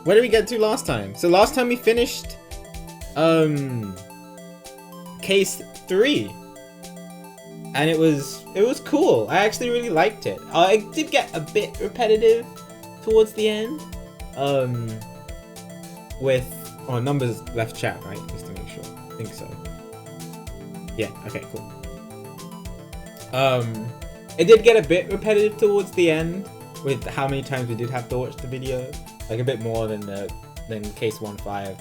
Where did we get to last time? So last time we finished case 3. And it was cool. I actually really liked it. It did get a bit repetitive towards the end. With numbers left chat, right? Just to make sure. I think so. Yeah, okay, cool. It did get a bit repetitive towards the end with how many times we did have to watch the video. Like a bit more than case 1-5.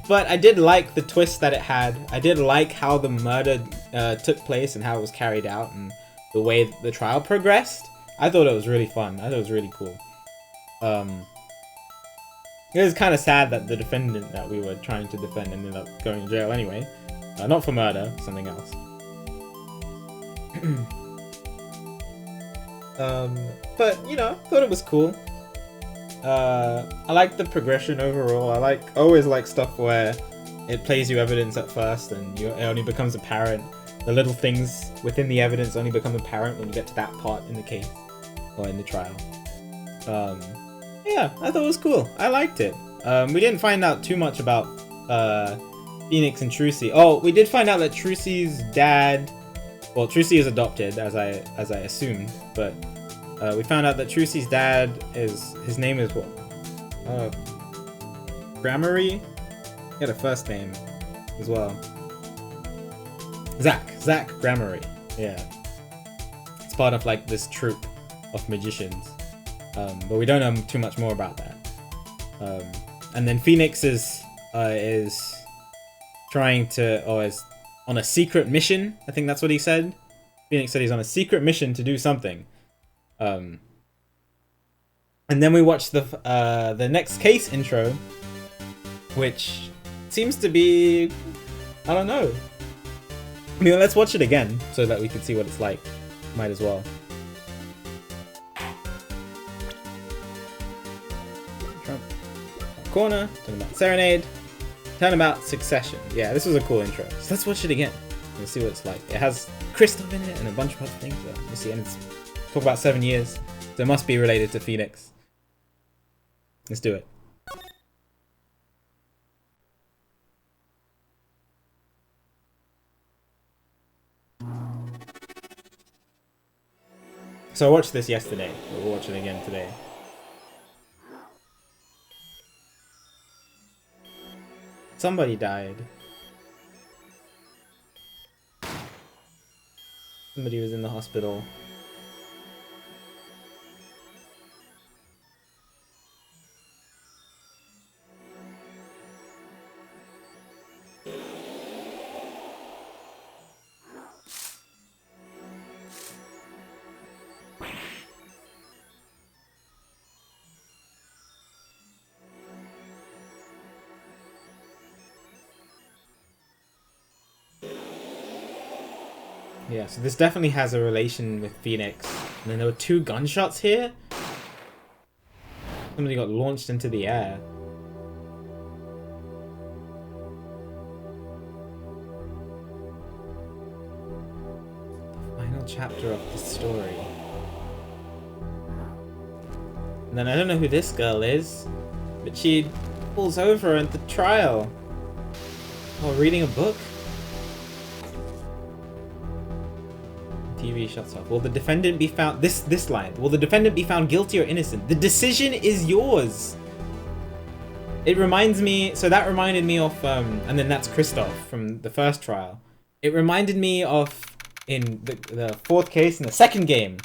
But I did like the twist that it had. I did like how the murder took place and how it was carried out and the way the trial progressed. I thought it was really fun. I thought it was really cool. It was kind of sad that the defendant that we were trying to defend ended up going to jail anyway. Not for murder, something else. But, you know, thought it was cool. I like the progression overall. I always like stuff where it plays you evidence at first and it only becomes apparent. The little things within the evidence only become apparent when you get to that part in the case or in the trial. Yeah, I thought it was cool. I liked it. We didn't find out too much about Phoenix and Trucy. Oh, we did find out that Trucy's dad, well, Trucy is adopted as I assumed, but we found out that Trucy's dad his name is what? Grammary? He had a first name as well. Zach Grammary. Yeah. It's part of like this troupe of magicians. But we don't know too much more about that. And then Phoenix is trying to, or is on a secret mission. I think that's what he said. Phoenix said he's on a secret mission to do something. And then we watched the next case intro, which seems to be, I don't know. I mean, let's watch it again so that we can see what it's like. Might as well. Corner, Turnabout Serenade, Turnabout Succession. Yeah, this was a cool intro. So let's watch it again. Let's see what it's like. It has Kristoff in it and a bunch of other things. We'll see. And it's talk about 7 years, so it must be related to Phoenix. Let's do it. So I watched this yesterday. We'll watch it again today. Somebody died. Somebody was in the hospital. Yeah, so this definitely has a relation with Phoenix. And then there were 2 gunshots here. Somebody got launched into the air. The final chapter of the story. And then I don't know who this girl is, but she pulls over at the trial while reading a book. TV shuts off. Will the defendant be found... This line. Will the defendant be found guilty or innocent? The decision is yours. It reminds me... So that reminded me of... and then that's Kristoff from the first trial. It reminded me of... In the 4th case in the 2nd game.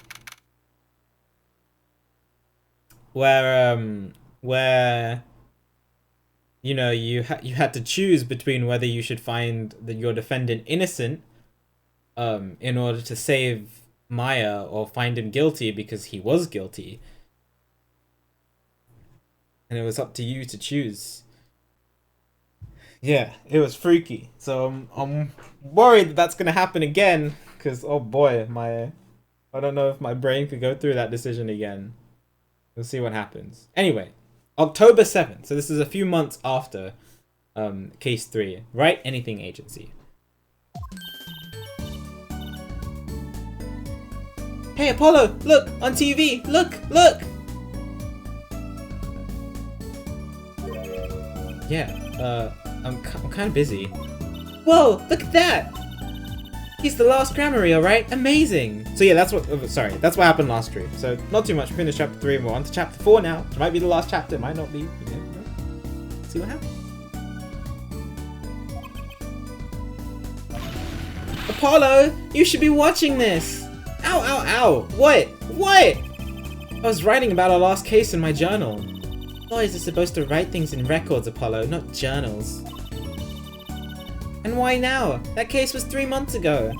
Where... You know, you had to choose between whether you should find your defendant innocent in order to save Maya or find him guilty because he was guilty. And it was up to you to choose. Yeah, it was freaky. So I'm worried that that's going to happen again because, oh boy, I don't know if my brain could go through that decision again. We'll see what happens. Anyway, October 7th. So this is a few months after case 3. Write Anything Agency. Hey Apollo, look on TV, look. Yeah, I'm kind of busy. Whoa, look at that! He's the last Grammary, alright? Amazing! So yeah, that's what happened last stream. So, not too much, we finished chapter 3 and we're on to chapter 4 now. It might be the last chapter, it might not be, you know. See what happens. Apollo, you should be watching this! Ow, ow, ow! What? What? I was writing about our last case in my journal. Lawyers are supposed to write things in records, Apollo, not journals. And why now? That case was 3 months ago.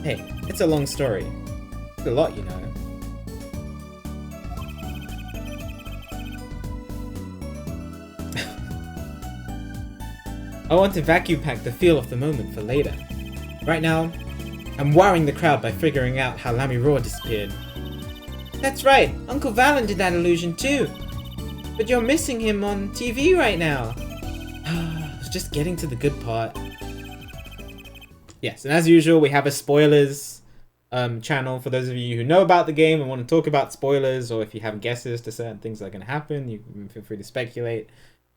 Hey, it's a long story. It's a lot, you know. I want to vacuum pack the feel of the moment for later. Right now, I'm wiring the crowd by figuring out how Lammy Roar disappeared. That's right, Uncle Valen did that illusion too. But you're missing him on TV right now. I was just getting to the good part. Yes, and as usual, we have a spoilers channel for those of you who know about the game and want to talk about spoilers, or if you have guesses to certain things that are going to happen, you can feel free to speculate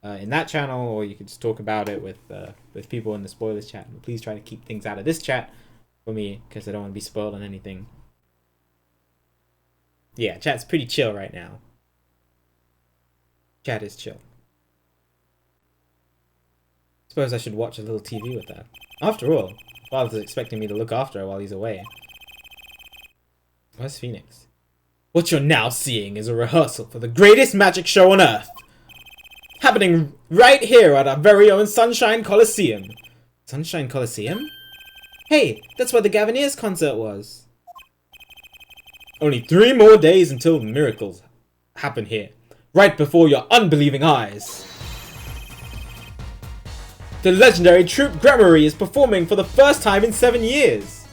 in that channel, or you can just talk about it with people in the spoilers chat. But please try to keep things out of this chat for me, because I don't want to be spoiled on anything. Yeah, chat's pretty chill right now. Chat is chill. Suppose I should watch a little TV with that. After all, Father's expecting me to look after her while he's away. Where's Phoenix? What you're now seeing is a rehearsal for the greatest magic show on Earth! Happening right here at our very own Sunshine Coliseum. Sunshine Coliseum? Hey, that's where the Gaviniers concert was. Only 3 more days until miracles happen here. Right before your unbelieving eyes. The legendary troupe Grammary is performing for the first time in 7 years.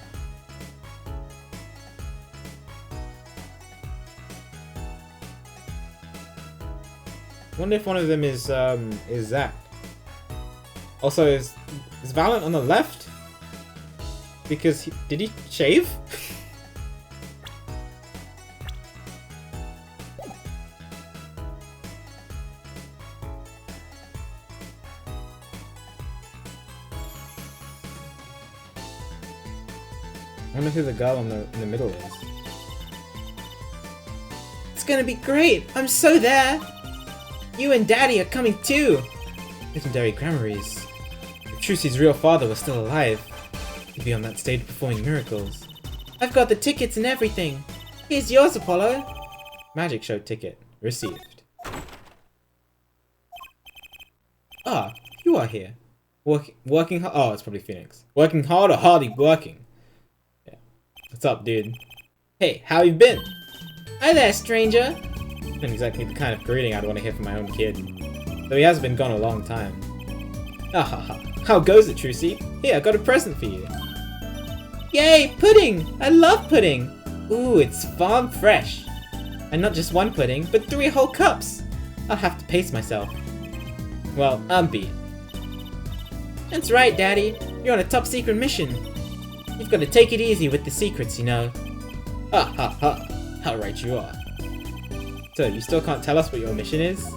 I wonder if one of them is Zach. Also, is Valent on the left? Because did he shave? I wonder who the girl in the middle is. It's gonna be great! I'm so there! You and Daddy are coming too! Legendary Grammaries. If Trucy's real father was still alive, he'd be on that stage performing miracles. I've got the tickets and everything! Here's yours, Apollo! Magic show ticket. Received. Ah, you are here. Working hard. Oh, it's probably Phoenix. Working hard or hardly working? Yeah. What's up, dude? Hey, how you been? Hi there, stranger. Not exactly the kind of greeting I'd want to hear from my own kid. Though he has been gone a long time. Ah ha ha. How goes it, Trucy? Here, I got a present for you. Yay, pudding! I love pudding! Ooh, it's farm fresh. And not just one pudding, but 3 whole cups! I'll have to pace myself. Well, I'm beat. That's right, Daddy. You're on a top secret mission. You've got to take it easy with the secrets, you know. Ha ha ha. How right you are. So, you still can't tell us what your mission is?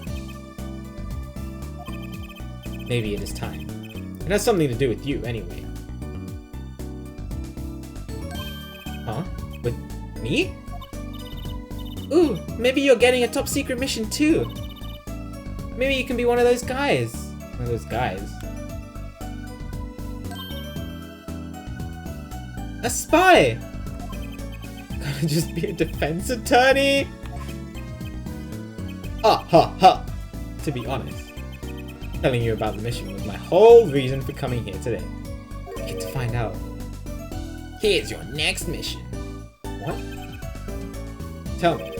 Maybe it is time. It has something to do with you, anyway. Huh? With me? Ooh, maybe you're getting a top secret mission too. Maybe you can be one of those guys. One of those guys. A spy! Gotta just be a defense attorney? Ah ha ha! To be honest, telling you about the mission was my whole reason for coming here today. I get to find out. Here's your next mission. What? Tell me.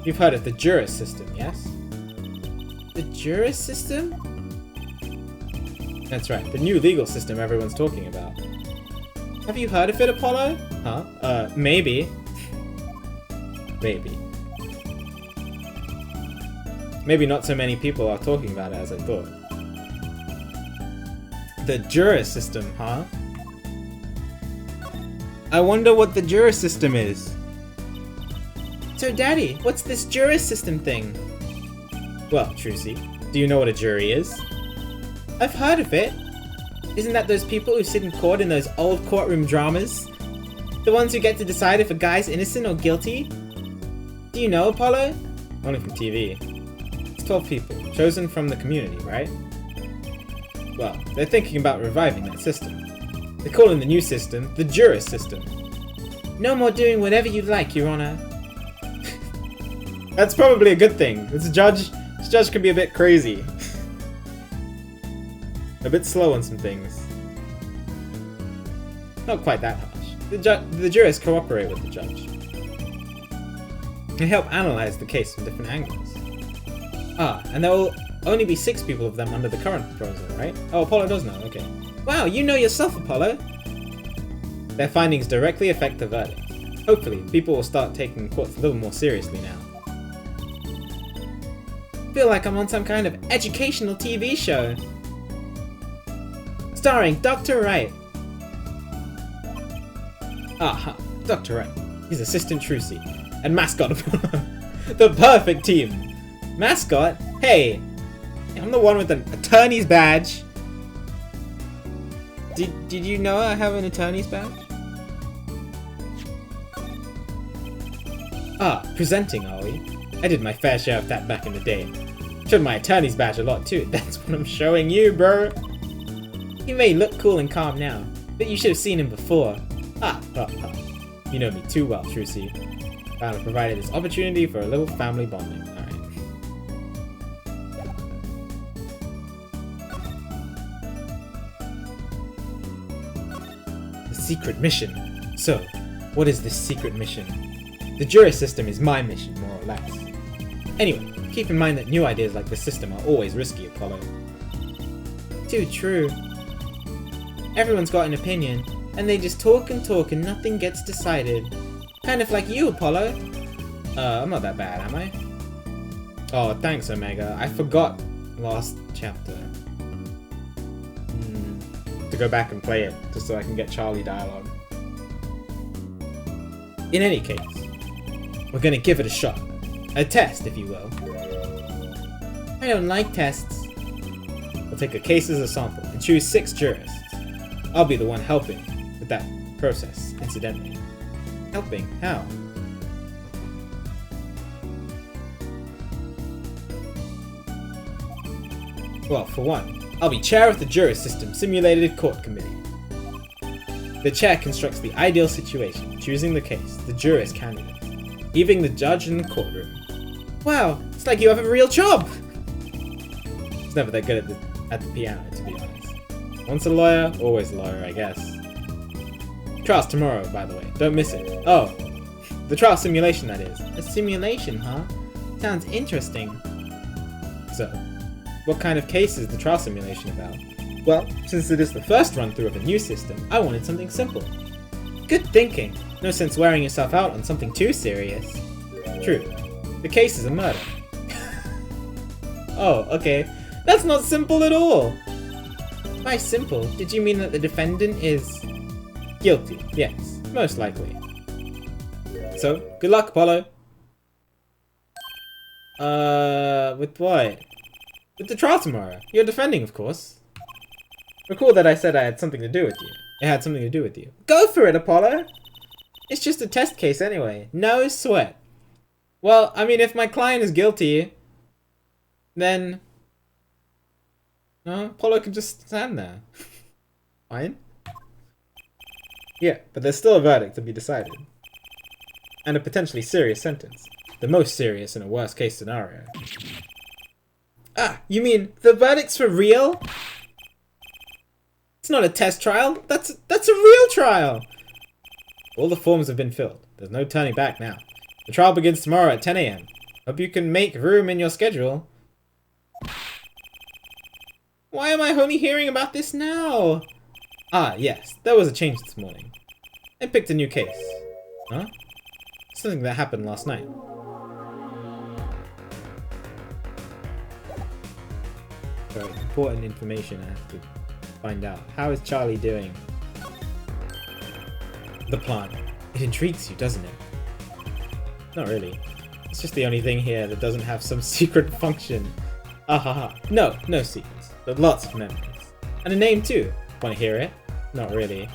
You've heard of the Juris system, yes? The Juris system? That's right, the new legal system everyone's talking about. Have you heard of it, Apollo? Huh? Maybe. Maybe. Maybe not so many people are talking about it as I thought. The Juris system, huh? I wonder what the Juris system is. So Daddy, what's this Juris system thing? Well, Trucy, Do you know what a jury is? I've heard of it. Isn't that those people who sit in court in those old courtroom dramas? The ones who get to decide if a guy's innocent or guilty? Do you know, Apollo? Only from TV. It's 12 people, chosen from the community, right? Well, they're thinking about reviving that system. They're calling the new system the jury system. No more doing whatever you like, Your Honor. That's probably a good thing. This judge can be a bit crazy. A bit slow on some things. Not quite that harsh. The jurors cooperate with the judge. They help analyze the case from different angles. Ah, and there will only be 6 people of them under the current proposal, right? Oh, Apollo does know, okay. Wow, you know yourself, Apollo! Their findings directly affect the verdict. Hopefully, people will start taking courts a little more seriously now. I feel like I'm on some kind of educational TV show. Starring Dr. Wright. Ah, Dr. Wright. He's Assistant Trucy. And Mascot Apollo. The perfect team. Mascot? Hey! I'm the one with an attorney's badge. Did you know I have an attorney's badge? Ah, presenting, are we? I did my fair share of that back in the day. Showed my attorney's badge a lot too. That's what I'm showing you, bro. He may look cool and calm now, but you should have seen him before. You know me too well, Trucy. Found and provided this opportunity for a little family bonding. Alright. The secret mission. So, what is this secret mission? The jury system is my mission, more or less. Anyway, keep in mind that new ideas like this system are always risky, Apollo. Too true. Everyone's got an opinion, and they just talk and nothing gets decided. Kind of like you, Apollo. I'm not that bad, am I? Oh, thanks, Omega. I forgot last chapter. To go back and play it, just so I can get Charlie dialogue. In any case, we're gonna give it a shot. A test, if you will. I don't like tests. We'll take a case as a sample and choose 6 jurists. I'll be the one helping with that process, incidentally. Helping? How? Well, for one, I'll be chair of the jury system simulated court committee. The chair constructs the ideal situation, choosing the case, the jurist candidate, leaving the judge in the courtroom. Wow, it's like you have a real job! He's never that good at the piano, to be honest. Once a lawyer, always a lawyer, I guess. Trial's tomorrow, by the way. Don't miss it. Oh, the trial simulation, that is. A simulation, huh? Sounds interesting. So, what kind of case is the trial simulation about? Well, since it is the first run-through of a new system, I wanted something simple. Good thinking. No sense wearing yourself out on something too serious. True. The case is a murder. Oh, okay. That's not simple at all! By simple, did you mean that the defendant is... guilty? Yes, most likely. So, good luck, Apollo. With what? With the trial tomorrow. You're defending, of course. Recall that I said I had something to do with you. It had something to do with you. Go for it, Apollo! It's just a test case anyway. No sweat. Well, I mean, if my client is guilty, then... no, Apollo can just stand there. Fine. Yeah, but there's still a verdict to be decided. And a potentially serious sentence. The most serious in a worst case scenario. Ah, you mean the verdict's for real? It's not a test trial. That's a real trial. All the forms have been filled. There's no turning back now. The trial begins tomorrow at 10 AM. Hope you can make room in your schedule. Why am I only hearing about this now? Ah, yes, there was a change this morning. I picked a new case. Huh? Something that happened last night. Very important information I have to find out. How is Charlie doing? The plant. It intrigues you, doesn't it? Not really. It's just the only thing here that doesn't have some secret function. Ahaha. No, no secrets, but lots of memories. And a name too. Want to hear it? Not really.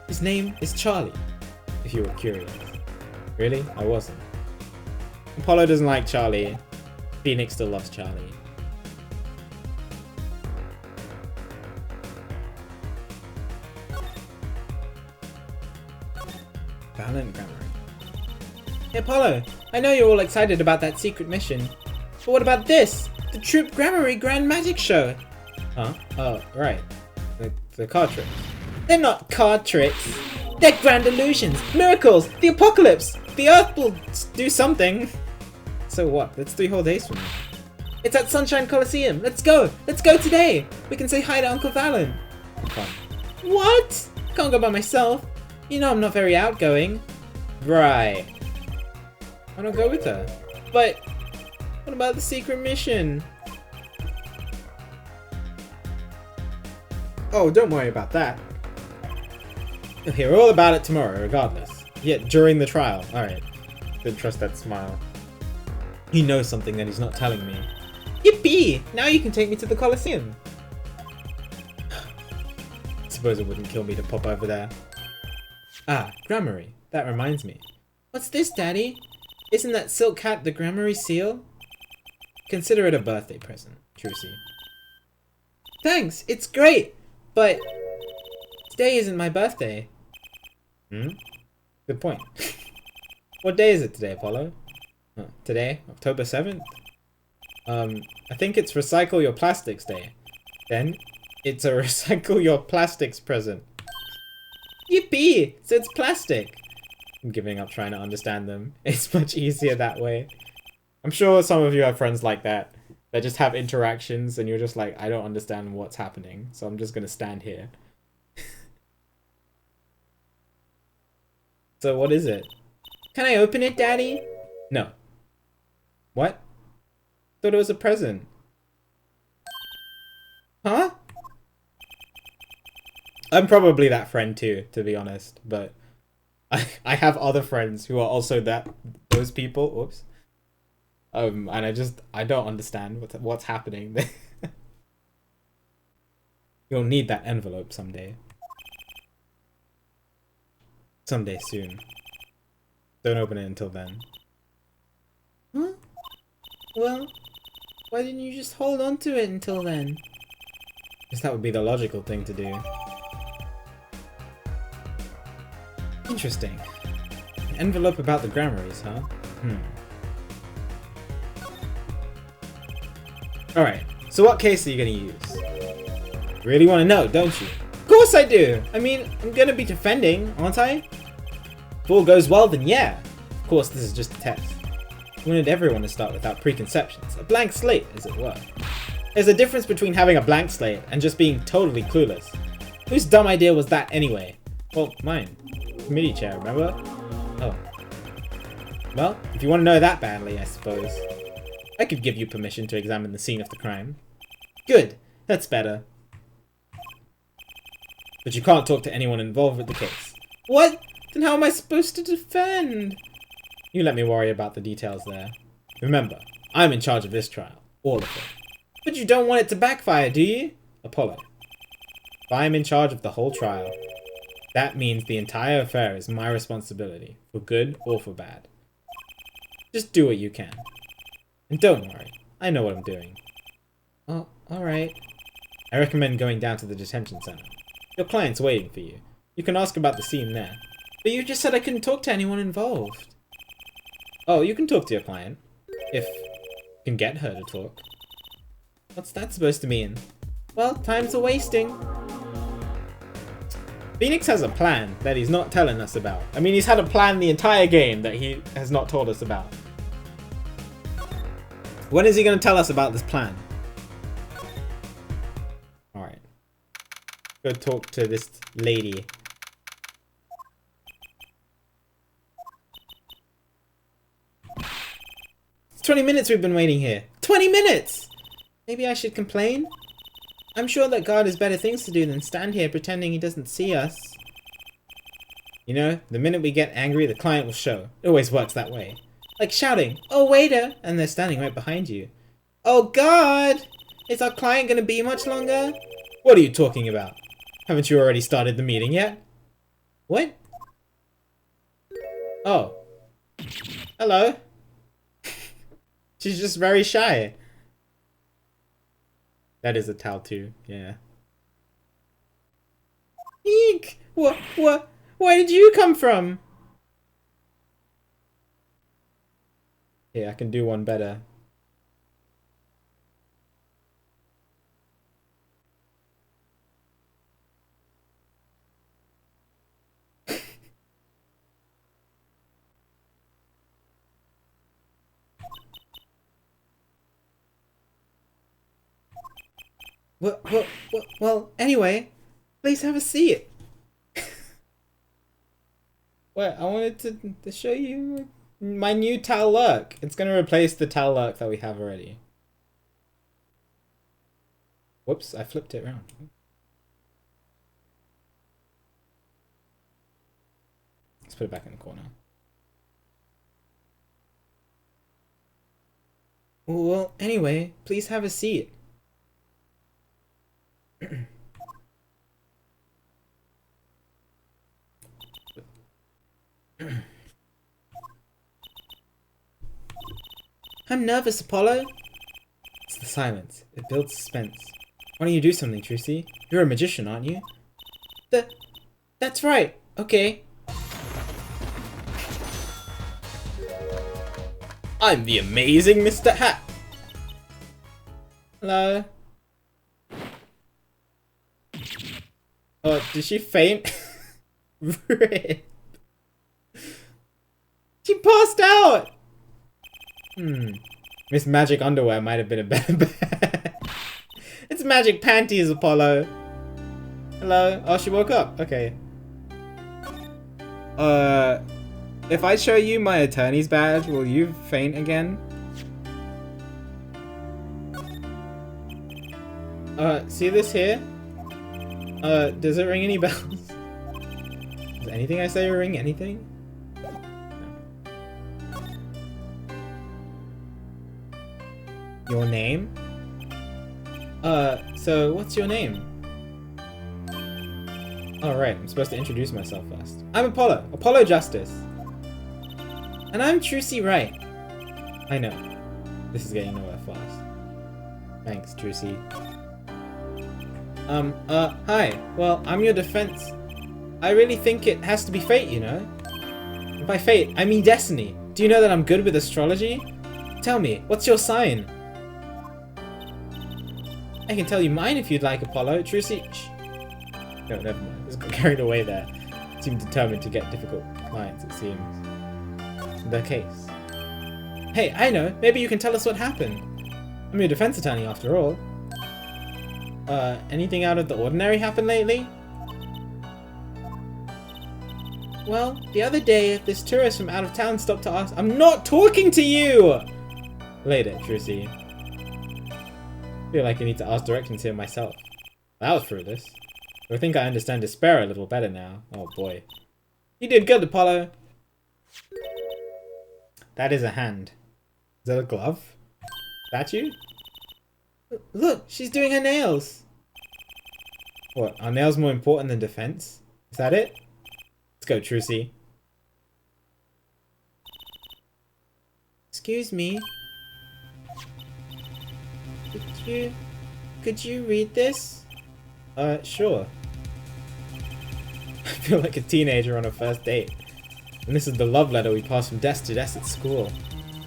His name is Charlie, if you were curious. Really? I wasn't. Apollo doesn't like Charlie. Phoenix still loves Charlie. Valiant Grammar. Hey Apollo, I know you're all excited about that secret mission. But what about this? The Troop Grammary Grand Magic Show! Huh? Oh, right. The card tricks. They're not card tricks. They're grand illusions, miracles, the apocalypse. The Earth will do something. So what? That's 3 whole days from now. It's at Sunshine Coliseum. Let's go. Let's go today. We can say hi to Uncle Valen. Fun. What? Can't go by myself. You know I'm not very outgoing. Right. Why not go with her? But what about the secret mission? Oh, don't worry about that. You'll hear all about it tomorrow, regardless. Yeah, during the trial. Alright. Didn't trust that smile. He knows something that he's not telling me. Yippee! Now you can take me to the Coliseum. Suppose it wouldn't kill me to pop over there. Ah, Grammary. That reminds me. What's this, Daddy? Isn't that silk hat the Grammary seal? Consider it a birthday present, Trucy. Thanks, it's great! But today isn't my birthday. Good point. What day is it today, Apollo? Today? October 7th? I think it's Recycle Your Plastics Day. Then, it's a Recycle Your Plastics present. Yippee! So it's plastic! I'm giving up trying to understand them. It's much easier that way. I'm sure some of you have friends like that. That just have interactions and you're just like, I don't understand what's happening. So I'm just gonna stand here. So what is it? Can I open it, Daddy? No. What? Thought it was a present. Huh? I'm probably that friend too, to be honest, but I have other friends who are also those people. Oops. And I don't understand what's happening. You'll need that envelope someday. Someday soon. Don't open it until then. Huh? Well, why didn't you just hold on to it until then? Because that would be the logical thing to do. Interesting. An envelope about the Grammaries, huh? Alright, so what case are you gonna use? Really want to know, don't you? Of course I do! I mean, I'm gonna be defending, aren't I? If all goes well, then yeah. Of course, this is just a test. I wanted everyone to start without preconceptions. A blank slate, as it were. There's a difference between having a blank slate and just being totally clueless. Whose dumb idea was that anyway? Well, mine. Committee chair, remember? Oh. Well, if you want to know that badly, I suppose. I could give you permission to examine the scene of the crime. Good. That's better. But you can't talk to anyone involved with the case. What? Then how am I supposed to defend? You let me worry about the details there. Remember, I'm in charge of this trial. All of it. But you don't want it to backfire, do you? Apollo. If I'm in charge of the whole trial, that means the entire affair is my responsibility, for good or for bad. Just do what you can. And don't worry, I know what I'm doing. Oh, alright. I recommend going down to the detention center. Your client's waiting for you. You can ask about the scene there. But you just said I couldn't talk to anyone involved. Oh, you can talk to your client. If you can get her to talk. What's that supposed to mean? Well, time's a wasting. Phoenix has a plan that he's not telling us about. I mean, he's had a plan the entire game that he has not told us about. When is he going to tell us about this plan? Alright. Go talk to this lady. It's 20 minutes we've been waiting here. 20 minutes! Maybe I should complain? I'm sure that God has better things to do than stand here pretending he doesn't see us. You know, the minute we get angry, the client will show. It always works that way. Like shouting, "Oh, waiter!" and they're standing right behind you. Oh, God! Is our client gonna be much longer? What are you talking about? Haven't you already started the meeting yet? What? Oh. Hello. She's just very shy. That is a towel too, yeah. Eek! What? Where did you come from? Yeah, I can do one better. Well, anyway, please have a seat. What? I wanted to show you my new towel look. It's gonna replace the towel look that we have already. Whoops, I flipped it around. Let's put it back in the corner. Well, anyway, please have a seat. I'm nervous, Apollo. It's the silence. It builds suspense. Why don't you do something, Trucy? You're a magician, aren't you? That's right. Okay. I'm the amazing Mr. Hat. Hello. Oh, did she faint? Rip. She passed out! Miss Magic Underwear might have been a better bet. It's Magic Panties, Apollo. Hello? Oh, she woke up. Okay. If I show you my attorney's badge, will you faint again? See this here? Does it ring any bells? Does anything I say ring anything? Your name? So what's your name? Oh, right, I'm supposed to introduce myself first. I'm Apollo, Apollo Justice. And I'm Trucy Wright. I know, this is getting nowhere fast. Thanks, Trucy. Hi. Well, I'm your defense. I really think it has to be fate, you know? And by fate, I mean destiny. Do you know that I'm good with astrology? Tell me, what's your sign? I can tell you mine if you'd like, Apollo. Trucy. Shh. No, never mind. I just got carried away there. Seemed determined to get difficult clients, it seems. The case. Hey, I know. Maybe you can tell us what happened. I'm your defense attorney, after all. Anything out of the ordinary happened lately? Well, the other day, this tourist from out of town stopped to ask— I'm not talking to you! Later, Trucy. I feel like I need to ask directions here myself. That was fruitless. But I think I understand despair a little better now. Oh boy. You did good, Apollo. That is a hand. Is that a glove? That you? Look, she's doing her nails. What, are nails more important than defense? Is that it? Let's go, Trucy. Excuse me. Could you read this? Sure. I feel like a teenager on a first date. And this is the love letter we pass from desk to desk at school.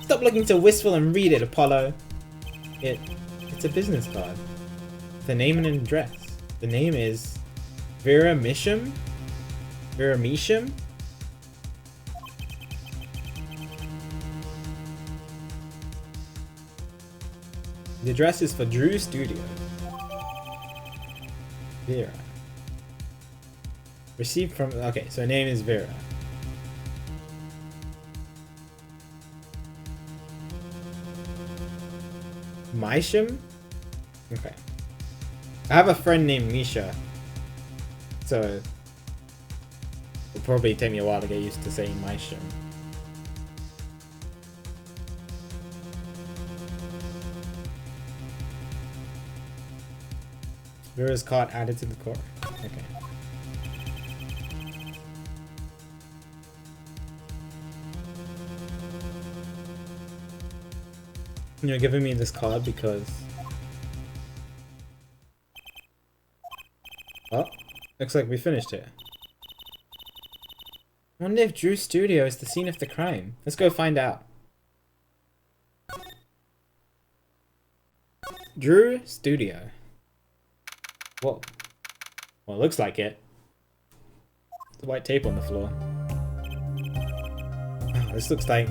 Stop looking so wistful and read it, Apollo. It's a business card. The name and an address. The name is Vera Misham? Vera Misham? The address is for Drew Studio. Vera. Received from... Okay, so her name is Vera. Misham? Okay. I have a friend named Misha. So... it'll probably take me a while to get used to saying Misham. Vera's card added to the core. Okay. You're giving me this card because... Oh, looks like we finished it. I wonder if Drew's studio is the scene of the crime. Let's go find out. Drew studio. Whoa. Well, it looks like it. The white tape on the floor. Oh, this looks like...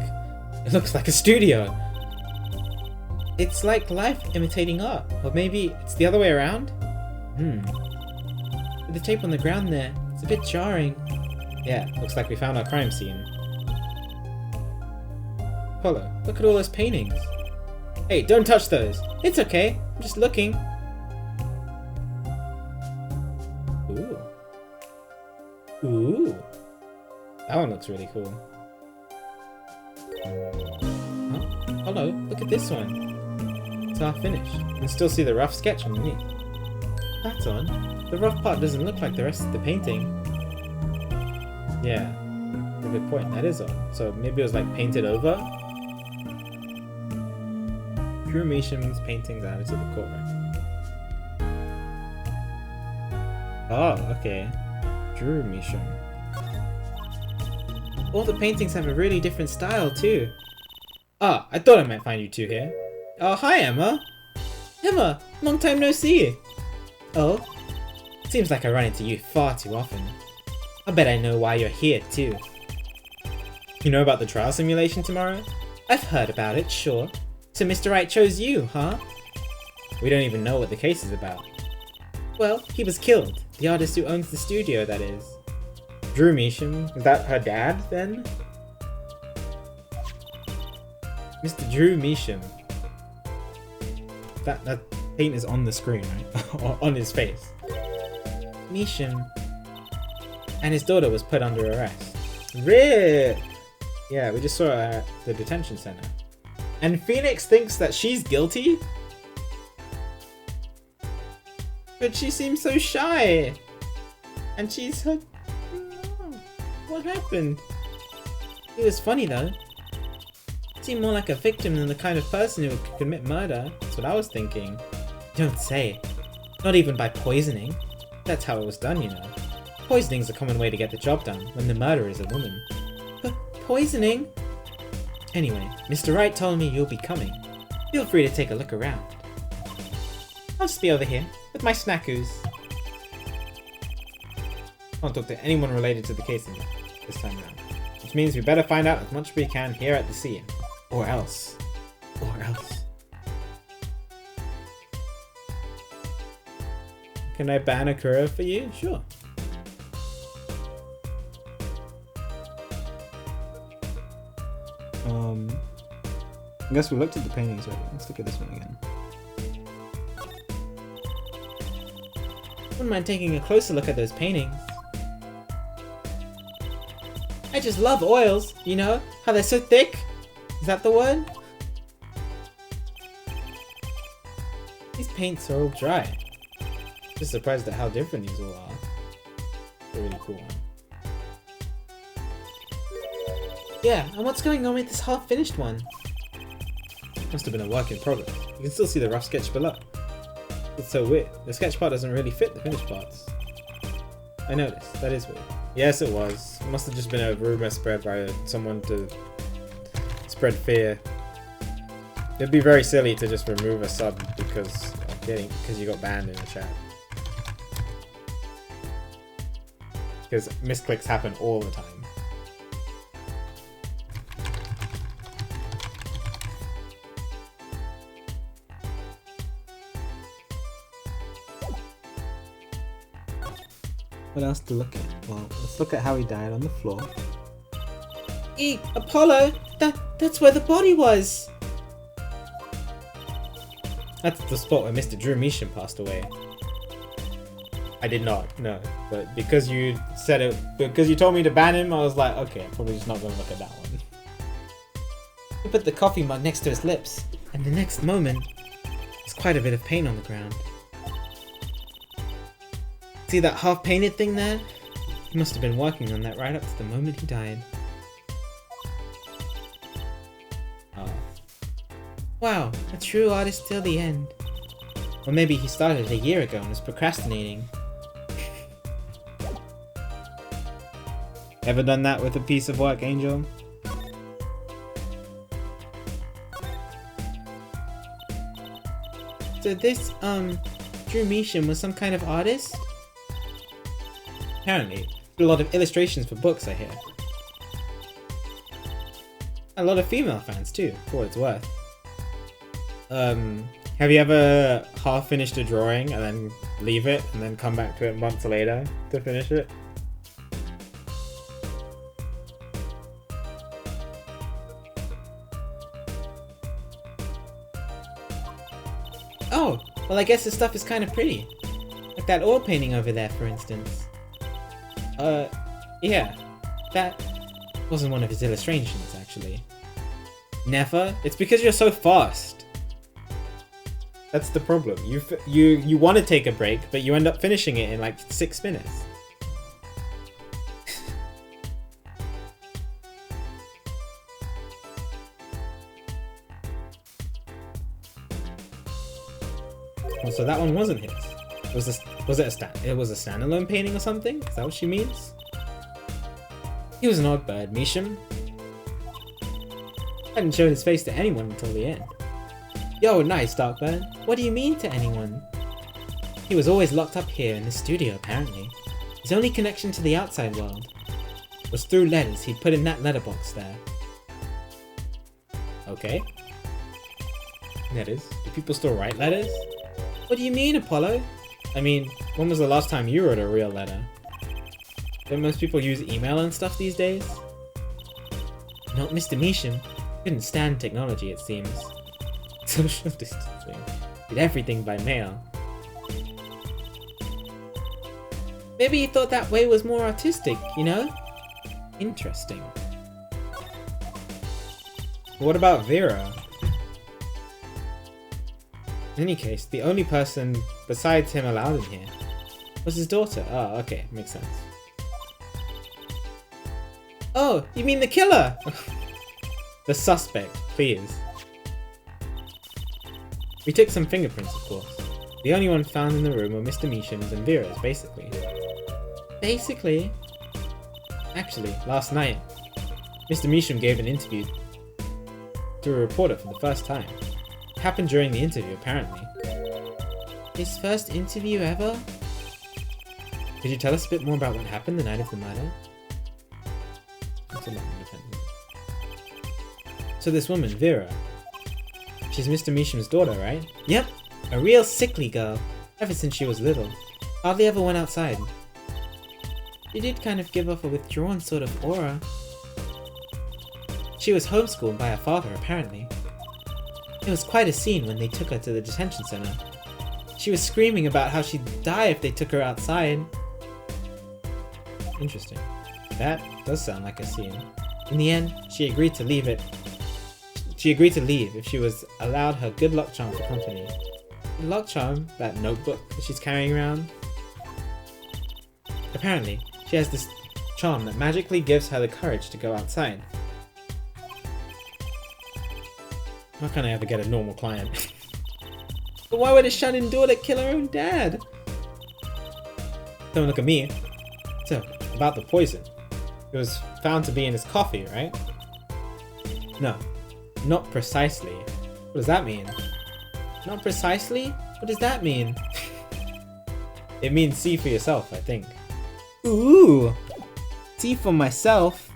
It looks like a studio! It's like life imitating art. Or maybe it's the other way around? With the tape on the ground there, it's a bit jarring. Yeah, looks like we found our crime scene. Apollo, look at all those paintings. Hey, don't touch those! It's okay, I'm just looking. Ooh. Ooh. That one looks really cool. Oh, Apollo, look at this one. It's half finished. You can still see the rough sketch underneath. That's odd. The rough part doesn't look like the rest of the painting. Yeah, that's a good point. That is odd. So maybe it was like painted over? Drew Measham's paintings added to the core. Oh, okay. Drew Measham. All the paintings have a really different style too. Ah, I thought I might find you two here. Oh, hi Emma! Emma! Long time no see! Oh? Seems like I run into you far too often. I bet I know why you're here too. You know about the trial simulation tomorrow? I've heard about it, sure. So Mr. Wright chose you, huh? We don't even know what the case is about. Well, he was killed. The artist who owns the studio, that is. Drew Measham? Is that her dad, then? Mr. Drew Measham. That paint is on the screen, right? On his face. Measham. And his daughter was put under arrest. Rip! Yeah, we just saw her at the detention center. And Phoenix thinks that she's guilty? But she seems so shy. And she's her... What happened? It was funny though. Seemed more like a victim than the kind of person who would commit murder. That's what I was thinking. Don't say. Not even by poisoning. That's how it was done, you know. Poisoning's a common way to get the job done when the murderer is a woman. But poisoning? Anyway, Mr. Wright told me you'll be coming. Feel free to take a look around. I'll just be over here with my snackoos. I won't talk to anyone related to the case this time around. Which means we better find out as much as we can here at the scene. Or else. Or else. Can I ban Akura for you? Sure. I guess we looked at the paintings already. Let's look at this one again. Wouldn't mind taking a closer look at those paintings. I just love oils, you know? How they're so thick? Is that the word? These paints are all dry. Just surprised at how different these all are. It's a really cool one. Yeah, and what's going on with this half-finished one? Must have been a work in progress. You can still see the rough sketch below. It's so weird. The sketch part doesn't really fit the finished parts. I noticed. That is weird. Yes, it was. It must have just been a rumor spread by someone to spread fear. It'd be very silly to just remove a sub because you got banned in the chat. Because misclicks happen all the time. What else to look at? Well, let's look at how he died on the floor. Apollo! That's where the body was! That's the spot where Mr. Drew Measham passed away. I did not, no. But because you said it, because you told me to ban him, I was like, okay, I'm probably just not gonna look at that one. He put the coffee mug next to his lips, and the next moment, there's quite a bit of paint on the ground. See that half-painted thing there? He must have been working on that right up to the moment he died. Oh. Wow, a true artist till the end. Or maybe he started a year ago and was procrastinating. Ever done that with a piece of work, Angel? So this, Drew Measham was some kind of artist? Apparently. Did a lot of illustrations for books, I hear. A lot of female fans too, for what it's worth. Have you ever half finished a drawing and then leave it and then come back to it months later to finish it? Oh, well I guess this stuff is kind of pretty. Like that oil painting over there, for instance. Yeah. That wasn't one of his illustrations, actually. Never? It's because you're so fast. That's the problem. You want to take a break, but you end up finishing it in like 6 minutes. Oh, so that one wasn't his. Was it a standalone painting or something? Is that what she means? He was an odd bird, Measham. Hadn't shown his face to anyone until the end. Yo, nice, Darkbird. What do you mean to anyone? He was always locked up here in the studio, apparently. His only connection to the outside world was through letters he'd put in that letterbox there. Okay. Letters? Do people still write letters? What do you mean, Apollo? I mean, when was the last time you wrote a real letter? Don't most people use email and stuff these days? Not Mr. Measham. Couldn't stand technology, it seems. Social distancing. Did everything by mail. Maybe he thought that way was more artistic, you know? Interesting. What about Vera? In any case, the only person besides him allowed in here was his daughter. Oh, okay, makes sense. Oh, you mean the killer? The suspect, please. We took some fingerprints, of course. The only one found in the room were Mr. Measham's and Vera's, basically. Basically? Actually, last night, Mr. Measham gave an interview to a reporter for the first time. It happened during the interview, apparently. His first interview ever? Could you tell us a bit more about what happened the night of the murder? So this woman, Vera, she's Mr. Measham's daughter, right? Yep, a real sickly girl, ever since she was little. Hardly ever went outside. She did kind of give off a withdrawn sort of aura. She was homeschooled by her father, apparently. It was quite a scene when they took her to the detention center. She was screaming about how she'd die if they took her outside. Interesting. That does sound like a scene. In the end, she agreed to leave it. She agreed to leave if she was allowed her good luck charm for company. Good luck charm? That notebook that she's carrying around? Apparently, she has this charm that magically gives her the courage to go outside. How can I ever get a normal client? But why would a shut-in daughter kill her own dad? Don't look at me. So, about the poison. It was found to be in his coffee, right? No, not precisely. What does that mean? Not precisely? What does that mean? It means see for yourself, I think. Ooh! See for myself?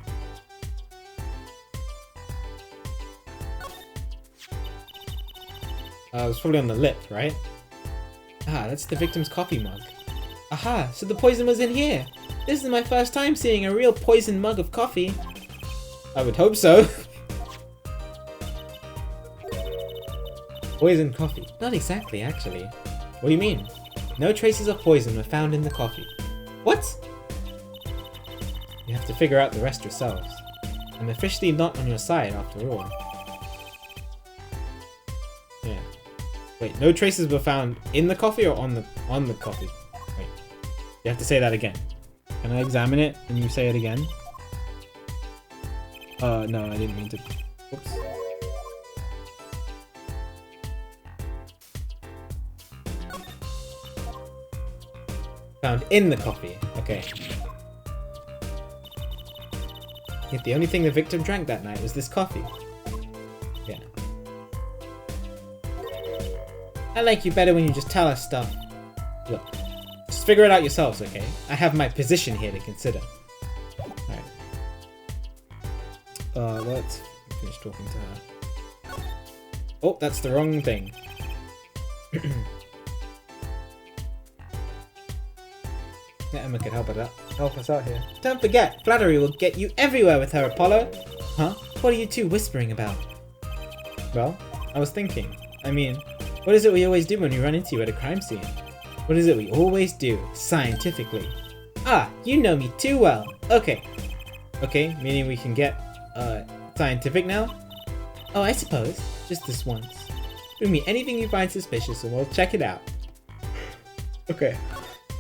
It was probably on the lip, right? Ah, that's the victim's coffee mug. Aha, so the poison was in here! This is my first time seeing a real poisoned mug of coffee. I would hope so. Poisoned coffee? Not exactly, actually. What do you mean? No traces of poison were found in the coffee. What? You have to figure out the rest yourselves. I'm officially not on your side after all. Yeah. Wait, no traces were found in the coffee or on the coffee? Wait. You have to say that again. Can I examine it and you say it again? No, I didn't mean to. Whoops. Found in the coffee. Okay. Yet the only thing the victim drank that night was this coffee. Yeah. I like you better when you just tell us stuff. Look, just figure it out yourselves, okay? I have my position here to consider. Alright. Let's finish talking to her. Oh, that's the wrong thing. Yeah, Emma could help us out here. Don't forget, flattery will get you everywhere with her, Apollo. Huh? What are you two whispering about? Well, I was thinking. I mean, what is it we always do when we run into you at a crime scene? What is it we always do, scientifically? Ah, you know me too well. Okay. Okay, meaning we can get, scientific now? Oh, I suppose. Just this once. Bring me anything you find suspicious and we'll check it out. Okay.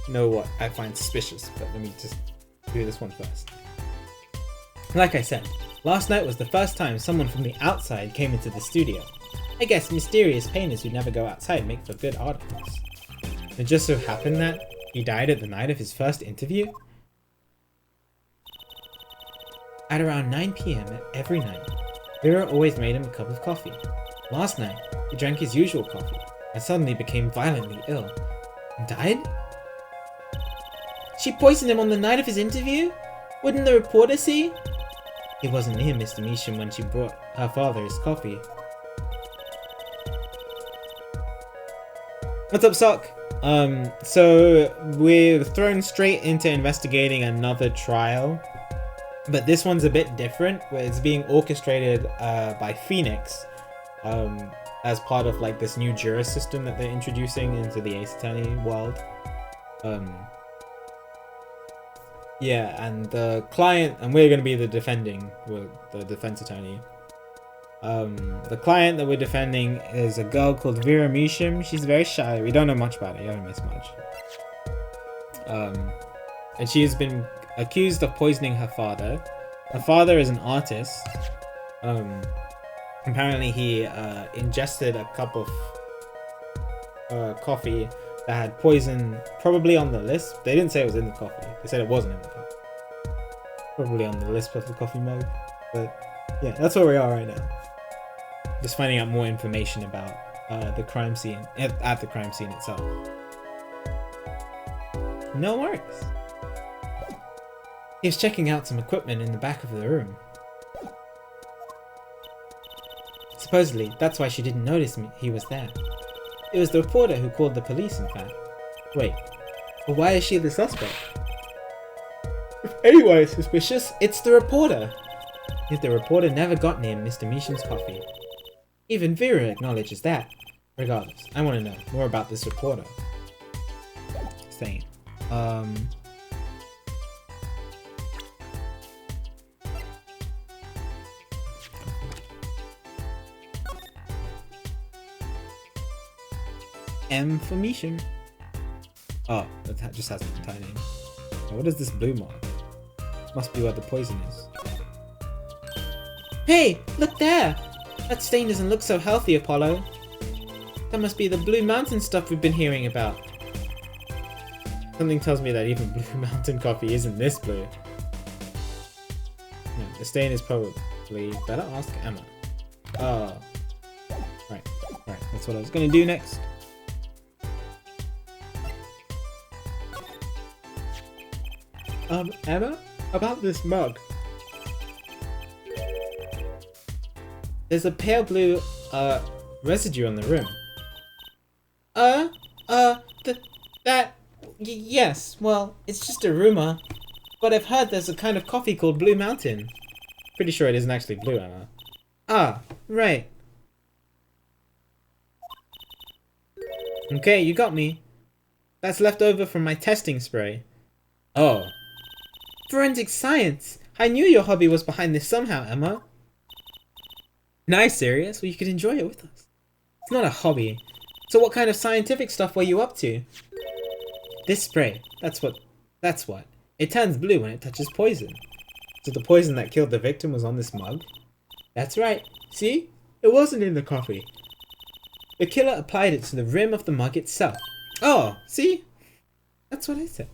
Know what I find suspicious, but let me just do this one first. Like I said, last night was the first time someone from the outside came into the studio. I guess mysterious painters who never go outside make for good articles. It just so happened that he died at the night of his first interview. At around 9 PM every night, Vera always made him a cup of coffee. Last night, he drank his usual coffee and suddenly became violently ill. And died? She poisoned him on the night of his interview? Wouldn't the reporter see? He wasn't near Mr. Measham when she brought her father his coffee. What's up, Sock? So we're thrown straight into investigating another trial, but this one's a bit different, where it's being orchestrated by Phoenix as part of like this new jury system that they're introducing into the Ace Attorney world. Yeah, and the client, and we're going to be the defense attorney. The client that we're defending is a girl called Vera Measham. She's very shy. We don't know much about her. You haven't missed much. And she has been accused of poisoning her father. Her father is an artist. Apparently he ingested a cup of coffee that had poison, probably on the list. They didn't say it was in the coffee. They said it wasn't in the coffee. Probably on the list of the coffee mug. But yeah, that's where we are right now. Just finding out more information about the crime scene, at the crime scene itself. No worries. He was checking out some equipment in the back of the room. Supposedly, that's why she didn't notice he was there. It was the reporter who called the police, in fact. Wait, but why is she the suspect? If anyone is suspicious, it's the reporter. Yet the reporter never got near Mr. Measham's coffee. Even Vera acknowledges that. Regardless, I want to know more about this reporter. Same. M for Measham. Oh, that just has an entire name. Now, what is this blue mark? Must be where the poison is. Hey, look there! That stain doesn't look so healthy, Apollo. That must be the Blue Mountain stuff we've been hearing about. Something tells me that even Blue Mountain coffee isn't this blue. No, the stain is probably... Better ask Emma. Oh. Right, that's what I was gonna do next. Emma? About this mug. There's a pale blue, residue on the rim. Yes, well, it's just a rumor. But I've heard there's a kind of coffee called Blue Mountain. Pretty sure it isn't actually blue, Emma. Ah, right. Okay, you got me. That's left over from my testing spray. Oh. Forensic science! I knew your hobby was behind this somehow, Emma. Nice, serious? Well, you could enjoy it with us. It's not a hobby. So what kind of scientific stuff were you up to? This spray. That's what That's what. It turns blue when it touches poison. So the poison that killed the victim was on this mug? That's right. See? It wasn't in the coffee. The killer applied it to the rim of the mug itself. Oh, see? That's what I said.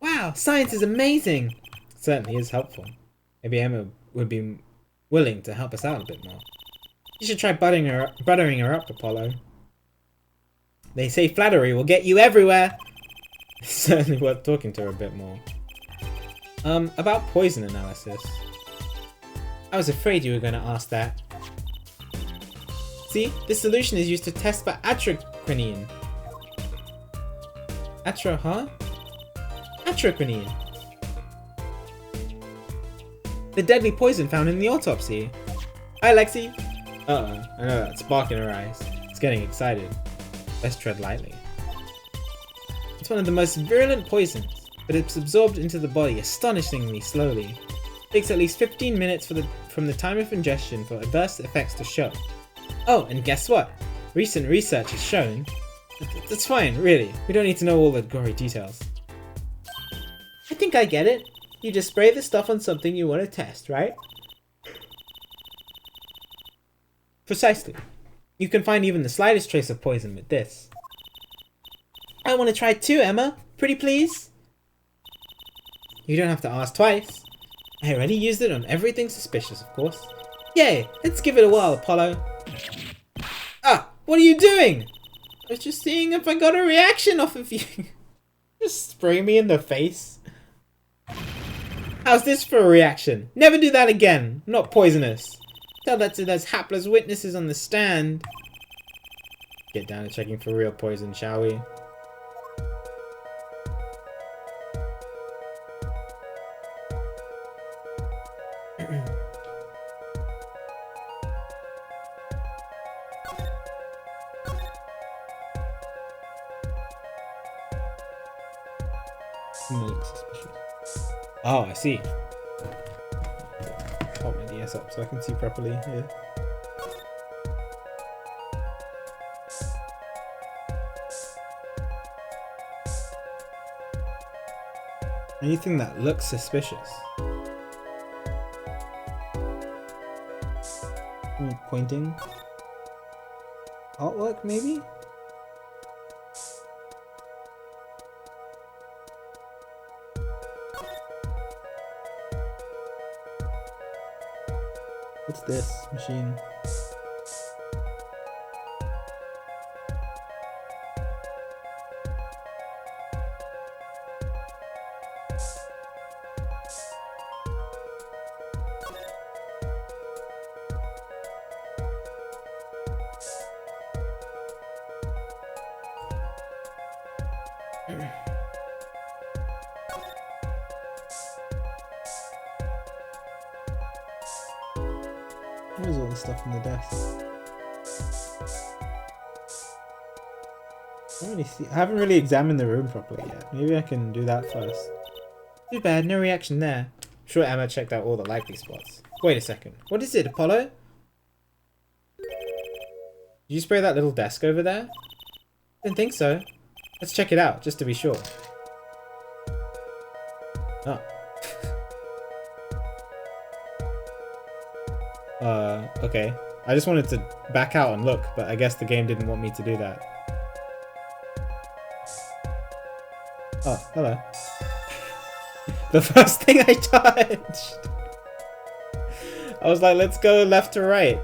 Wow, science is amazing! It certainly is helpful. Maybe Emma would be willing to help us out a bit more. You should try buttering her up, Apollo. They say flattery will get you everywhere! It's certainly worth talking to her a bit more. About poison analysis. I was afraid you were going to ask that. See, this solution is used to test for atroquinine. Atroquinine. The deadly poison found in the autopsy. Hi, Lexi. Uh-oh, I know that spark in her eyes. It's getting excited. Let's tread lightly. It's one of the most virulent poisons, but it's absorbed into the body astonishingly slowly. It takes at least 15 minutes from the time of ingestion for adverse effects to show. Oh, and guess what? Recent research has shown... That's fine, really. We don't need to know all the gory details. I think I get it. You just spray the stuff on something you want to test, right? Precisely. You can find even the slightest trace of poison with this. I want to try it too, Emma. Pretty please? You don't have to ask twice. I already used it on everything suspicious, of course. Yay! Let's give it a whirl, Apollo. Ah! What are you doing? I was just seeing if I got a reaction off of you. Just spray me in the face. How's this for a reaction? Never do that again. I'm not poisonous. Tell that to those hapless witnesses on the stand. Get down to checking for real poison, shall we? Oh, I see. Hold my DS up so I can see properly here. Anything that looks suspicious. Pointing. Artwork, maybe? What's this machine? Where's all the stuff on the desk? I haven't really examined the room properly yet. Maybe I can do that first. Too bad, no reaction there. I'm sure Emma checked out all the likely spots. Wait a second. What is it, Apollo? Did you spray that little desk over there? Didn't think so. Let's check it out, just to be sure. Oh. Okay. I just wanted to back out and look, but I guess the game didn't want me to do that. Oh, hello. The first thing I touched! I was like, let's go left to right.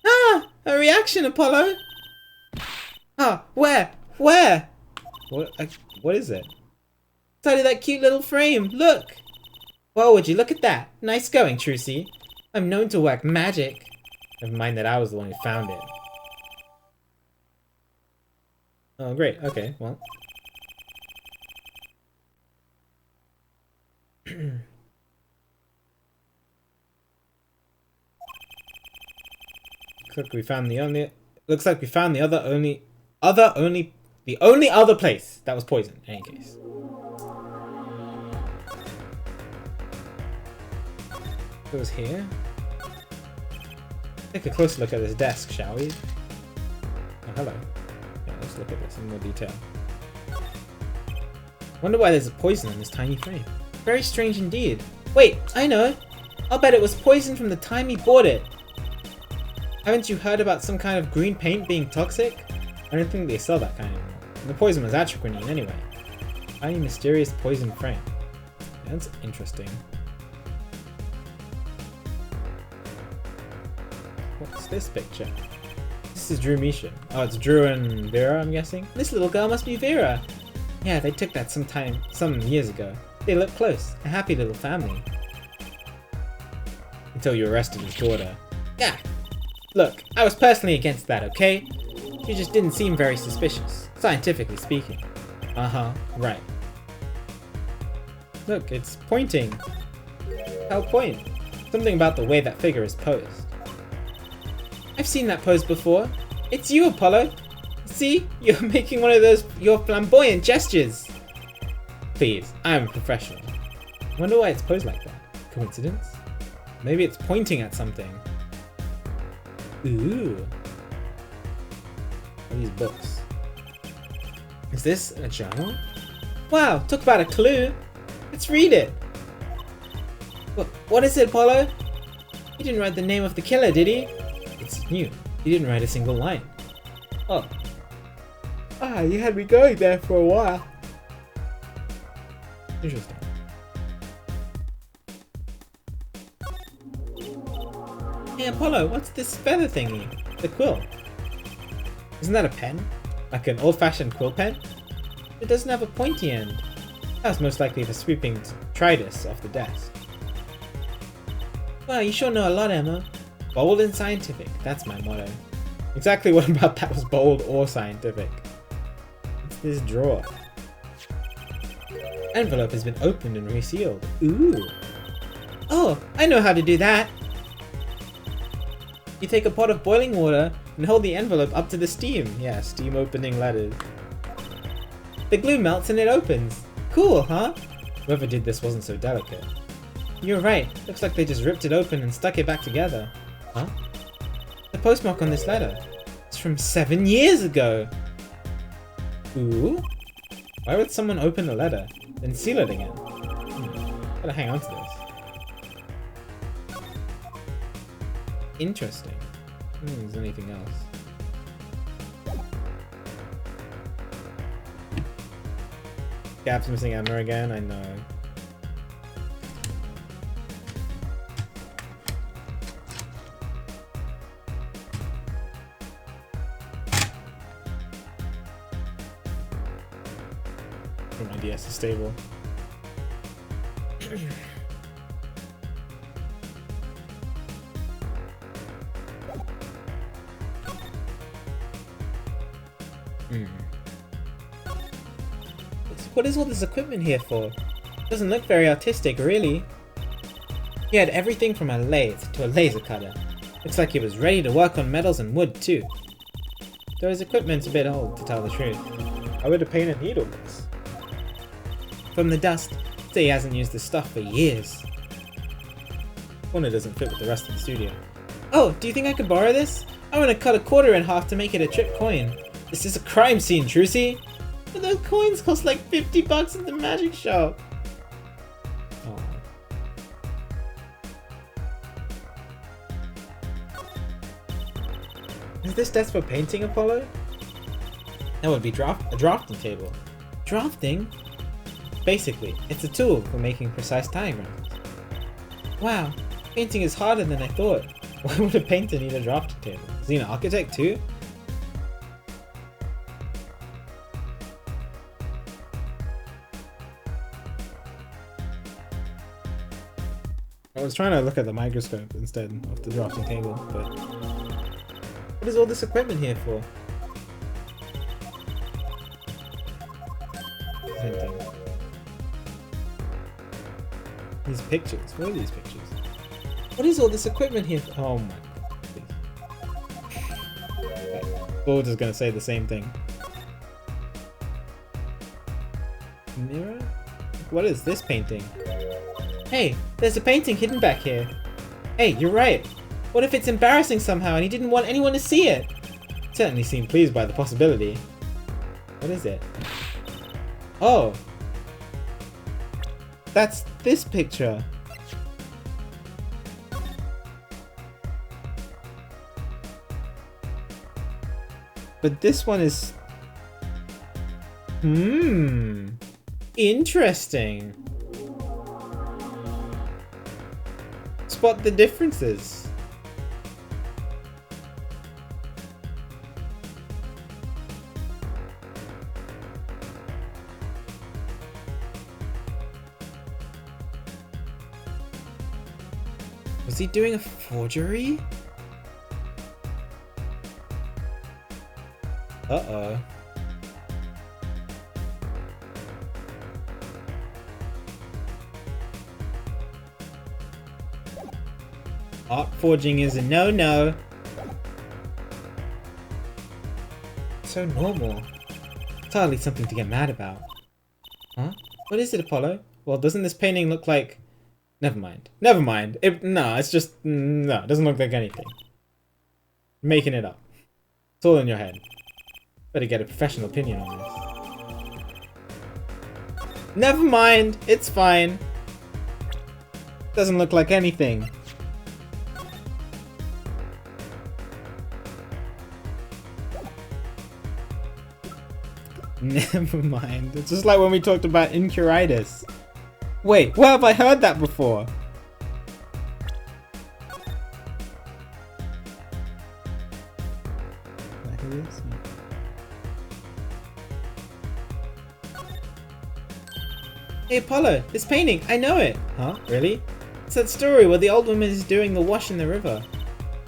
Ah! A reaction, Apollo! Ah, where? Where? What is it? Inside of that cute little frame, look! Well, would you look at that? Nice going, Trucy. I'm known to work magic. Never mind that I was the one who found it. Oh, great. Okay, well. Looks like we found the only other place that was poisoned, in any case. It was here. Take a closer look at this desk, shall we? Oh, hello. Yeah, Let's look at this in more detail. Wonder why there's a poison in this tiny frame. Very strange indeed. Wait, I know! I'll bet it was poison from the time he bought it. Haven't you heard about some kind of green paint being toxic? I don't think they sell that kind anymore. And the poison was atrochromine anyway. Tiny mysterious poison frame. That's interesting. What's this picture? This is Drew Misha. Oh, it's Drew and Vera, I'm guessing? This little girl must be Vera! Yeah, they took that some years ago. They look close. A happy little family. Until you arrested his daughter. Yeah! Look, I was personally against that, okay? She just didn't seem very suspicious, scientifically speaking. Uh-huh, right. Look, it's pointing. How point? Something about the way that figure is posed. I've seen that pose before. It's you, Apollo. See? You're making one of those, your flamboyant gestures. Please, I'm a professional. I wonder why it's posed like that. Coincidence? Maybe it's pointing at something. Ooh. What are these books? Is this a journal? Wow, talk about a clue. Let's read it. What is it, Apollo? He didn't write the name of the killer, did he? It's new. He didn't write a single line. Oh. Ah, you had me going there for a while. Interesting. Hey Apollo, what's this feather thingy? The quill. Isn't that a pen? Like an old-fashioned quill pen? It doesn't have a pointy end. That was most likely the sweeping Tridus off the desk. Wow, you sure know a lot, Emma. Bold and scientific, that's my motto. Exactly what about that was bold or scientific? It's this drawer. Envelope has been opened and resealed. Ooh. Oh, I know how to do that. You take a pot of boiling water and hold the envelope up to the steam. Yeah, steam opening letters. The glue melts and it opens. Cool, huh? Whoever did this wasn't so delicate. You're right. Looks like they just ripped it open and stuck it back together. Huh? The postmark on this letter. It's from 7 years ago. Ooh. Why would someone open the letter, then seal it again? Gotta hang on to this. Interesting. Is there anything else? Gap's missing Emma again, I know. My DS is stable. What is all this equipment here for? Doesn't look very artistic, really. He had everything from a lathe to a laser cutter. Looks like he was ready to work on metals and wood, too. Though his equipment's a bit old, to tell the truth. How would a painter need all this? From the dust, say he hasn't used this stuff for years. Corner doesn't fit with the rest of the studio. Oh, do you think I could borrow this? I want to cut a quarter in half to make it a trip coin. This is a crime scene, Trucy. But those coins cost like 50 bucks at the magic shop. Oh. Is this desk for painting, Apollo? That would be a drafting table. Drafting? Basically, it's a tool for making precise diagrams. Wow, painting is harder than I thought. Why would a painter need a drafting table? Is he an architect too? I was trying to look at the microscope instead of the drafting table, but... What is all this equipment here for? Hinting. These pictures. What are these pictures? What is all this equipment here for? Oh my god. Bold is gonna say the same thing. Mirror? What is this painting? Hey, there's a painting hidden back here. Hey, you're right. What if it's embarrassing somehow and he didn't want anyone to see it? Certainly seemed pleased by the possibility. What is it? Oh! That's this picture! But this one is... Interesting! Spot the differences. Was he doing a forgery? Uh-oh. Art forging is a no-no. So normal. It's hardly something to get mad about. Huh? What is it, Apollo? Well, doesn't this painting look like... Never mind. Never mind. No, it's just... No, it doesn't look like anything. Making it up. It's all in your head. Better get a professional opinion on this. Never mind. It's fine. Doesn't look like anything. Never mind. It's just like when we talked about incuritis. Wait, where have I heard that before? Hey Apollo, this painting, I know it! Huh? Really? It's that story where the old woman is doing the wash in the river.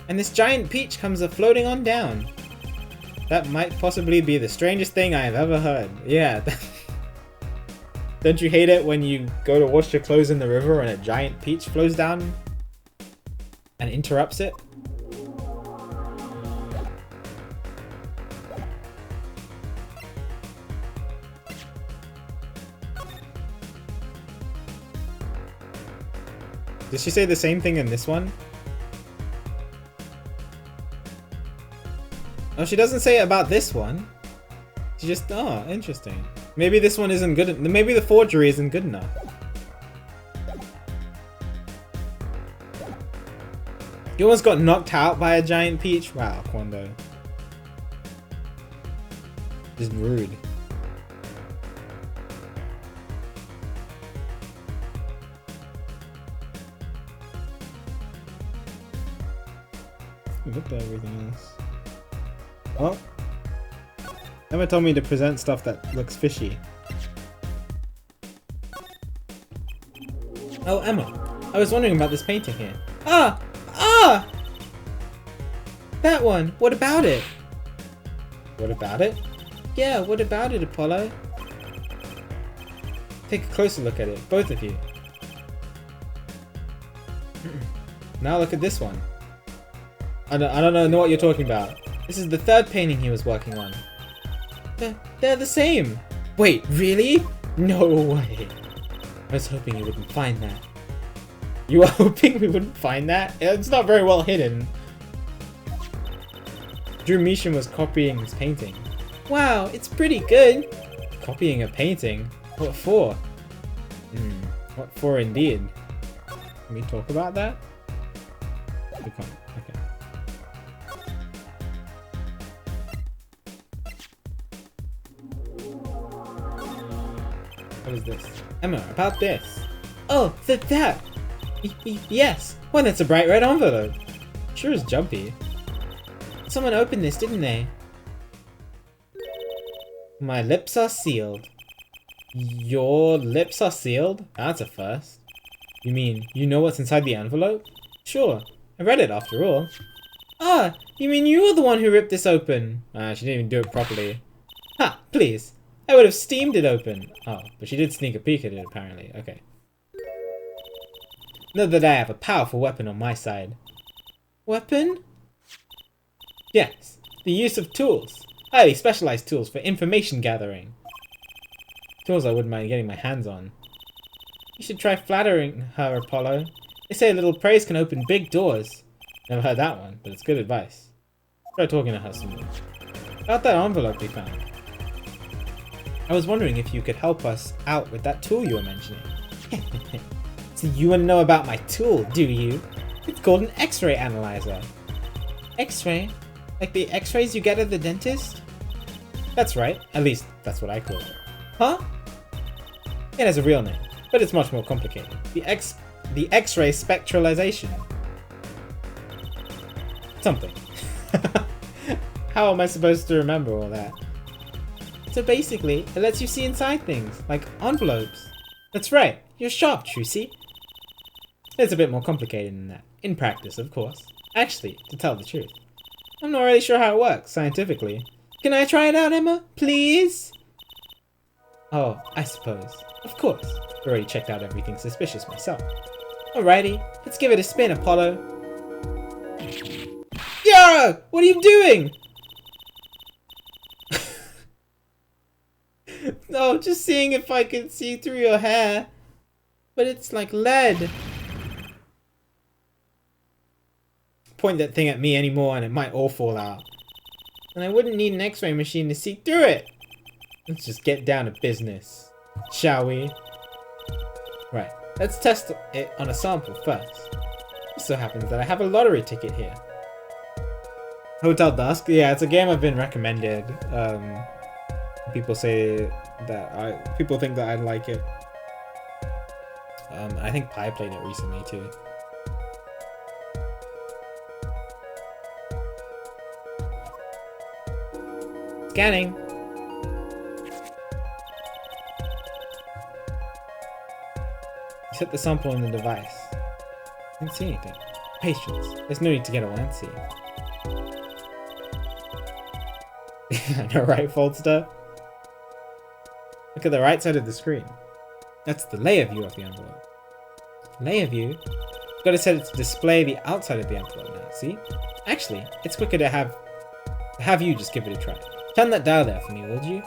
And this giant peach comes a-floating on down. That might possibly be the strangest thing I have ever heard. Yeah. Don't you hate it when you go to wash your clothes in the river and a giant peach flows down and interrupts it? Did she say the same thing in this one? Oh, she doesn't say it about this one. She just... Oh, interesting. Maybe this one isn't good... Maybe the forgery isn't good enough. You almost got knocked out by a giant peach? Wow, Quando. Just rude. Look at everything else. Well, Emma told me to present stuff that looks fishy. Oh, Emma, I was wondering about this painting here. Ah! Ah! That one! What about it? What about it? Yeah, what about it, Apollo? Take a closer look at it, both of you. Now look at this one. I don't know what you're talking about. This is the third painting he was working on. They're the same. Wait, really? No way. I was hoping you wouldn't find that. You were hoping we wouldn't find that? It's not very well hidden. Drew Measham was copying his painting. Wow, it's pretty good. Copying a painting? What for? What for indeed? Can we talk about that? We can't. Okay. What is this? Emma, about this. Oh, that! Yes! Well, that's a bright red envelope. Sure is jumpy. Someone opened this, didn't they? My lips are sealed. Your lips are sealed? That's a first. You mean, you know what's inside the envelope? Sure. I read it after all. Ah! You mean you were the one who ripped this open? She didn't even do it properly. Ha! Please. I would have steamed it open. Oh, but she did sneak a peek at it apparently. Okay. Know that I have a powerful weapon on my side. Weapon? Yes. The use of tools. Highly specialized tools for information gathering. Tools I wouldn't mind getting my hands on. You should try flattering her, Apollo. They say a little praise can open big doors. Never heard that one, but it's good advice. Try talking to her some more. About that envelope we found. I was wondering if you could help us out with that tool you were mentioning. So you want to know about my tool, do you? It's called an X-ray analyzer. X-ray? Like the X-rays you get at the dentist? That's right. At least, that's what I call it. Huh? It has a real name, but it's much more complicated. The X-ray spectralization. Something. How am I supposed to remember all that? So basically, it lets you see inside things, like envelopes. That's right, you're sharp, Trucy. It's a bit more complicated than that. In practice, of course. Actually, to tell the truth, I'm not really sure how it works, scientifically. Can I try it out, Emma? Please? Oh, I suppose. Of course. Already checked out everything suspicious myself. Alrighty, let's give it a spin, Apollo. Yara! What are you doing? No, just seeing if I can see through your hair. But it's like lead. Point that thing at me anymore and it might all fall out. And I wouldn't need an X-ray machine to see through it. Let's just get down to business, shall we? Right, let's test it on a sample first. It so happens that I have a lottery ticket here. Hotel Dusk? Yeah, it's a game I've been recommended. People say that people think that I'd like it. I think Pi played it recently too. Scanning. Set the sample in the device. I didn't see anything. Patience. There's no need to get all antsy. I know, right, Foldster? Look at the right side of the screen. That's the layer view of the envelope. Layer view? Gotta set it to display the outside of the envelope now, see? Actually, it's quicker to have you just give it a try. Turn that dial there for me, would you?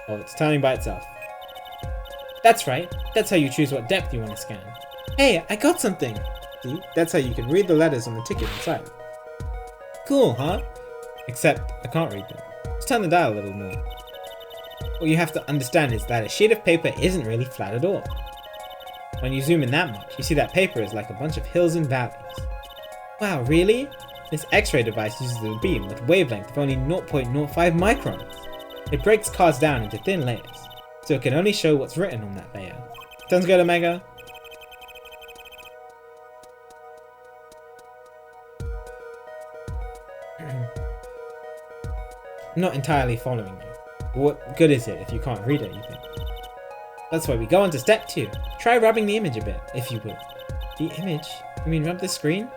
Oh, it's turning by itself. That's right. That's how you choose what depth you want to scan. Hey, I got something! See? That's how you can read the letters on the ticket inside. Cool, huh? Except, I can't read them. Let's turn the dial a little more. What you have to understand is that a sheet of paper isn't really flat at all. When you zoom in that much, you see that paper is like a bunch of hills and valleys. Wow, really? This X-ray device uses a beam with a wavelength of only 0.05 microns. It breaks cards down into thin layers, so it can only show what's written on that layer. Sounds good, Omega? I'm not entirely following you. What good is it if you can't read anything? That's why we go on to step 2. Try rubbing the image a bit, if you will. The image? You mean rub the screen?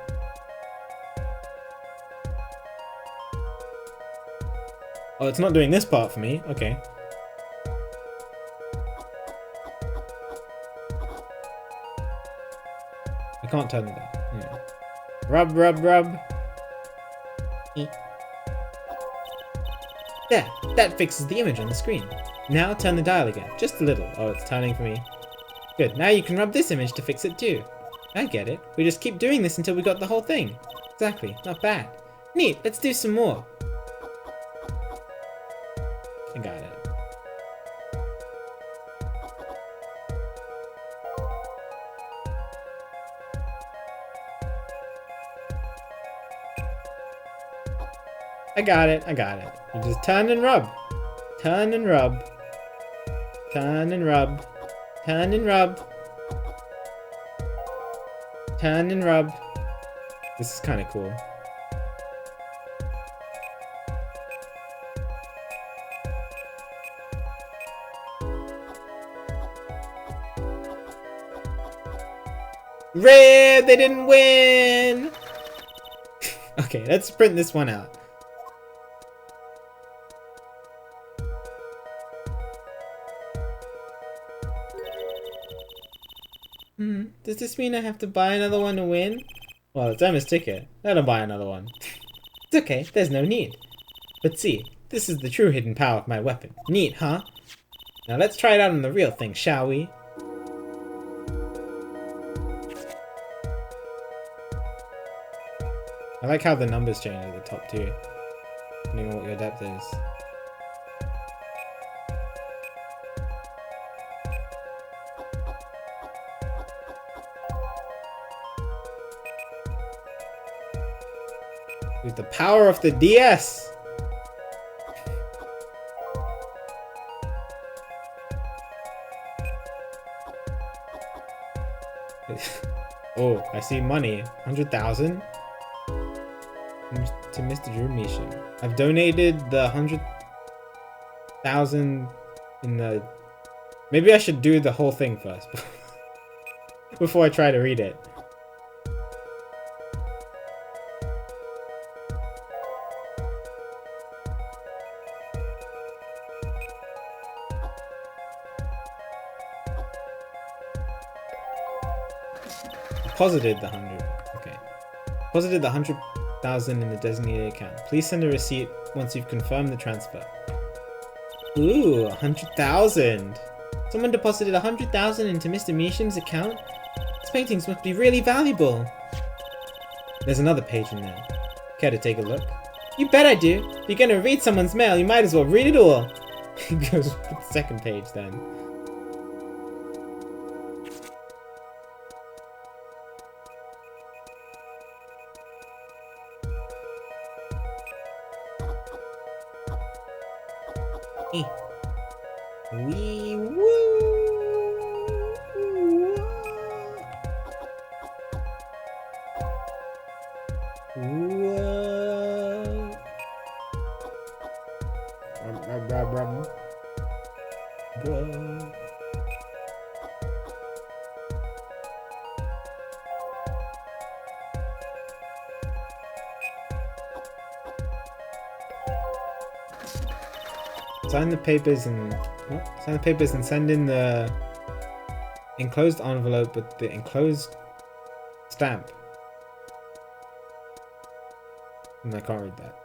Oh, it's not doing this part for me. Okay. I can't turn it down. Yeah. Rub, rub, rub. There, that fixes the image on the screen. Now turn the dial again, just a little. Oh, it's turning for me. Good, now you can rub this image to fix it too. I get it. We just keep doing this until we got the whole thing. Exactly, not bad. Neat, let's do some more. I got it. I got it, I got it. You just turn and rub. Turn and rub. Turn and rub. Turn and rub. Turn and rub. This is kind of cool. Red! They didn't win! Okay, let's print this one out. Does this mean I have to buy another one to win? Well, it's Emma's ticket. Let her buy another one. It's okay, there's no need. But see, this is the true hidden power of my weapon. Neat, huh? Now let's try it out on the real thing, shall we? I like how the numbers change at the top too, depending on what your depth is. With the power of the DS. Oh, I see money. 100,000 to Mr. Drew Mission. I've donated the 100,000 in the... Maybe I should do the whole thing first before I try to read it. Deposited the 100. Okay. Deposited the 100,000 in the designated account. Please send a receipt once you've confirmed the transfer. Ooh, 100,000. Someone deposited 100,000 into Mr. Meesham's account? His paintings must be really valuable. There's another page in there. Care to take a look? You bet I do. If you're gonna read someone's mail, you might as well read it all. He goes with the second page then. Wee woo! Whoa! Whoa! Sign the papers and send in the enclosed envelope with the enclosed stamp. I can't read that.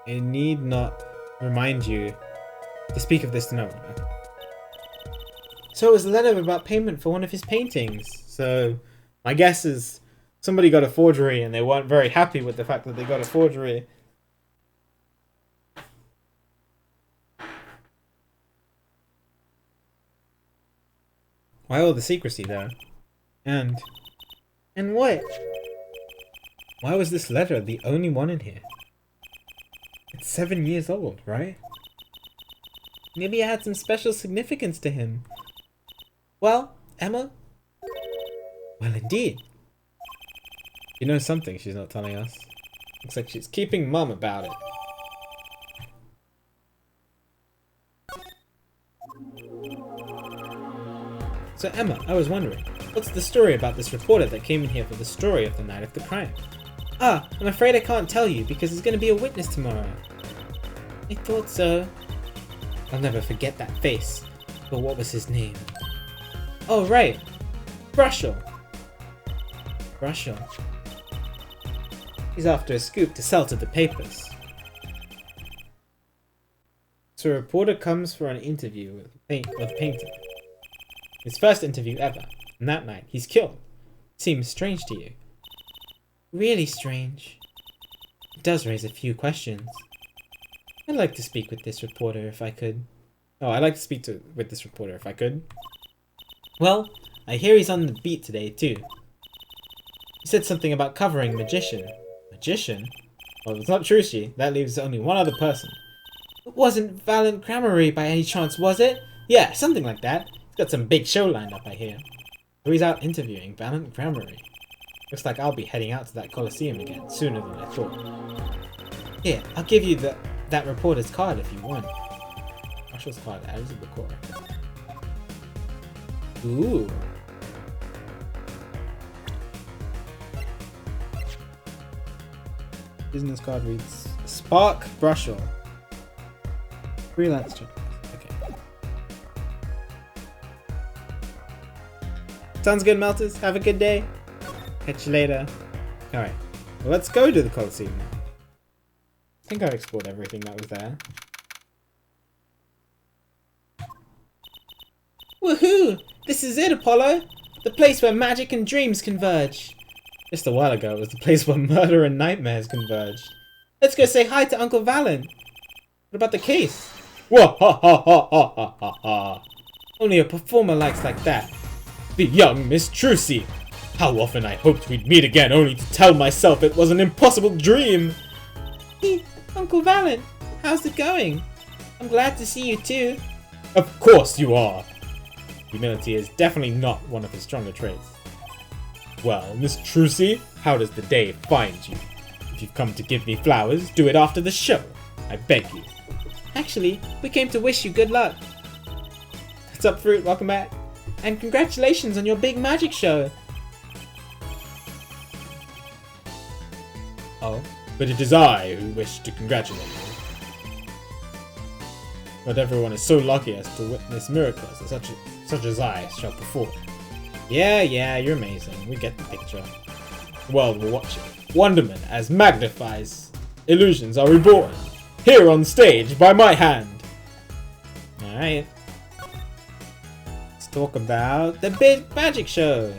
I need not remind you to speak of this to no one. Okay. So it was a letter about payment for one of his paintings. So my guess is somebody got a forgery and they weren't very happy with the fact that they got a forgery. Why all the secrecy though? And what? Why was this letter the only one in here? It's 7 years old, right? Maybe it had some special significance to him. Well, Emma? Well, indeed. You know something she's not telling us. Looks like she's keeping mum about it. So Emma, I was wondering, what's the story about this reporter that came in here for the story of the night of the crime? Ah, I'm afraid I can't tell you because he's going to be a witness tomorrow. I thought so. I'll never forget that face. But what was his name? Oh right, Brushel. Brushel. He's after a scoop to sell to the papers. So a reporter comes for an interview with a painter. His first interview ever, and that night he's killed. Seems strange to you. Really strange. It does raise a few questions. I'd like to speak with this reporter if I could. Oh, I'd like to speak with this reporter if I could. Well, I hear he's on the beat today too. He said something about covering magician. Magician? Well, it's not Trucy. That leaves only one other person. It wasn't Valiant Gramarye by any chance, was it? Yeah, something like that. He's got some big show lined up, I hear. So he's out interviewing Valiant Gramarye. Looks like I'll be heading out to that Coliseum again sooner than I thought. Here, I'll give you that reporter's card if you want. Marshall's card as a recorder. Ooh. Business card reads Spark Brushel. Freelance job. Okay. Sounds good, Melters. Have a good day. Catch you later. Alright. Well, let's go to the Coliseum now. I think I explored everything that was there. Woohoo! This is it, Apollo! The place where magic and dreams converge. Just a while ago, it was the place where murder and nightmares converged. Let's go say hi to Uncle Valen. What about the case? Whoa, ha ha ha ha ha ha ha. Only a performer likes like that. The young Miss Trucy. How often I hoped we'd meet again only to tell myself it was an impossible dream. Hey, Uncle Valen, how's it going? I'm glad to see you too. Of course you are. Humility is definitely not one of his stronger traits. Well, Miss Trucy, how does the day find you? If you've come to give me flowers, do it after the show. I beg you. Actually, we came to wish you good luck. What's up, Fruit? Welcome back. And congratulations on your big magic show. Oh, but it is I who wish to congratulate you. Not everyone is so lucky as to witness miracles such as I shall perform. Yeah, you're amazing. We get the picture. The world will watch it. Wonderment as magnifies illusions are reborn. Here on stage by my hand. Alright. Let's talk about the big magic show.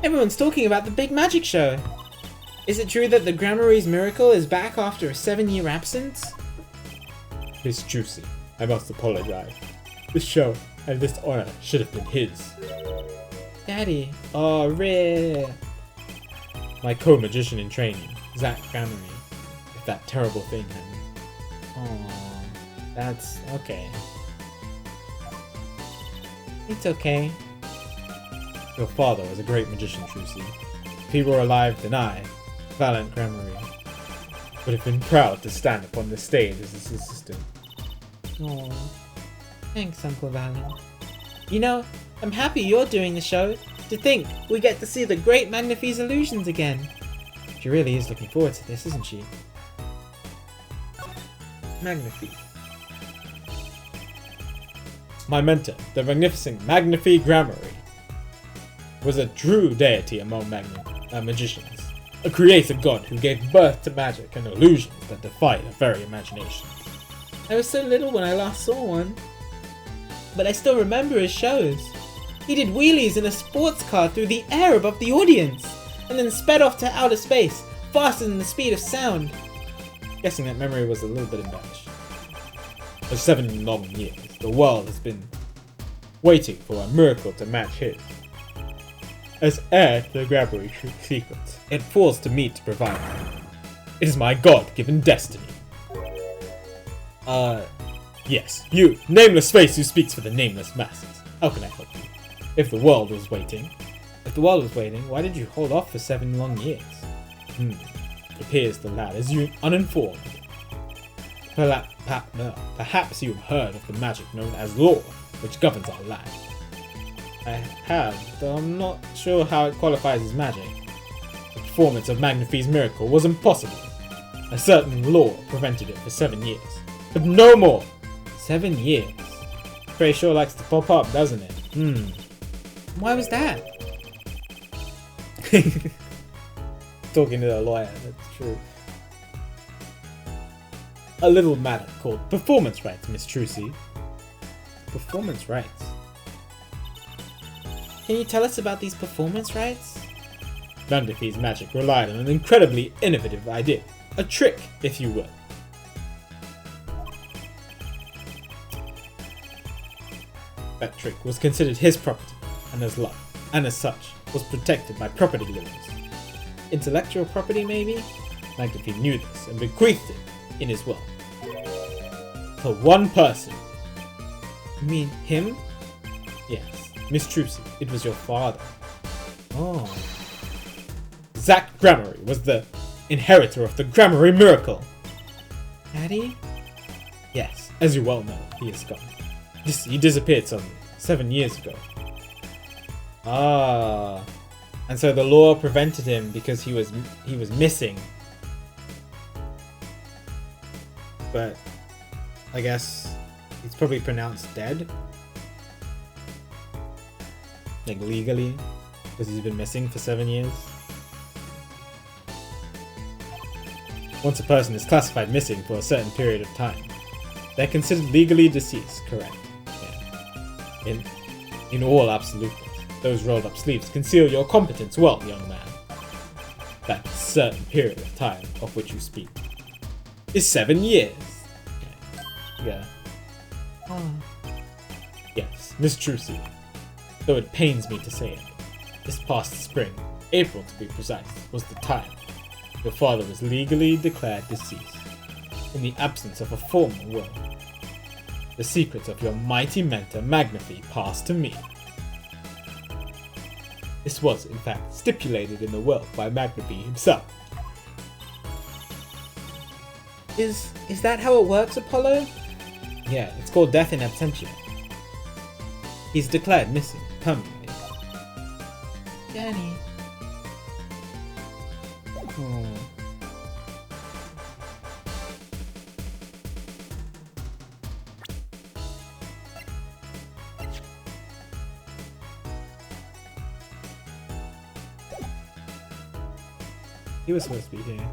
Everyone's talking about the big magic show. Is it true that the Gramarye's miracle is back after a 7-year absence? Miss Trucy, I must apologize. This show and this honor should have been his. Daddy, oh rare. My co-magician in training, Zach Gramarye. If that terrible thing happened. Oh, that's okay. It's okay. Your father was a great magician, Trucy. If he were alive, then I, Valiant Gramarye, would have been proud to stand upon the stage as his assistant. Oh, thanks, Uncle Valiant. You know, I'm happy you're doing the show. To think we get to see the great Magnifie's illusions again. She really is looking forward to this, isn't she? Magnifie. My mentor, the magnificent Magnifie Gramarye, was a true deity among magicians, a creator god who gave birth to magic and illusions that defied our very imagination. I was so little when I last saw one, but I still remember his shows. He did wheelies in a sports car through the air above the audience, and then sped off to outer space, faster than the speed of sound. Guessing that memory was a little bit embellished. For 7 long years, the world has been waiting for a miracle to match his. As heir to the Gramarye secrets, it falls to me to provide. It is my God-given destiny. Yes, you, nameless face who speaks for the nameless masses. How can I help you? If the world was waiting, why did you hold off for 7 long years? It appears the lad is uninformed. Perhaps you have heard of the magic known as law, which governs our land. I have, though I'm not sure how it qualifies as magic. The performance of Magnifie's miracle was impossible. A certain law prevented it for 7 years. But no more! 7 years. Pretty sure likes to pop up, doesn't it? Why was that? Talking to a lawyer, that's true. A little matter called performance rights, Miss Trucy. Performance rights? Can you tell us about these performance rights? Magnifie's magic relied on an incredibly innovative idea. A trick, if you will. That trick was considered his property, and as such, was protected by property laws. Intellectual property, maybe? Magnifie knew this and bequeathed it in his will. To one person. You mean him? Yes, Miss Trucy, it was your father. Oh. Zach Gramarye was the inheritor of the Gramarye miracle. Daddy? Yes, as you well know, he is gone. He disappeared some 7 years ago. Ah. And so the law prevented him because he was missing. But I guess he's probably pronounced dead. Like legally, because he's been missing for 7 years. Once a person is classified missing for a certain period of time, they're considered legally deceased, correct? Yeah. In all absoluteness, those rolled up sleeves conceal your competence well, young man. That certain period of time of which you speak is 7 years. Yeah. Oh. Yes, Miss Trucy. Though it pains me to say it, this past spring, April to be precise, was the time Your father was legally declared deceased, in the absence of a formal will. The secrets of your mighty mentor Magnifi passed to me. This was, in fact, stipulated in the will by Magnifi himself. Is that how it works, Apollo? Yeah, it's called death in absentia. He's declared missing permanently. Danny. Oh. He was supposed to be here.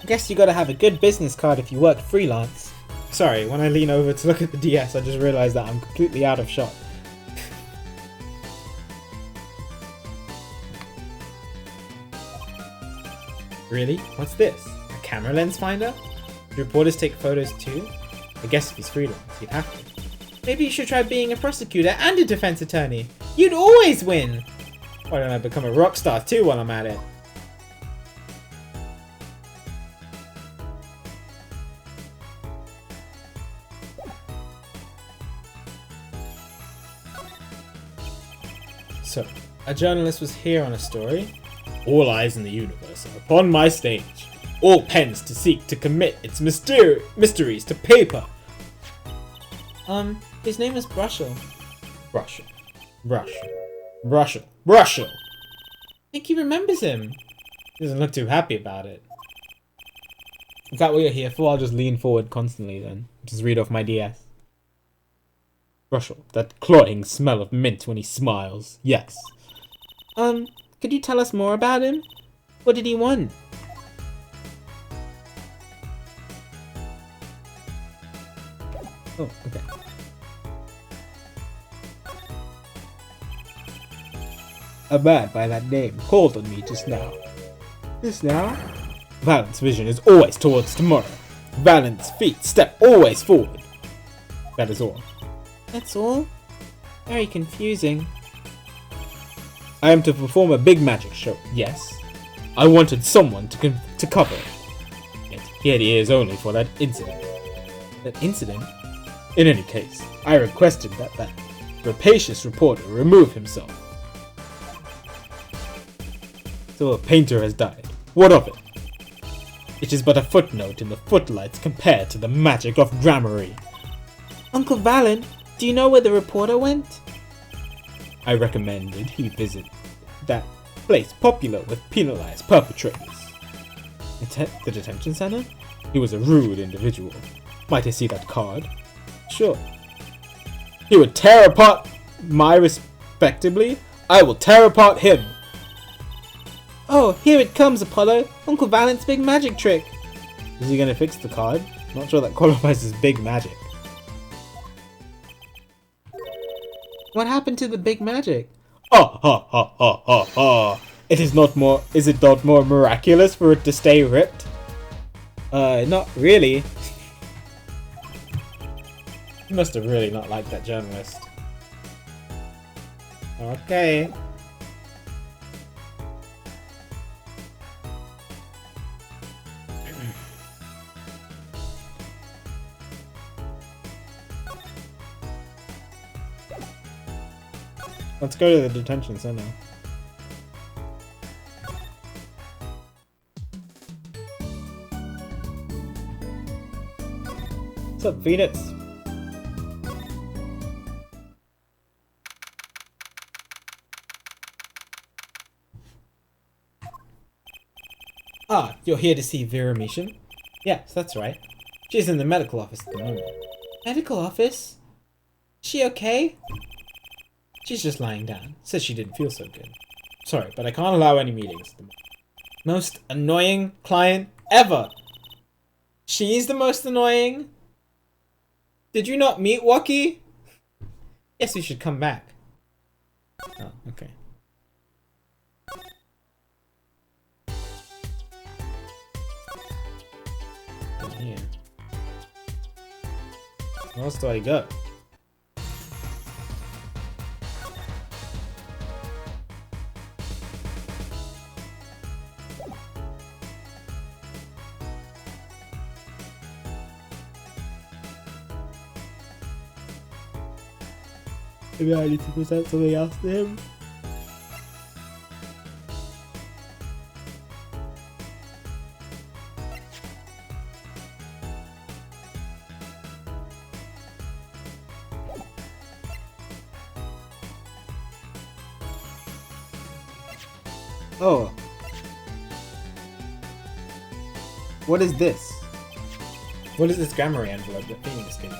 I guess you gotta have a good business card if you work freelance. Sorry, when I lean over to look at the DS, I just realized that I'm completely out of shot. Really? What's this? A camera lens finder? Do reporters take photos too? I guess if he's freelance, he'd have to. Maybe you should try being a prosecutor and a defense attorney. You'd always win! Why don't I become a rock star too while I'm at it? So, a journalist was here on a story? All eyes in the universe are upon my stage. All pens to seek to commit its mysteries to paper. His name is Brushel. Brushel. I think he remembers him. He doesn't look too happy about it. Is that what you're here for? I'll just lean forward constantly then. Just read off my DS. Brushel, that cloying smell of mint when he smiles. Yes. Could you tell us more about him? What did he want? Oh, okay. A man by that name called on me just now. Just now? Valent's vision is always towards tomorrow. Valent's feet step always forward. That is all. That's all? Very confusing. I am to perform a big magic show, yes. I wanted someone to cover it. Yet he had ears only for that incident. That incident? In any case, I requested that rapacious reporter remove himself. So a painter has died. What of it? It is but a footnote in the footlights compared to the magic of gramarye. Uncle Valen, do you know where the reporter went? I recommended he visit that place popular with penalized perpetrators. The detention center? He was a rude individual. Might I see that card? Sure. He would tear apart my respectably. I will tear apart him. Oh, here it comes, Apollo. Uncle Valent's big magic trick. Is he gonna fix the card? Not sure that qualifies as big magic. What happened to the big magic? Ha ha ha ha ha ha! Is it not more miraculous for it to stay ripped? Not really. You must have really not liked that journalist. Okay. Let's go to the detention center. What's up, Phoenix? Ah, you're here to see Vera Mishan? Yes, that's right. She's in the medical office at the moment. Medical office? Is she okay? She's just lying down. Says she didn't feel so good. Sorry, but I can't allow any meetings at the moment. Most annoying client ever! She's the most annoying? Did you not meet Waki? Yes, we should come back. Oh, okay. on here? Where else do I go? Maybe I need to present something else to him. Oh. What is this? What is this Grammary envelope that Phoenix gave me?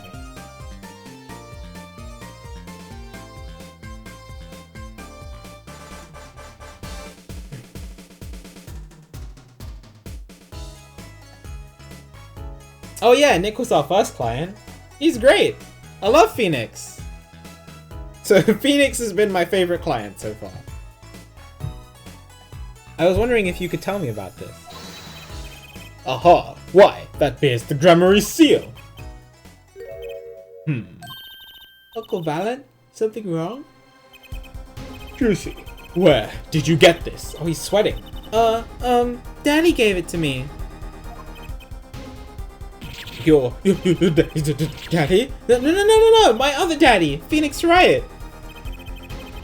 Oh yeah, Nick was our first client. He's great. I love Phoenix. So Phoenix has been my favorite client so far. I was wondering if you could tell me about this. Aha! Why, that bears the Grammary seal! Uncle Valen? Something wrong? Trucy, where did you get this? Oh, he's sweating. Daddy gave it to me. Your daddy? No, my other daddy, Phoenix Riot.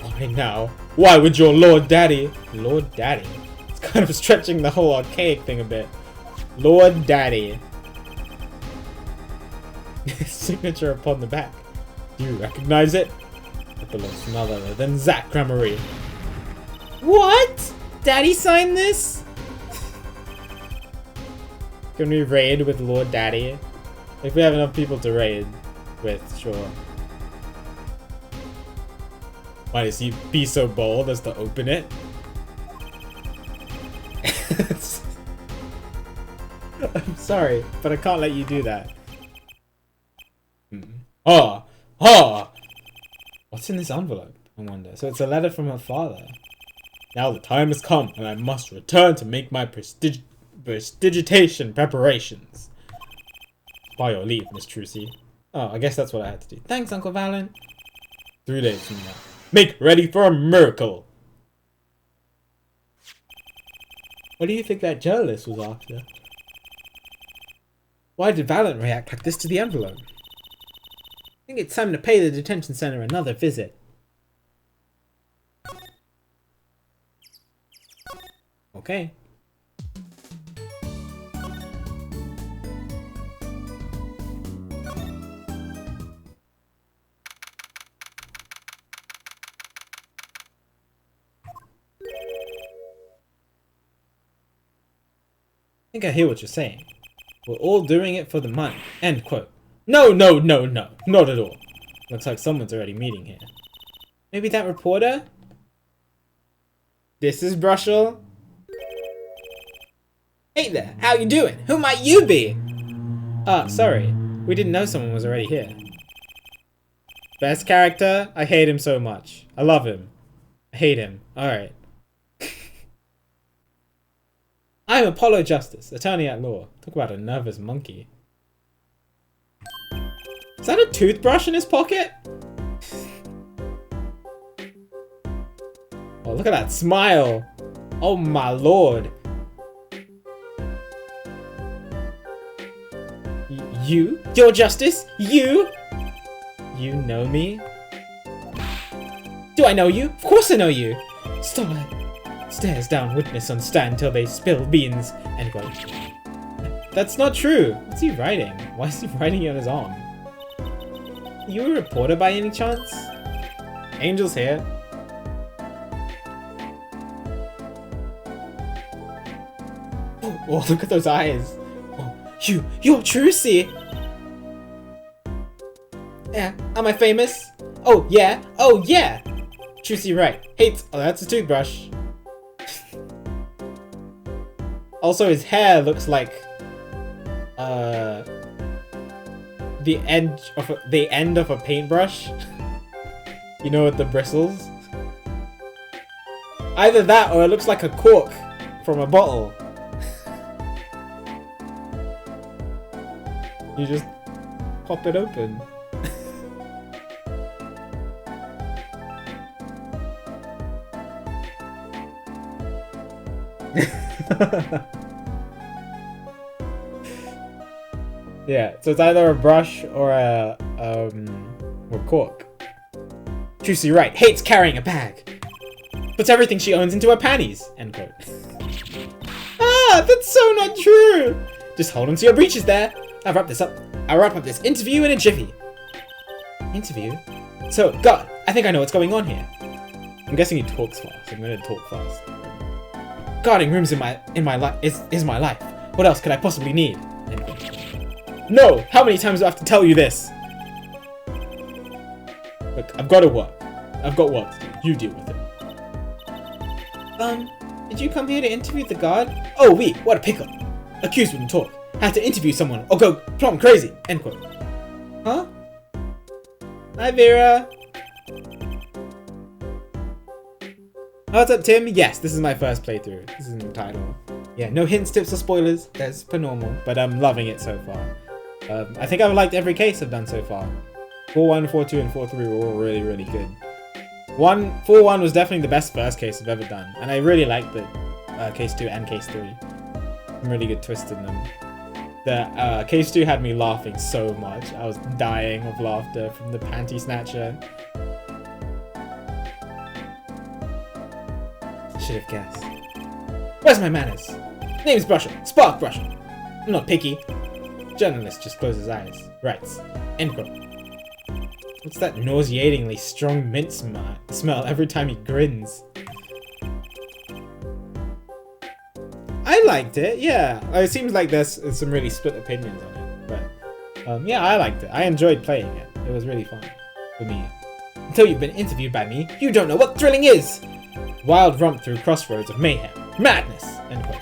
Why now? Why would your Lord Daddy? Lord Daddy? It's kind of stretching the whole archaic thing a bit. Lord Daddy. Signature upon the back. Do you recognize it? It belongs to none other than Zach Grammary. What? Daddy signed this? Can we raid with Lord Daddy? If we have enough people to raid with, sure. Why does he be so bold as to open it? I'm sorry, but I can't let you do that. What's in this envelope, I wonder? So it's a letter from her father. Now the time has come, and I must return to make my prestigitation preparations. By your leave, Miss Trucy. Oh, I guess that's what I had to do. Thanks, Uncle Valen. 3 days from now. Make ready for a miracle! What do you think that journalist was after? Why did Valen react like this to the envelope? I think it's time to pay the detention center another visit. Okay. I think I hear what you're saying. We're all doing it for the money. End quote. No, not at all. Looks like someone's already meeting here. Maybe that reporter? This is Brushel. Hey there, how you doing? Who might you be? Sorry. We didn't know someone was already here. Best character? I hate him so much. I love him. I hate him. Alright. I'm Apollo Justice, attorney at law. Talk about a nervous monkey. Is that a toothbrush in his pocket? Oh, look at that smile. Oh my lord. Your Justice? You? You know me? Do I know you? Of course I know you. Stop. Stares down witness on stand till they spill beans. End quote. That's not true. What's he writing? Why is he writing it on his arm? You a reporter by any chance? Angel's here. Oh, look at those eyes. Oh, you're Trucy. Yeah, am I famous? Oh yeah. Trucy right. Hates. Oh, that's a toothbrush. Also, his hair looks like the end of a paintbrush. You know, with the bristles. Either that, or it looks like a cork from a bottle. You just pop it open. Yeah, so it's either a brush or a or cork. Trucy right, hates carrying a bag. Puts everything she owns into her panties. End quote. Ah, that's so not true. Just hold onto your breeches there. I'll wrap up this interview in a jiffy. Interview? So, God, I think I know what's going on here. I'm guessing he talks fast. I'm gonna talk fast. Guarding rooms in my life is my life. What else could I possibly need? No! How many times do I have to tell you this? Look, I've got to work. I've got work to do. You deal with it. Did you come here to interview the guard? Oh, wait, what a pickle. Accused wouldn't talk. Had to interview someone or go plumb crazy. End quote. Huh? Hi, Vera. Oh, what's up, Tim? Yes, this is my first playthrough. This is in the title. Yeah, no hints, tips, or spoilers. That's per normal, but I'm loving it so far. I think I've liked every case I've done so far. 4-1, 4-2, and 4-3 were all really, really good. 4-1 was definitely the best first case I've ever done, and I really liked the case 2 and case 3. Some really good twists in them. The case 2 had me laughing so much. I was dying of laughter from the panty snatcher. Should have guessed. Where's my manners? Name's Brusher. Spark Brusher. I'm not picky. Journalist just closes his eyes. Writes. End quote. What's that nauseatingly strong mint smell every time he grins? I liked it, yeah. It seems like there's some really split opinions on it, but yeah, I liked it. I enjoyed playing it. It was really fun for me. Until you've been interviewed by me, you don't know what thrilling is. Wild romp through crossroads of mayhem, madness. End quote.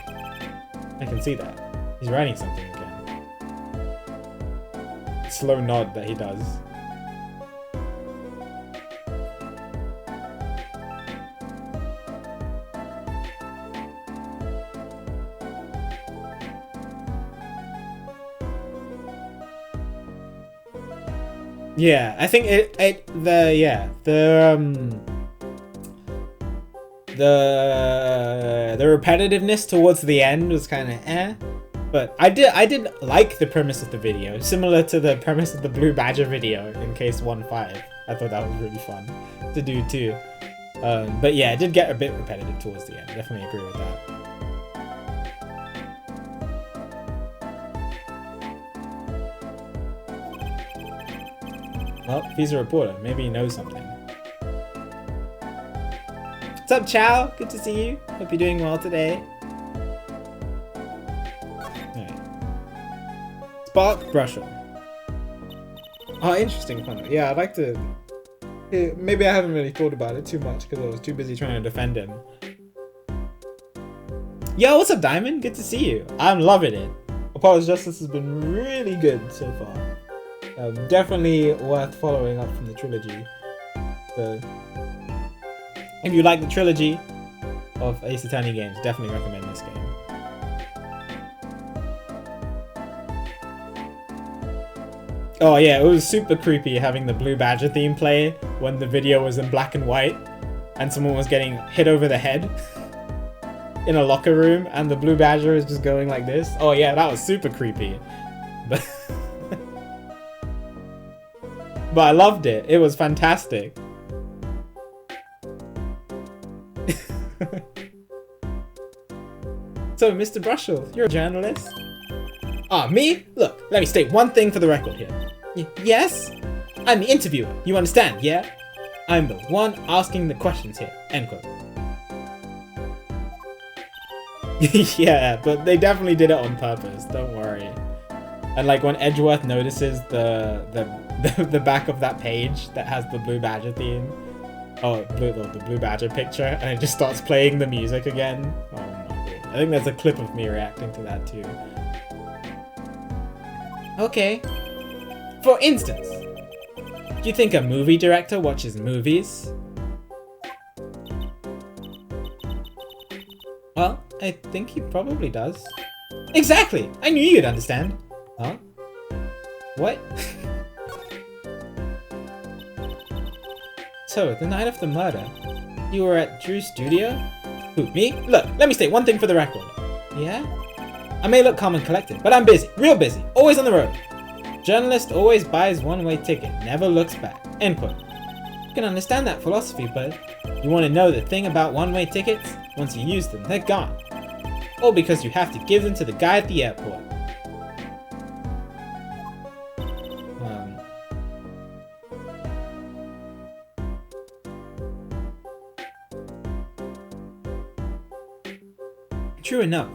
I can see that. He's writing something again. Slow nod that he does. Yeah, I think the repetitiveness towards the end was kind of but I did like the premise of the video, similar to the premise of the Blue Badger video in case 1-5. I thought that was really fun to do too. But yeah, it did get a bit repetitive towards the end. Definitely agree with that. Well, if he's a reporter, maybe he knows something. What's up, Chow? Good to see you. Hope you're doing well today. Alright. Spark Brusher. Oh, interesting one. Yeah, I'd like to... Maybe I haven't really thought about it too much because I was too busy trying to defend him. Yo, what's up, Diamond? Good to see you. I'm loving it. Apollo's Justice has been really good so far. Definitely worth following up from the trilogy. So, if you like the trilogy of Ace Attorney games, definitely recommend this game. Oh yeah, it was super creepy having the Blue Badger theme play when the video was in black and white and someone was getting hit over the head in a locker room and the Blue Badger is just going like this. Oh yeah, that was super creepy. But but I loved it. It was fantastic. So, Mr. Brushel, you're a journalist? Ah, me? Look, let me state one thing for the record here. Yes? I'm the interviewer, you understand, yeah? I'm the one asking the questions here. End quote. Yeah, but they definitely did it on purpose, don't worry. And like when Edgeworth notices the back of that page that has the Blue Badger theme. Oh, the Blue Badger picture, and it just starts playing the music again. Oh my god. I think there's a clip of me reacting to that too. Okay. For instance, do you think a movie director watches movies? Well, I think he probably does. Exactly! I knew you'd understand. Huh? What? So, the night of the murder, you were at Drew's studio? Who, me? Look, let me state one thing for the record. Yeah? I may look calm and collected, but I'm busy. Real busy. Always on the road. Journalist always buys one-way ticket, never looks back. End quote. You can understand that philosophy, but you want to know the thing about one-way tickets? Once you use them, they're gone. All because you have to give them to the guy at the airport. True enough.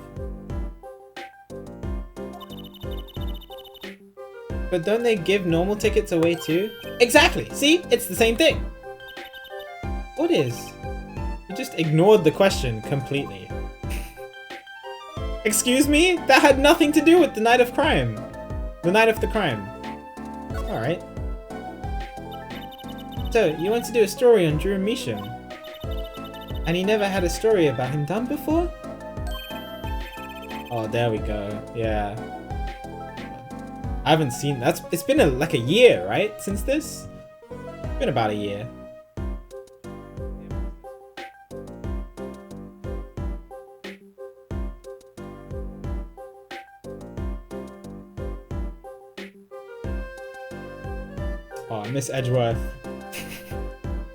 But don't they give normal tickets away too? Exactly! See? It's the same thing! What is? You just ignored the question completely. Excuse me? That had nothing to do with the night of crime. The night of the crime. Alright. So, you want to do a story on Drew Measham? And he never had a story about him done before? Oh, there we go. Yeah. I haven't seen that. It's been like a year, right? Since this? It's been about a year. Oh, I miss Edgeworth.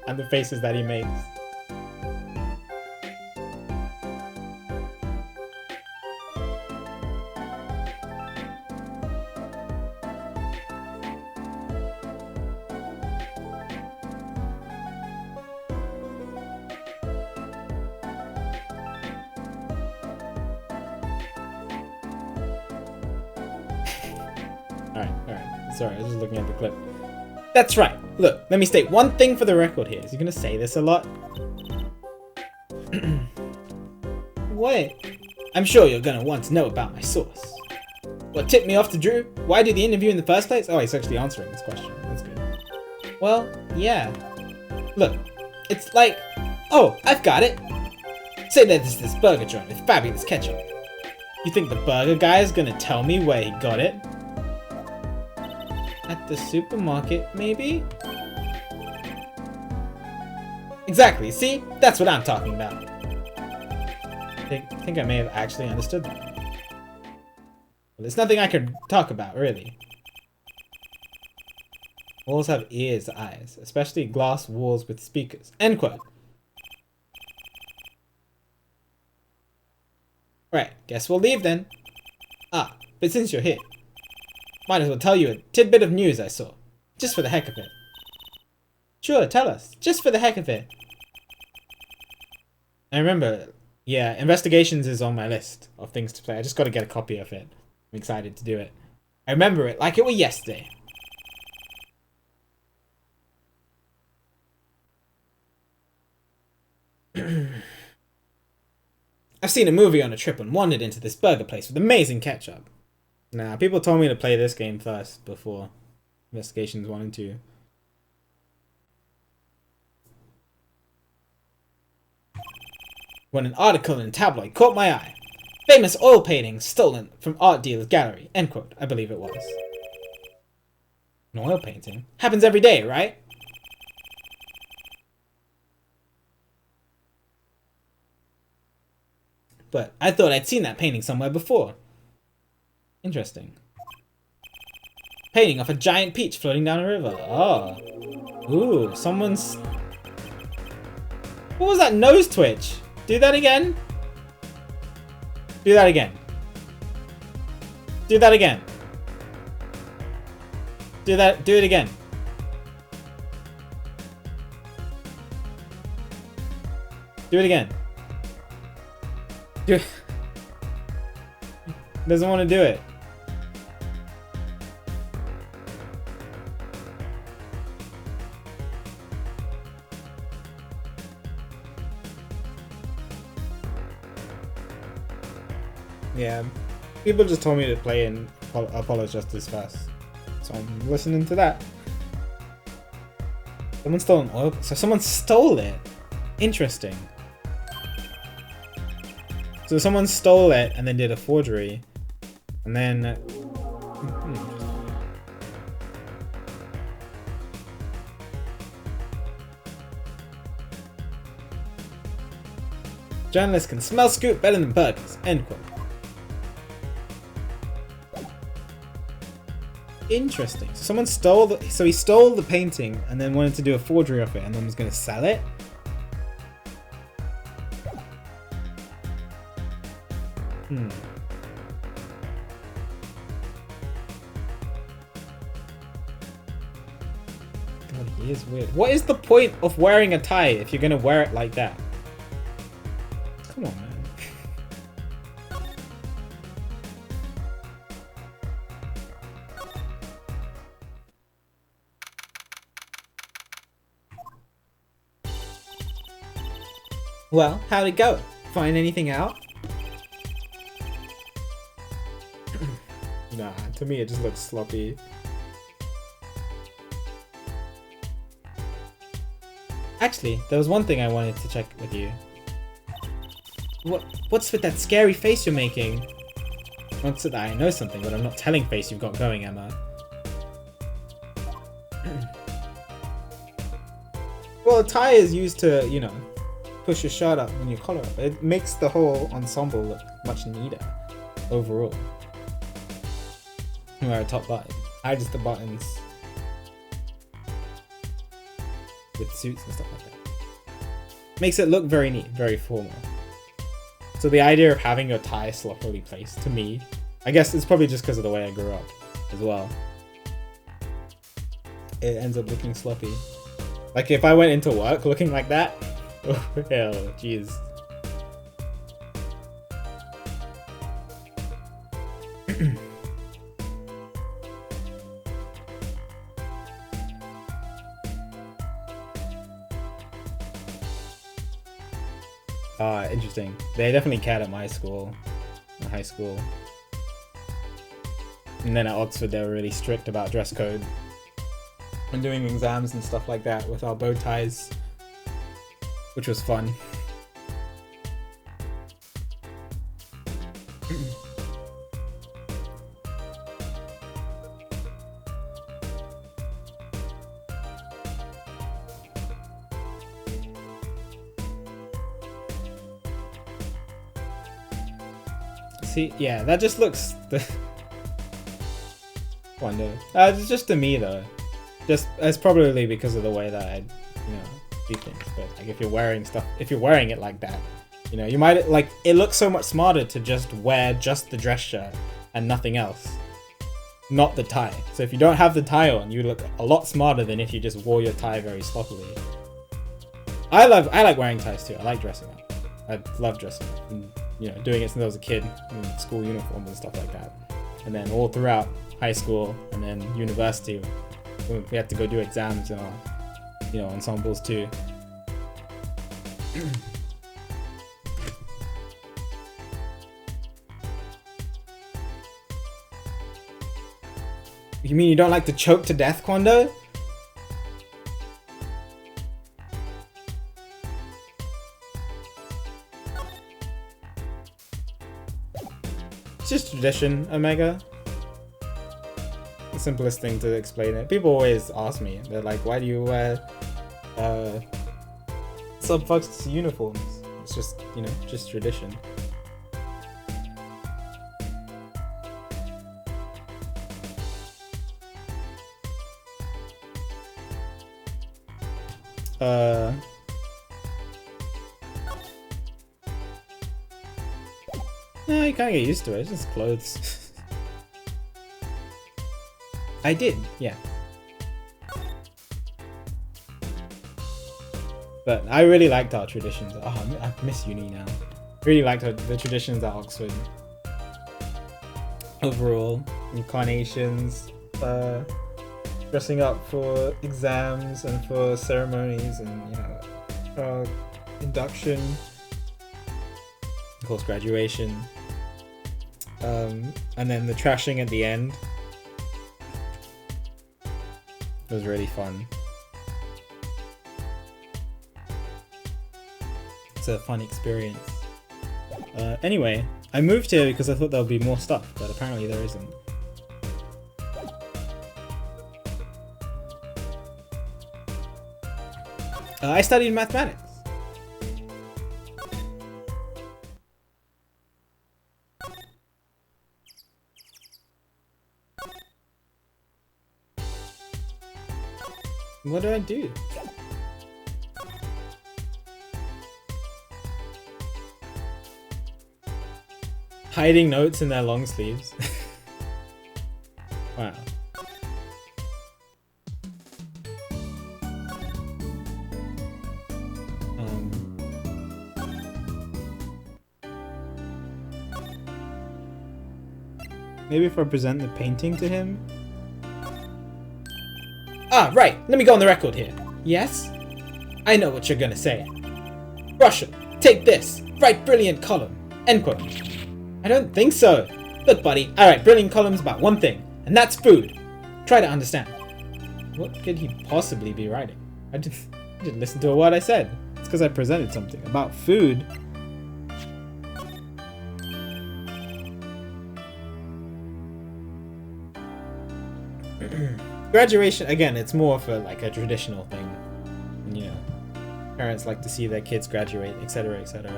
And the faces that he makes. Alright. Sorry, I was just looking at the clip. That's right. Look, let me state one thing for the record here. Is he gonna say this a lot? What? I'm sure you're gonna want to know about my source. What tipped me off to Drew? Why do the interview in the first place? Oh, he's actually answering this question. That's good. Well, yeah. Look, it's like... Oh, I've got it! Say that there's this burger joint with fabulous ketchup. You think the burger guy is gonna tell me where he got it? At the supermarket, maybe? Exactly, see? That's what I'm talking about. I think I may have actually understood that. Well, there's nothing I can talk about, really. Walls have ears, eyes, especially glass walls with speakers. End quote. Right, guess we'll leave then. Ah, but since you're here, might as well tell you a tidbit of news I saw. Just for the heck of it. Sure, tell us. Just for the heck of it. I remember, yeah, Investigations is on my list of things to play. I just gotta get a copy of it. I'm excited to do it. I remember it like it was yesterday. I've seen a movie on a trip and wandered into this burger place with amazing ketchup. Nah, people told me to play this game first before Investigations 1 and 2. When an article in a tabloid caught my eye. Famous oil painting stolen from art dealer's gallery. End quote, I believe it was. An oil painting? Happens every day, right? But I thought I'd seen that painting somewhere before. Interesting. Painting of a giant peach floating down a river. Oh. Ooh, someone's... What was that nose twitch? Do that again. Do that again. Do that again. Do it again. Do it again. Do it. Doesn't want to do it. Yeah, people just told me to play in Apollo Justice fast, so I'm listening to that. Someone stole an oil, so someone stole it. Interesting. So someone stole it and then did a forgery, and then Journalists can smell scoop better than burgers. End quote. Interesting. So someone stole he stole the painting and then wanted to do a forgery of it and then was going to sell it. God, he is weird. What is the point of wearing a tie if you're going to wear it like that? Come on, man. Well, how'd it go? Find anything out? Nah, to me it just looks sloppy. Actually, there was one thing I wanted to check with you. What's with that scary face you're making? Not that I know something, but I'm not telling face you've got going, Emma. Well, a tie is used to, you know, push your shirt up and your collar up. It makes the whole ensemble look much neater overall. You wear a top button. Hides the buttons with suits and stuff like that. Makes it look very neat, very formal. So the idea of having your tie sloppily placed, to me, I guess it's probably just because of the way I grew up as well. It ends up looking sloppy. Like if I went into work looking like that, oh hell, jeez. Interesting. They definitely cared at my school, high school. And then at Oxford, they were really strict about dress code and doing exams and stuff like that with our bow ties, which was fun. See, yeah, that just looks. Wonder. It's just to me though. Just it's probably because of the way that I, you know, do things. But like if you're wearing stuff, if you're wearing it like that, you know, you might like it looks so much smarter to just wear just the dress shirt and nothing else, not the tie. So if you don't have the tie on, you look a lot smarter than if you just wore your tie very sloppily. I like wearing ties too. I like dressing up. I love dressing up. And, you know, doing it since I was a kid in school uniforms and stuff like that. And then all throughout high school and then university, we had to go do exams and you know, ensembles too. You mean you don't like to choke to death, Quando? It's just tradition, Omega. The simplest thing to explain it. People always ask me, they're like, why do you wear sub-fox uniforms? It's just, you know, just tradition. Yeah, you kind of get used to it. It's just clothes. I did, yeah. But I really liked our traditions. Oh, I miss uni now. Really liked the traditions at Oxford. Overall, incarnations, dressing up for exams and for ceremonies, and you know, induction, of course, graduation, and then the trashing at the end. It was really fun. It's a fun experience. Anyway, I moved here because I thought there would be more stuff, but apparently there isn't. I studied mathematics. What do I do? Hiding notes in their long sleeves. Wow. Maybe if I present the painting to him? Ah, right! Let me go on the record here. Yes? I know what you're gonna say. Russian, take this! Write brilliant column! End quote. I don't think so! Look, buddy, I write brilliant columns about one thing, and that's food! Try to understand. What could he possibly be writing? I didn't listen to a word I said. It's because I presented something about food. Graduation, again, it's more for like a traditional thing. You know, parents like to see their kids graduate, etc., etc.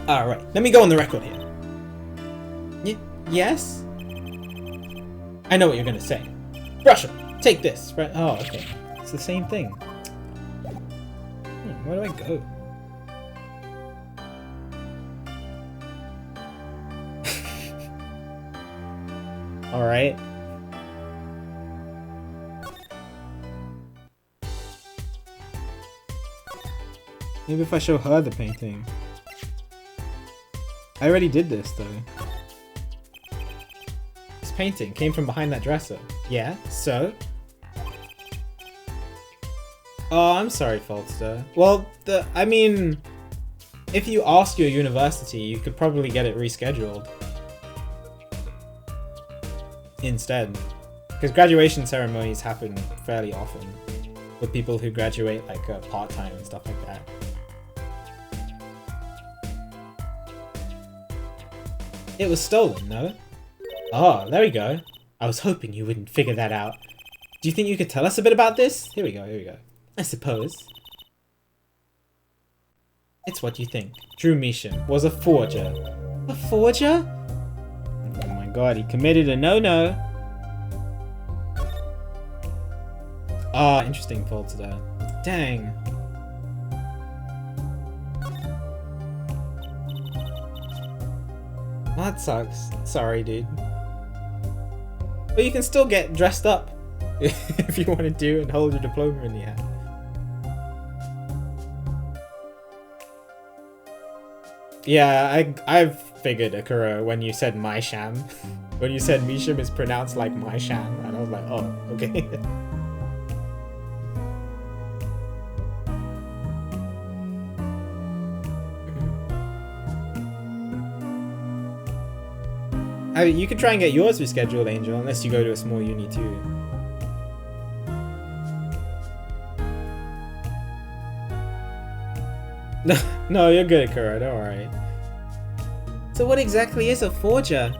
Alright, let me go on the record here. Yes? I know what you're gonna say. Russia, take this. Right? Oh, okay. It's the same thing. Where do I go? Alright. Maybe if I show her the painting. I already did this though. This painting came from behind that dresser. Yeah, so? Oh, I'm sorry, Falster. Well, I mean, if you asked your university, you could probably get it rescheduled. Instead, because graduation ceremonies happen fairly often with people who graduate like part-time and stuff like that. It was stolen, no? Oh, there we go. I was hoping you wouldn't figure that out. Do you think you could tell us a bit about this? Here we go, here we go. I suppose. It's what you think. Drew Measham was a forger. A forger? Oh my god, he committed a no-no. Ah, interesting faults there. Dang. Well, that sucks. Sorry, dude. But you can still get dressed up if you want to do and hold your diploma in the air. Yeah, I've figured, Akura, when you said my sham. When you said Measham is pronounced like my sham, and I was like, oh, okay. I mean, you could try and get yours rescheduled, Angel, unless you go to a small uni too. No, you're good, Akura, don't worry. So what exactly is a forger?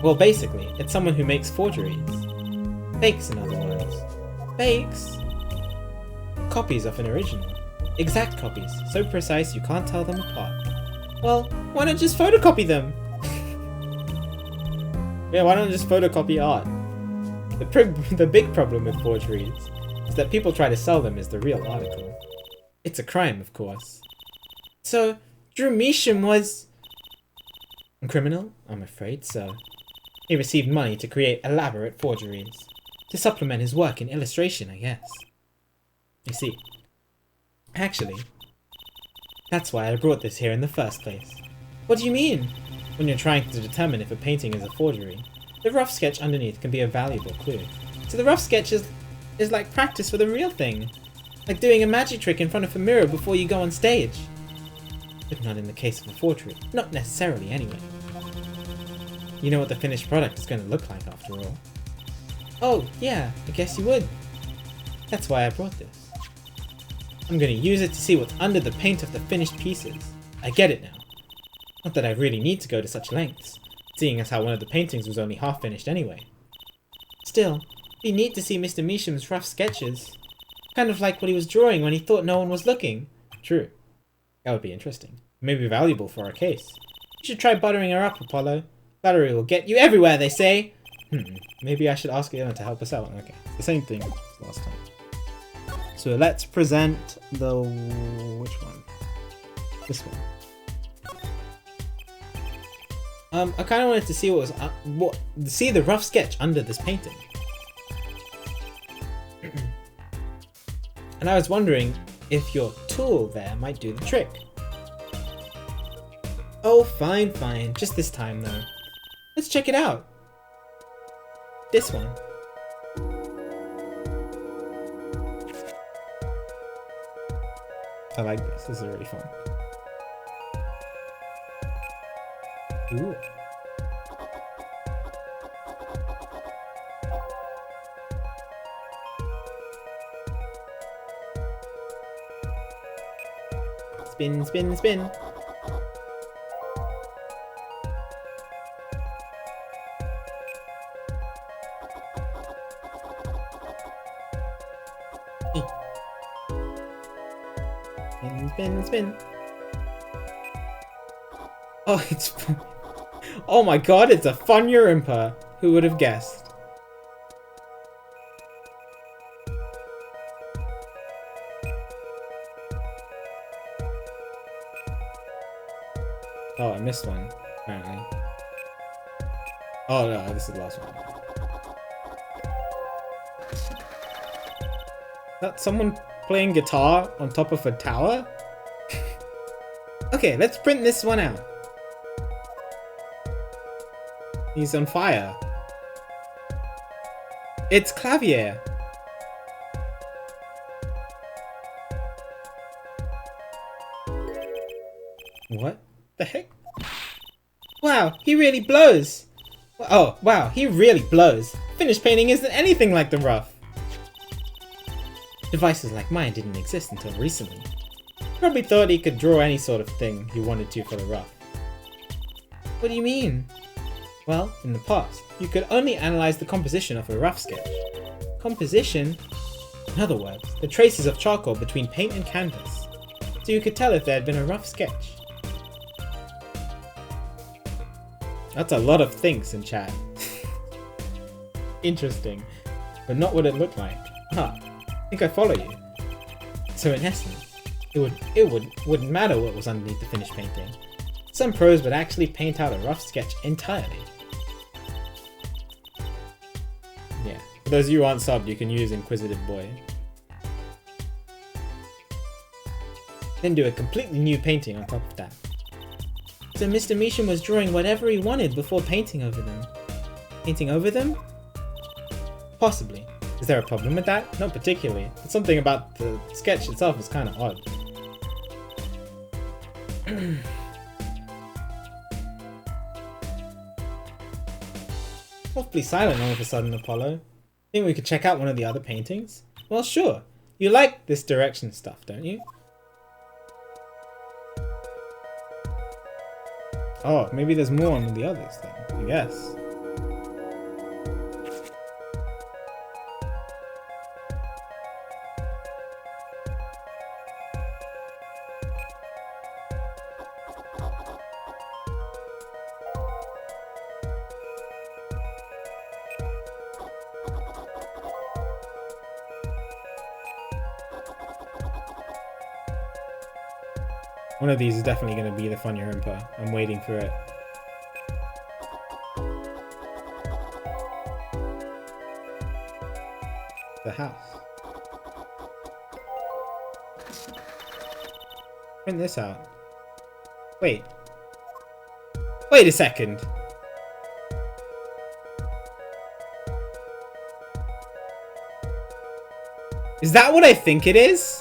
Well, basically, it's someone who makes forgeries. Fakes, in other words. Fakes? Copies of an original. Exact copies, so precise you can't tell them apart. Well, why not just photocopy them? Yeah, why not just photocopy art? The big problem with forgeries is that people try to sell them as the real article. It's a crime, of course. So, Drew Measham was a criminal? I'm afraid so. He received money to create elaborate forgeries. To supplement his work in illustration, I guess. You see. Actually, that's why I brought this here in the first place. What do you mean? When you're trying to determine if a painting is a forgery, the rough sketch underneath can be a valuable clue. So the rough sketch is like practice for the real thing. Like doing a magic trick in front of a mirror before you go on stage. But not in the case of a forgery. Not necessarily, anyway. You know what the finished product is going to look like, after all. Oh, yeah, I guess you would. That's why I brought this. I'm going to use it to see what's under the paint of the finished pieces. I get it now. Not that I really need to go to such lengths, seeing as how one of the paintings was only half finished anyway. Still, it'd be neat to see Mr. Measham's rough sketches. Kind of like what he was drawing when he thought no one was looking. True. That would be interesting. Maybe valuable for our case. You should try buttering her up, Apollo. Flattery will get you everywhere, they say. Maybe I should ask Iana to help us out. Okay, it's the same thing as last time. So let's present the... which one? This one. I kind of wanted to see what was... see the rough sketch under this painting. And I was wondering if your tool there might do the trick. Oh, fine, fine. Just this time, though. Let's check it out. This one. I like this. This is really fun. Ooh. Spin, spin, spin. Spin, spin, spin. Oh, it's... oh my god, it's a fun Urimpa. Who would have guessed? Oh, I missed one, apparently. Oh no, this is the last one. Is that someone playing guitar on top of a tower? Okay, let's print this one out. He's on fire. It's Clavier. What the heck? Wow, he really blows. Oh, wow, he really blows. Finished painting isn't anything like the rough. Devices like mine didn't exist until recently. Probably thought he could draw any sort of thing he wanted to for the rough. What do you mean? Well, in the past, you could only analyze the composition of a rough sketch. Composition? In other words, the traces of charcoal between paint and canvas. So you could tell if there had been a rough sketch. That's a lot of things in chat. Interesting, but not what it looked like. Huh, I think I follow you. So in essence, it wouldn't matter what was underneath the finished painting. Some pros would actually paint out a rough sketch entirely. Yeah, for those of you who aren't subbed, you can use Inquisitive Boy. Then do a completely new painting on top of that. So Mr. Mishan was drawing whatever he wanted before painting over them. Painting over them? Possibly. Is there a problem with that? Not particularly, but something about the sketch itself is kind of odd. Awfully silent all of a sudden, Apollo. Think we could check out one of the other paintings? Well, sure. You like this direction stuff, don't you? Oh, maybe there's more on the others then, I guess. One of these is definitely going to be the Fun Urimpa. I'm waiting for it. The house. Print this out. Wait. Wait a second. Is that what I think it is?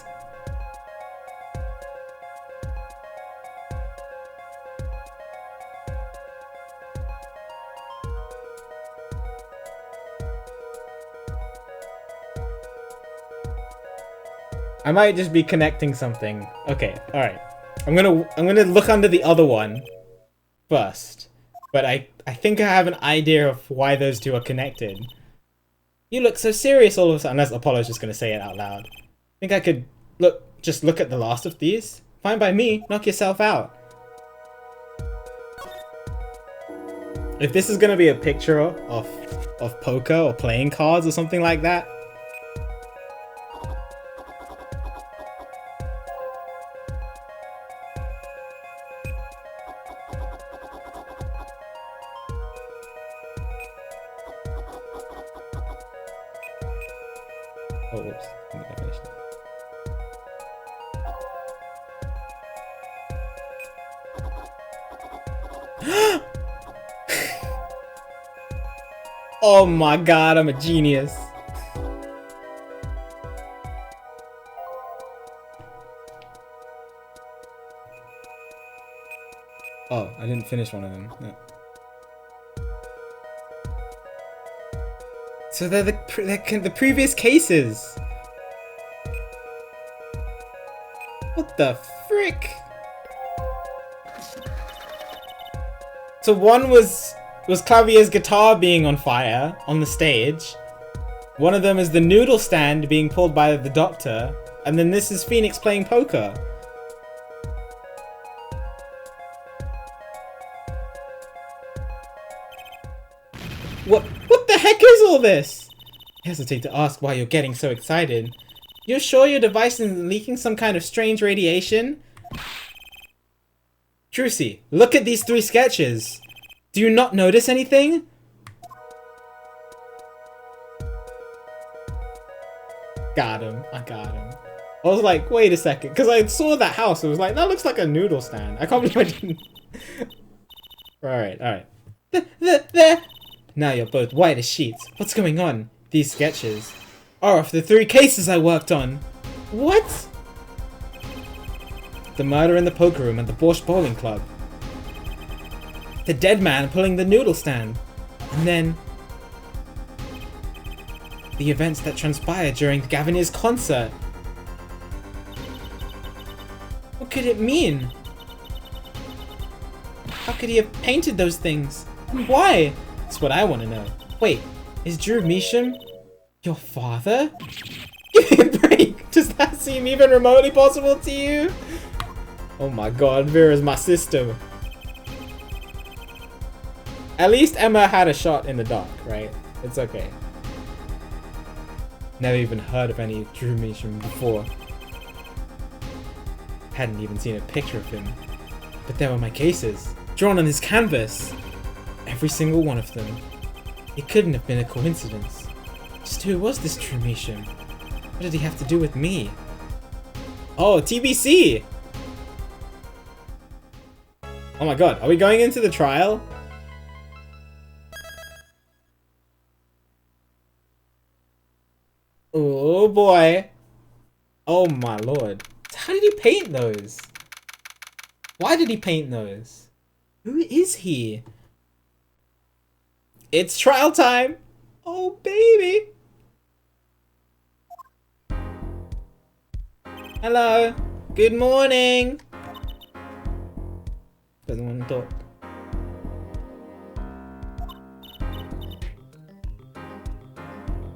I might just be connecting something. Okay, alright. I'm gonna look under the other one first. But I think I have an idea of why those two are connected. You look so serious all of a sudden. Unless Apollo's just gonna say it out loud. Think I could just look at the last of these? Fine by me, knock yourself out. If this is gonna be a picture of poker or playing cards or something like that. Oh, whoops. I think I finished it. Oh my god, I'm a genius. Oh, I didn't finish one of them. No. So they're the previous cases. What the frick? So one was Clavier's guitar being on fire on the stage. One of them is the noodle stand being pulled by the doctor. And then this is Phoenix playing poker. What the heck is all this? I hesitate to ask why you're getting so excited. You're sure your device isn't leaking some kind of strange radiation? Trucy, look at these 3 sketches. Do you not notice anything? Got him. I got him. I was like, wait a second. Because I saw that house. It was like, that looks like a noodle stand. I can't believe I didn't. Alright. There. Now you're both white as sheets. What's going on? These sketches are of the 3 cases I worked on. What? The murder in the poker room and the Borscht Bowling Club. The dead man pulling the noodle stand. And then the events that transpired during Gavinier's concert. What could it mean? How could he have painted those things? And why? That's what I want to know. Wait, is Drew Measham your father? Give me a break! Does that seem even remotely possible to you? Oh my god, Vera's my sister. At least Emma had a shot in the dark, right? It's okay. Never even heard of any Drew Measham before. Hadn't even seen a picture of him. But there were my cases, drawn on his canvas. Every single one of them. It couldn't have been a coincidence. Just who was this Drew Measham? What did he have to do with me? Oh, TBC! Oh my god, are we going into the trial? Oh boy. Oh my lord. How did he paint those? Why did he paint those? Who is he? It's trial time! Oh baby! Hello! Good morning! Doesn't want to talk.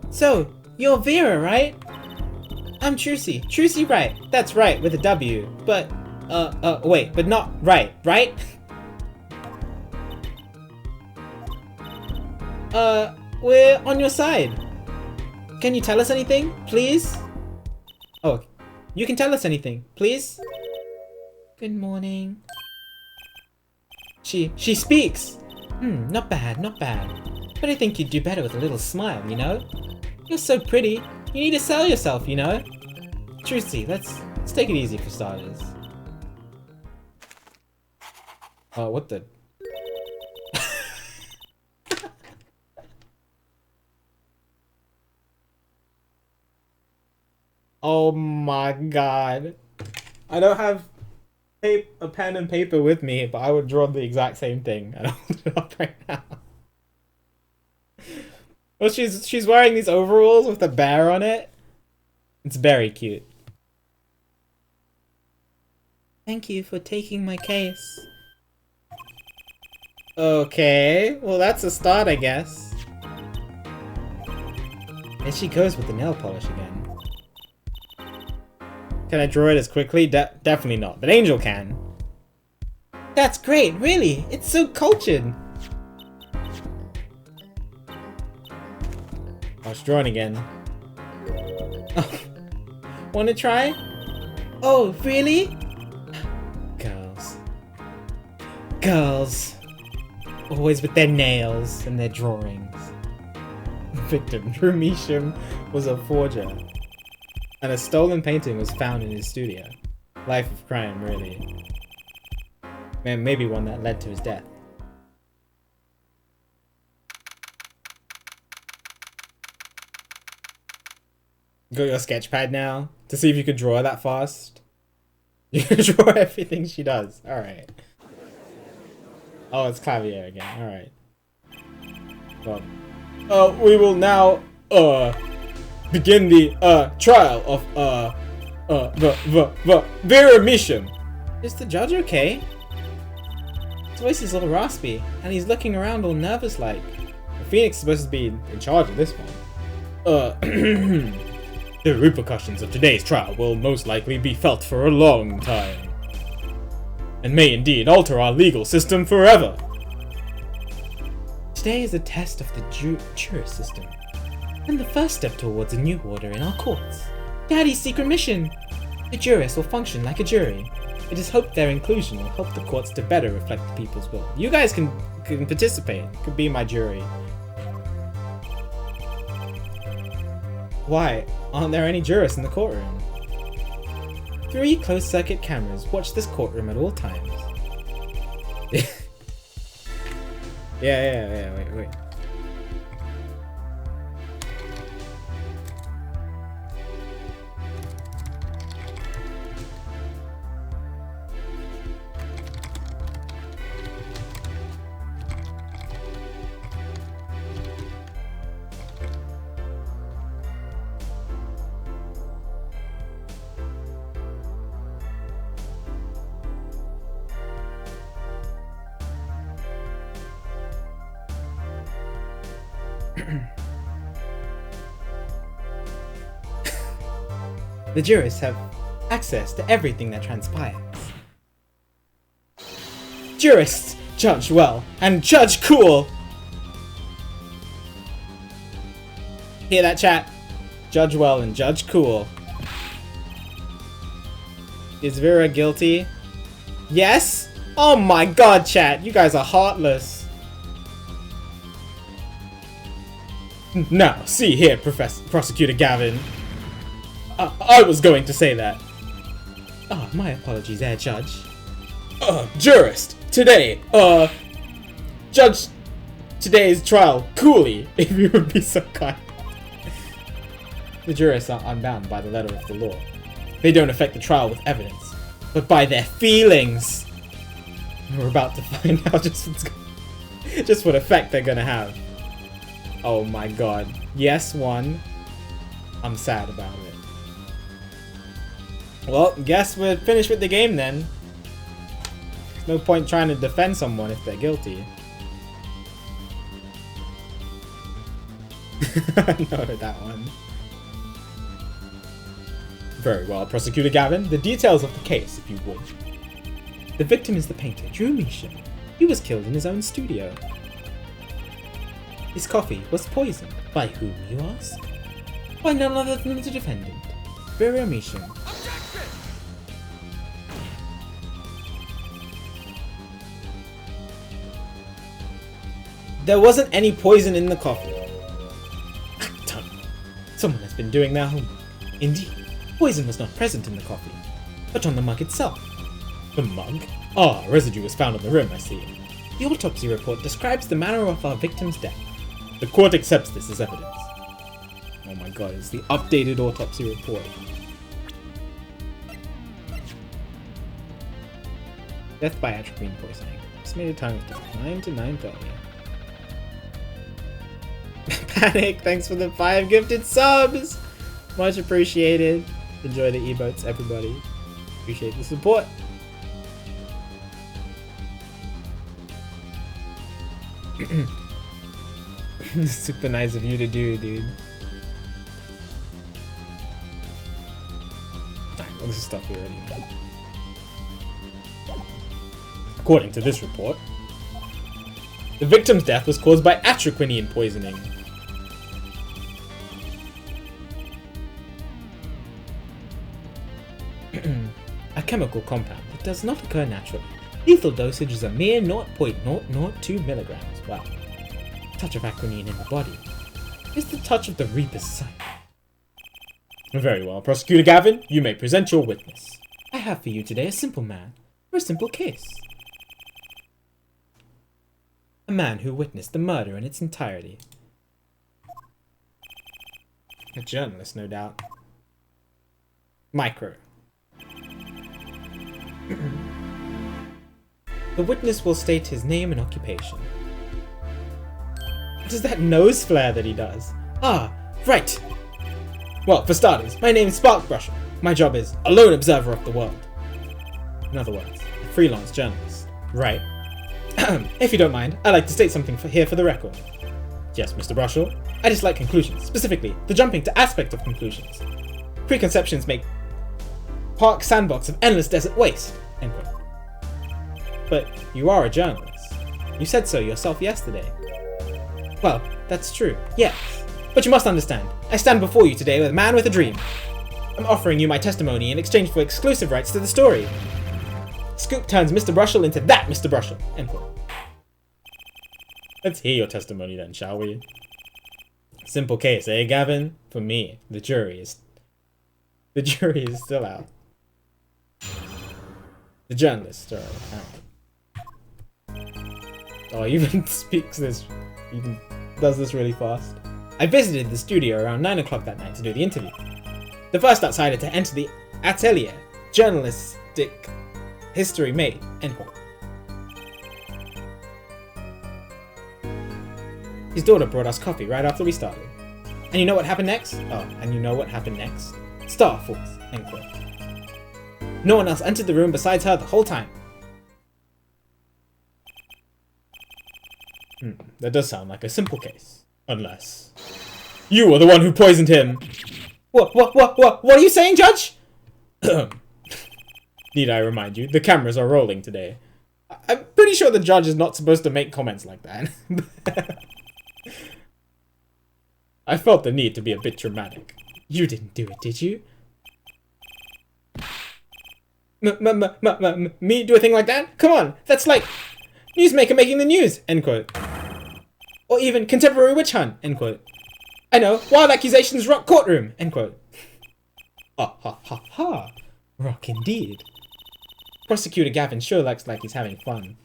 So, you're Vera, right? I'm Trucy. Trucy Wright. That's right, with a W. But, wait, but not right, right? We're on your side. Can you tell us anything, please? Oh, you can tell us anything, please? Good morning. She speaks. Not bad, not bad. But I think you'd do better with a little smile, you know? You're so pretty. You need to sell yourself, you know? Trucy, let's take it easy for starters. Oh, what the? Oh my god. I don't have a pen and paper with me, but I would draw the exact same thing. I don't hold it up right now. Well, she's wearing these overalls with a bear on it. It's very cute. Thank you for taking my case. Okay, well that's a start, I guess. And she goes with the nail polish again. Can I draw it as quickly? Definitely not, but Angel can. That's great, really. It's so cultured. Oh, it's drawing again. Oh. Wanna try? Oh, really? Girls. Girls. Always with their nails and their drawings. Victim, Drew Measham, was a forger. And a stolen painting was found in his studio. Life of crime, really. Man, maybe one that led to his death. Got your sketch pad now to see if you could draw that fast. You can draw everything she does. Alright. Oh, it's Clavier again. Alright. Well, we will now begin the trial of Vera Measham. Is the judge okay? His voice is a little raspy, and he's looking around all nervous like. Phoenix is supposed to be in charge of this one. The repercussions of today's trial will most likely be felt for a long time, and may indeed alter our legal system forever. Today is a test of the jury system, and the first step towards a new order in our courts. Daddy's secret mission! The jurists will function like a jury. It is hoped their inclusion will help the courts to better reflect the people's will. You guys can participate. Could be my jury. Why aren't there any jurists in the courtroom? 3 closed-circuit cameras watch this courtroom at all times. Yeah, wait. The jurists have access to everything that transpires. Jurists judge well and judge cool. Hear that, chat? Judge well and judge cool. Is Vera guilty? Yes? Oh my god, chat, you guys are heartless. Now, see here, Prosecutor Gavin. I was going to say that. Oh, my apologies there, Judge. Jurist, today, judge today's trial coolly, if you would be so kind. The jurists are unbound by the letter of the law. They don't affect the trial with evidence, but by their feelings. We're about to find out just what effect they're gonna have. Oh my god. Yes, one. I'm sad about it. Well, guess we're finished with the game then. There's no point trying to defend someone if they're guilty. No, that one. Very well, Prosecutor Gavin. The details of the case, if you would. The victim is the painter, Drew Measham. He was killed in his own studio. His coffee was poisoned. By whom, you ask? By none other than the defendant, Vera Measham. There wasn't any poison in the coffee. Someone has been doing their homework. Indeed, poison was not present in the coffee, but on the mug itself. The mug? Ah, residue was found on the rim, I see. The autopsy report describes the manner of our victim's death. The court accepts this as evidence. Oh my god, it's the updated autopsy report. Death by atropine poisoning. Estimated time of 9 to 9:30. Panic, thanks for the 5 gifted subs! Much appreciated. Enjoy the emotes, everybody. Appreciate the support. Super nice of you to do, dude. All this stuff we already know. According to this report, the victim's death was caused by atroquinine poisoning. chemical compound. It does not occur naturally. Lethal dosage is a mere 0.002 milligrams. Wow. Touch of acronine in the body is the touch of the Reaper's Son. Very well, Prosecutor Gavin, you may present your witness. I have for you today a simple man, or a simple case. A man who witnessed the murder in its entirety. A journalist, no doubt. Micro. The witness will state his name and occupation. What is that nose flare that he does? Ah, right! Well, for starters, my name is Sparkbrusher. My job is a lone observer of the world. In other words, a freelance journalist. Right. If you don't mind, I'd like to state something here for the record. Yes, Mr. Brushall, I dislike conclusions, specifically the jumping to aspect of conclusions. Preconceptions make park sandbox of endless desert waste. End quote. But you are a journalist. You said so yourself yesterday. Well, that's true, yes. But you must understand, I stand before you today with a man with a dream. I'm offering you my testimony in exchange for exclusive rights to the story. Scoop turns Mr. Brushall into that Mr. Brushall. End quote. Let's hear your testimony then, shall we? Simple case, eh, Gavin? For me, the jury is still out. The journalists are out. Oh, he even speaks this, even does this really fast. I visited the studio around 9 o'clock that night to do the interview. The first outsider to enter the atelier. Journalistic history made. End quote. His daughter brought us coffee right after we started. And you know what happened next? Oh, and you know what happened next? Star Force. End quote. No one else entered the room besides her the whole time. That does sound like a simple case. Unless you are the one who poisoned him. What are you saying, Judge? Need I remind you, the cameras are rolling today. I'm pretty sure the judge is not supposed to make comments like that. I felt the need to be a bit dramatic. You didn't do it, did you? Me do a thing like that? Come on, that's like newsmaker making the news, end quote. Or even contemporary witch hunt, end quote. I know, wild accusations rock courtroom, end quote. Ha ha ha ha. Rock indeed. Prosecutor Gavin sure looks like he's having fun.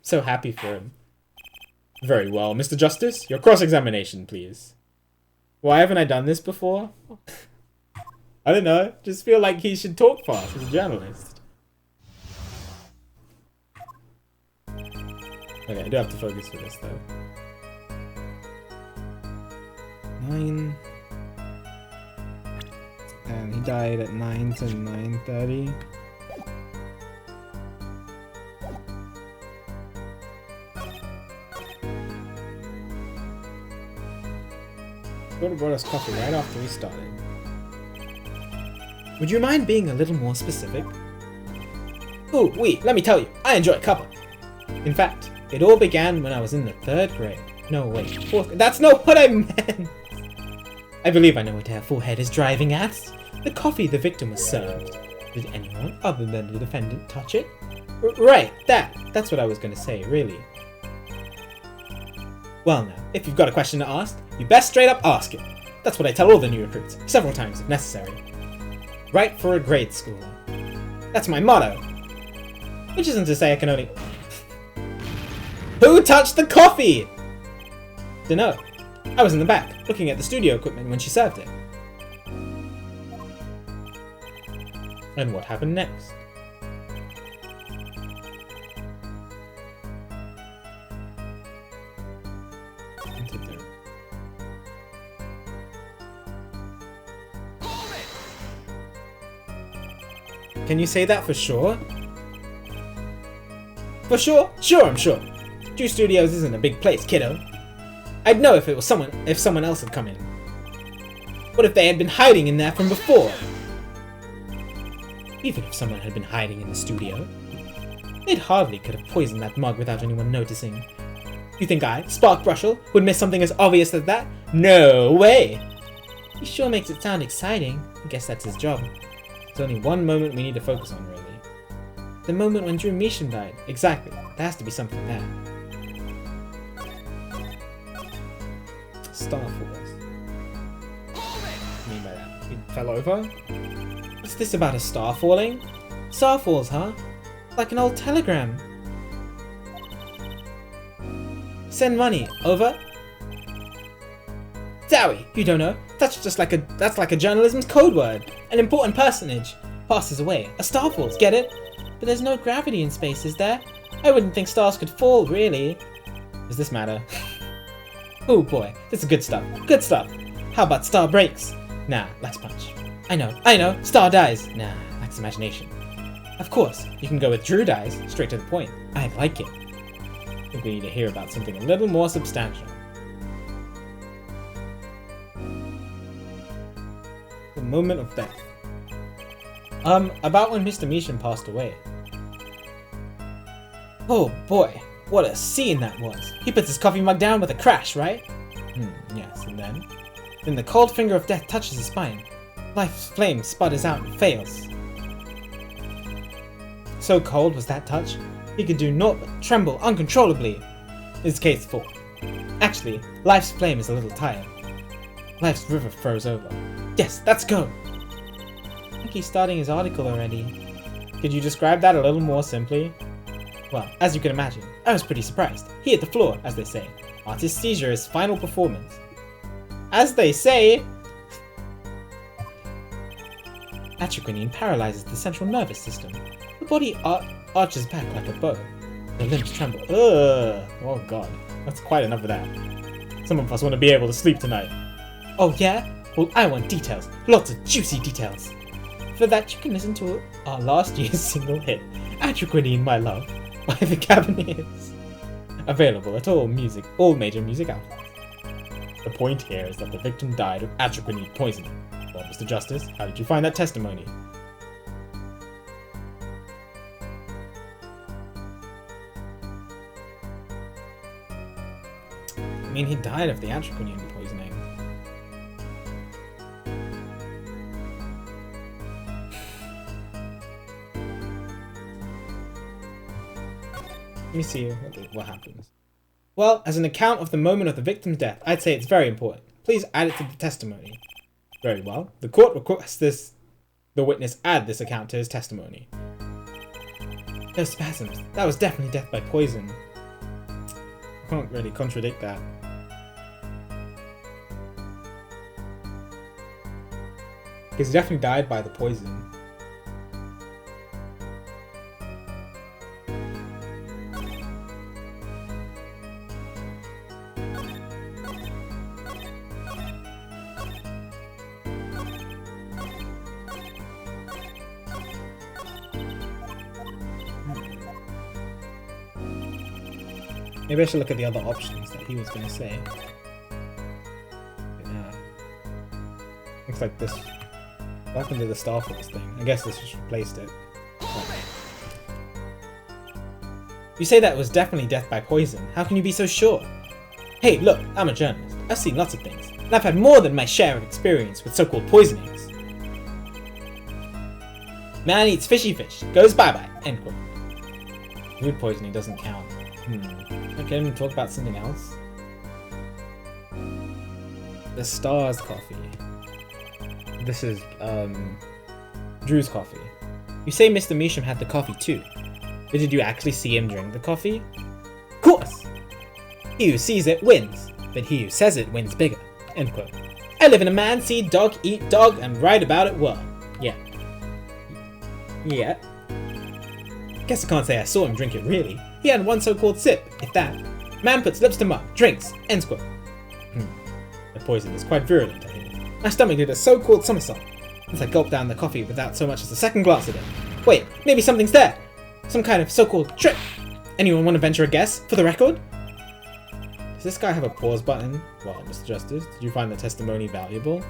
So happy for him. Very well, Mr. Justice, your cross-examination, please. Why haven't I done this before? I don't know, just feel like he should talk fast as a journalist. Okay, I do have to focus for this though. 9. And he died at 9 to 9:30. Daughter brought us coffee right after we started. Would you mind being a little more specific? Ooh, let me tell you, I enjoy cuppa. In fact, it all began when I was in the 3rd grade. No, wait, 4th. That's not what I meant! I believe I know what her forehead is driving at. The coffee the victim was served. Did anyone other than the defendant touch it? Right, that's what I was gonna say, really. Well now, if you've got a question to ask, you best straight up ask it. That's what I tell all the new recruits, several times if necessary. Right for a grade school. That's my motto. Which isn't to say I can only... Who touched the coffee? Dunno. I was in the back, looking at the studio equipment when she served it. And what happened next? Can you say that for sure? For sure? Sure, I'm sure. Drew Studios isn't a big place, kiddo. I'd know if someone else had come in. What if they had been hiding in there from before? Even if someone had been hiding in the studio, they'd hardly could have poisoned that mug without anyone noticing. You think I, Spark Brushall, would miss something as obvious as that? No way! He sure makes it sound exciting. I guess that's his job. There's only one moment we need to focus on, really. The moment when Drew Measham died. Exactly. There has to be something there. Star Force. What do you mean by that? He fell over? What's this about a star falling? Star falls, huh? Like an old telegram. Send money. Over. Zowie, you don't know. That's like a journalism's code word. An important personage passes away. A star falls, get it? But there's no gravity in space, is there? I wouldn't think stars could fall, really. Does this matter? Oh boy, this is good stuff. Good stuff. How about star breaks? Nah, lacks punch. I know. Star dies. Nah, lacks imagination. Of course, you can go with Drew dies. Straight to the point. I like it. I think we need to hear about something a little more substantial. The moment of death. About when Mr. Measham passed away. Oh boy, what a scene that was. He puts his coffee mug down with a crash, right? Yes, and then? Then the cold finger of death touches his spine. Life's flame sputters out and fails. So cold was that touch, he could do naught but tremble uncontrollably. His case full. Actually, life's flame is a little tired. Life's river froze over. Yes, let's go! I think he's starting his article already. Could you describe that a little more simply? Well, as you can imagine, I was pretty surprised. He hit the floor, as they say. Artist seizure is final performance. As they say! Atroquinine paralyzes the central nervous system. The body arches back like a bow. The limbs tremble. Ugh! Oh god, that's quite enough of that. Some of us want to be able to sleep tonight. Oh yeah? Well, I want details. Lots of juicy details. For that, you can listen to our last year's single hit, Atroquinine, My Love, by the Cabineers. Available at all major music outlets. The point here is that the victim died of atroquinine poisoning. Well, Mr. Justice, how did you find that testimony? I mean, he died of the atroquinine poisoning. Let me see what happens. Well, as an account of the moment of the victim's death, I'd say it's very important. Please add it to the testimony. Very well. The court requests the witness add this account to his testimony. Those spasms. That was definitely death by poison. I can't really contradict that. Because he definitely died by the poison. Maybe I should look at the other options that he was going to say. Yeah. Looks like this. What happened to the Star Force thing? I guess this just replaced it. You say that was definitely death by poison. How can you be so sure? Hey, look, I'm a journalist. I've seen lots of things. And I've had more than my share of experience with so-called poisonings. Man eats fishy fish. Goes bye-bye. End quote. Food poisoning doesn't count. Okay, I'm gonna talk about something else. The Stars coffee. This is, Drew's coffee. You say Mr. Measham had the coffee too. But did you actually see him drink the coffee? Of course! He who sees it wins, but he who says it wins bigger. End quote. I live in a man, see dog, eat dog, and write about it well. Yeah. Yeah. Guess I can't say I saw him drink it really. He had one so-called sip, if that. Man puts lips to mug, drinks, ends quote. The poison is quite virulent, I hear. My stomach did a so-called somersault, as I gulped down the coffee without so much as a second glance at it. Wait, maybe something's there! Some kind of so-called trick! Anyone want to venture a guess, for the record? Does this guy have a pause button? Well, Mr. Justice, did you find the testimony valuable?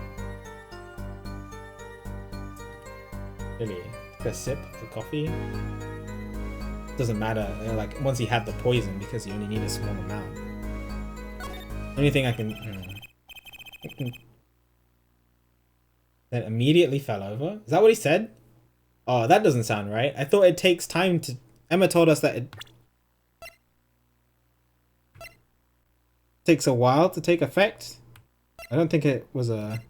Really? Take a sip of the coffee? Doesn't matter, like, once he had the poison, because he only needed a small amount. Only thing I can... That immediately fell over? Is that what he said? Oh, that doesn't sound right. I thought it takes time to... Emma told us that it takes a while to take effect. I don't think it was a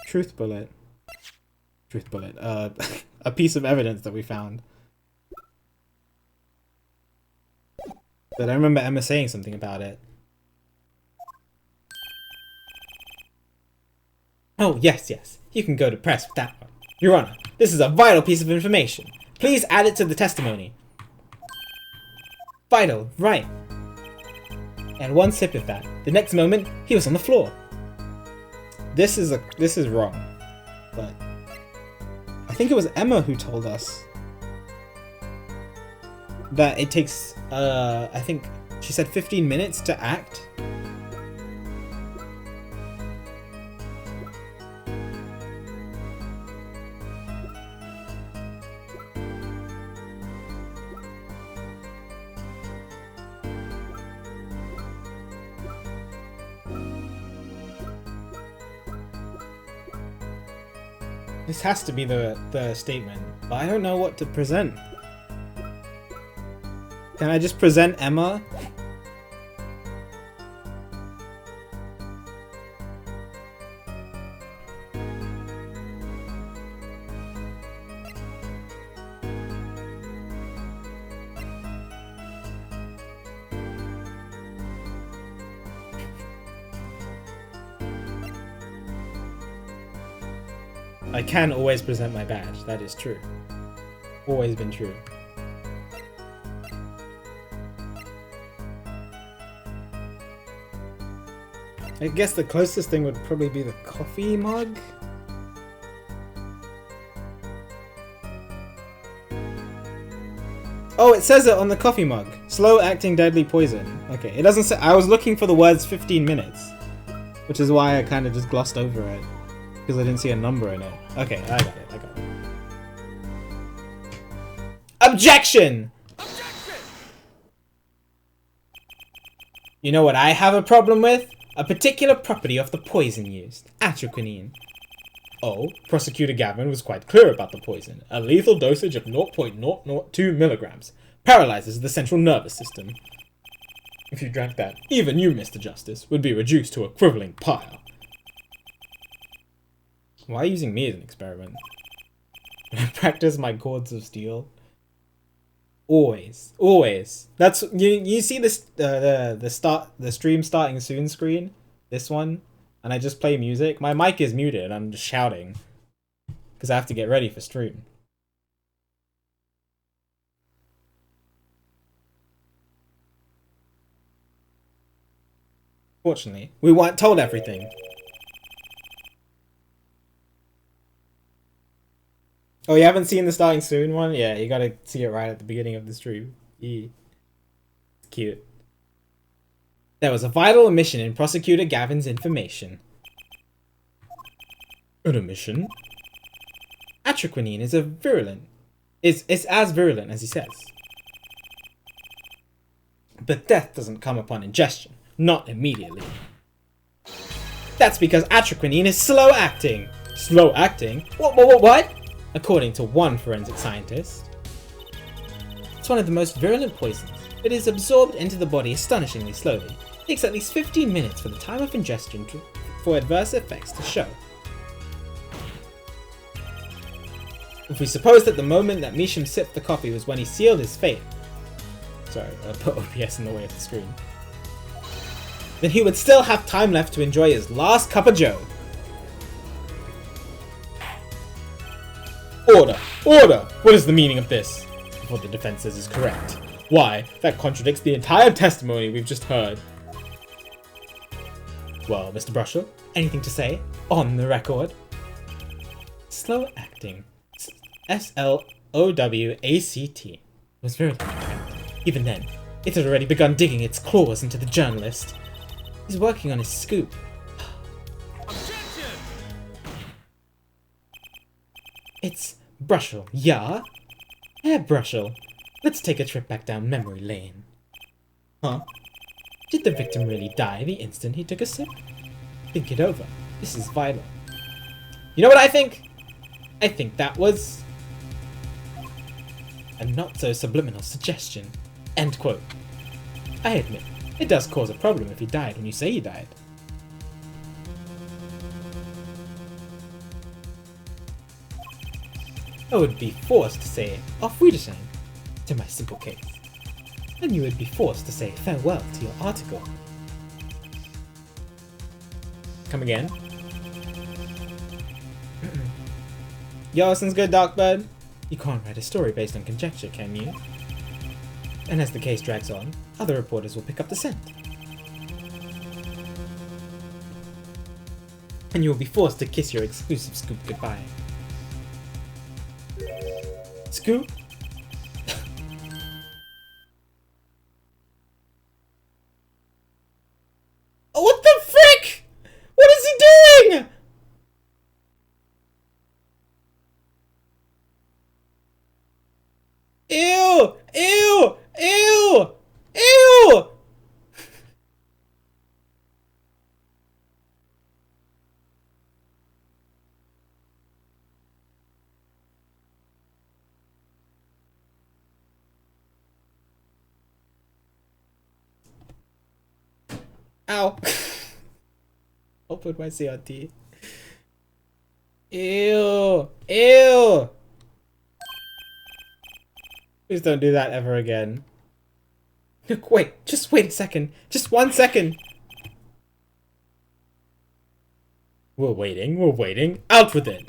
truth bullet. Truth bullet. A piece of evidence that we found. But I remember Emma saying something about it. Oh, yes, yes. You can go to press with that one. Your Honor, this is a vital piece of information. Please add it to the testimony. Vital, right. And one sip of that. The next moment, he was on the floor. This is wrong. But I think it was Emma who told us that it takes I think she said 15 minutes to act. This has to be the statement, but I don't know what to present. Can I just present Emma? I can always present my badge, that is true. Always been true. I guess the closest thing would probably be the coffee mug. Oh, it says it on the coffee mug. Slow acting deadly poison. Okay, it doesn't say. I was looking for the words 15 minutes, which is why I kind of just glossed over it. Because I didn't see a number in it. Okay, I got it. Objection! Objection! You know what I have a problem with? A particular property of the poison used. Atroquinine. Oh, Prosecutor Gavin was quite clear about the poison. A lethal dosage of 0.002 milligrams. Paralyzes the central nervous system. If you drank that, even you, Mr. Justice, would be reduced to a quivering pile. Why are you using me as an experiment? When I practice my chords of steel. Always. That's you see this the stream starting soon screen? This one? And I just play music. My mic is muted and I'm just shouting. Because I have to get ready for stream. Fortunately, we weren't told everything. Oh, you haven't seen the starting soon one? Yeah, you gotta see it right at the beginning of the stream. Yeah. It's cute. There was a vital omission in Prosecutor Gavin's information. An omission? Atroquinine is as virulent as he says. But death doesn't come upon ingestion. Not immediately. That's because atroquinine is slow acting. Slow acting? What? According to one forensic scientist. It's one of the most virulent poisons. It is absorbed into the body astonishingly slowly. It takes at least 15 minutes for the time of ingestion for adverse effects to show. If we suppose that the moment that Measham sipped the coffee was when he sealed his fate... Sorry, I put OBS in the way of the screen. Then he would still have time left to enjoy his last cup of joe. Order! Order! What is the meaning of this? If what the defense says is correct. Why, that contradicts the entire testimony we've just heard. Well, Mr. Brushell, anything to say? On the record? Slow acting. S-L-O-W-A-C-T. Was very even then, it had already begun digging its claws into the journalist. He's working on his scoop. Objection! It's Brushell, yeah? Herr Brushell, let's take a trip back down memory lane. Huh? Did the victim really die the instant he took a sip? Think it over. This is vital. You know what I think? I think that was a not-so-subliminal suggestion. End quote. I admit, it does cause a problem if he died when you say he died. I would be forced to say auf Wiedersehen to my simple case, and you would be forced to say farewell to your article. Come again? Yo, sounds good, Darkbird. You can't write a story based on conjecture, can you? And as the case drags on, other reporters will pick up the scent. And you will be forced to kiss your exclusive scoop goodbye. Scoop? Oh, what the frick? What is he doing? Ew! Ew! Ew! Ew! Ow! Open my CRT. Ew! Ew! Please don't do that ever again. Look, wait, just wait a second. Just 1 second. We're waiting. Out with it!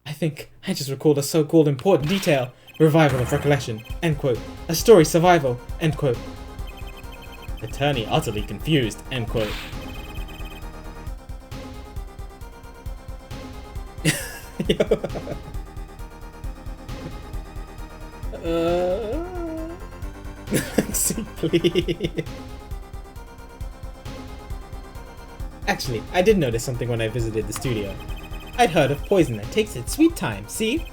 I think I just recalled a so-called important detail. Revival of recollection. End quote. A story survival. End quote. Attorney utterly confused. End quote. See, please. Actually, I did notice something when I visited the studio. I'd heard of poison that takes its sweet time, see?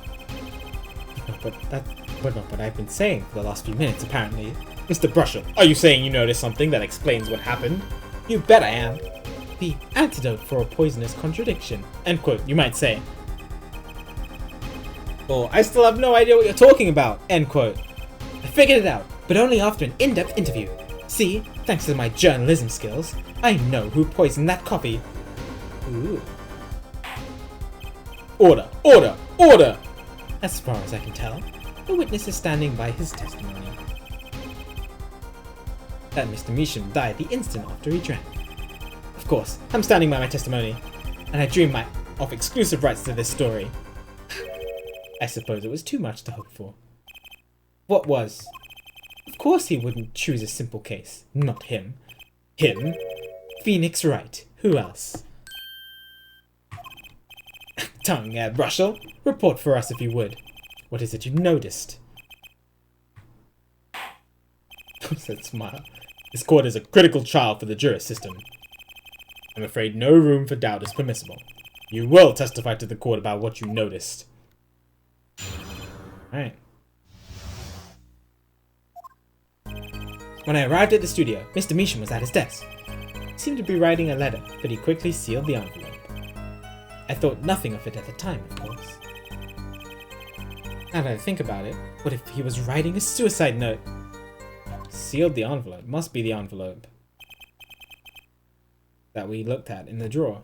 But that's not what I've been saying for the last few minutes, apparently. Mr. Brusher, are you saying you noticed something that explains what happened? You bet I am. The antidote for a poisonous contradiction. End quote, you might say. Well, I still have no idea what you're talking about. End quote. I figured it out, but only after an in-depth interview. See, thanks to my journalism skills, I know who poisoned that copy. Ooh. Order! Order! Order! As far as I can tell, the witness is standing by his testimony. That Mr. Measham died the instant after he drank. Of course, I'm standing by my testimony, and I dream of exclusive rights to this story. I suppose it was too much to hope for. What was? Of course he wouldn't choose a simple case. Not him. Him? Phoenix Wright. Who else? Tongue, Russell. Report for us if you would. What is it you noticed? Said smile. This court is a critical trial for the jury system. I'm afraid no room for doubt is permissible. You will testify to the court about what you noticed. Alright. When I arrived at the studio, Mr. Measham was at his desk. He seemed to be writing a letter, but he quickly sealed the envelope. I thought nothing of it at the time, of course. Now that I think about it, what if he was writing a suicide note? Sealed the envelope. Must be the envelope that we looked at in the drawer.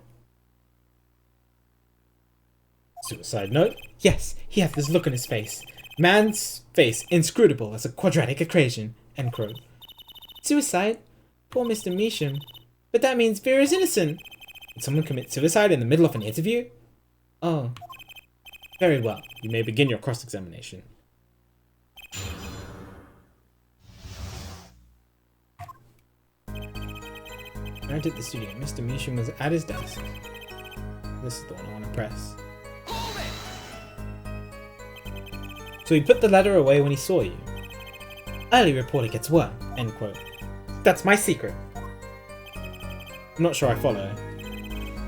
Suicide note? Yes, he had this look on his face. Man's face inscrutable as a quadratic equation. End quote. Suicide? Poor Mr. Measham. But that means Vera is innocent. Did someone commit suicide in the middle of an interview? Oh. Very well. You may begin your cross-examination. When I entered the studio, Mr. Measham was at his desk. This is the one I want to press. So he put the letter away when he saw you. Early reporter gets worm. End quote. That's my secret. I'm not sure I follow.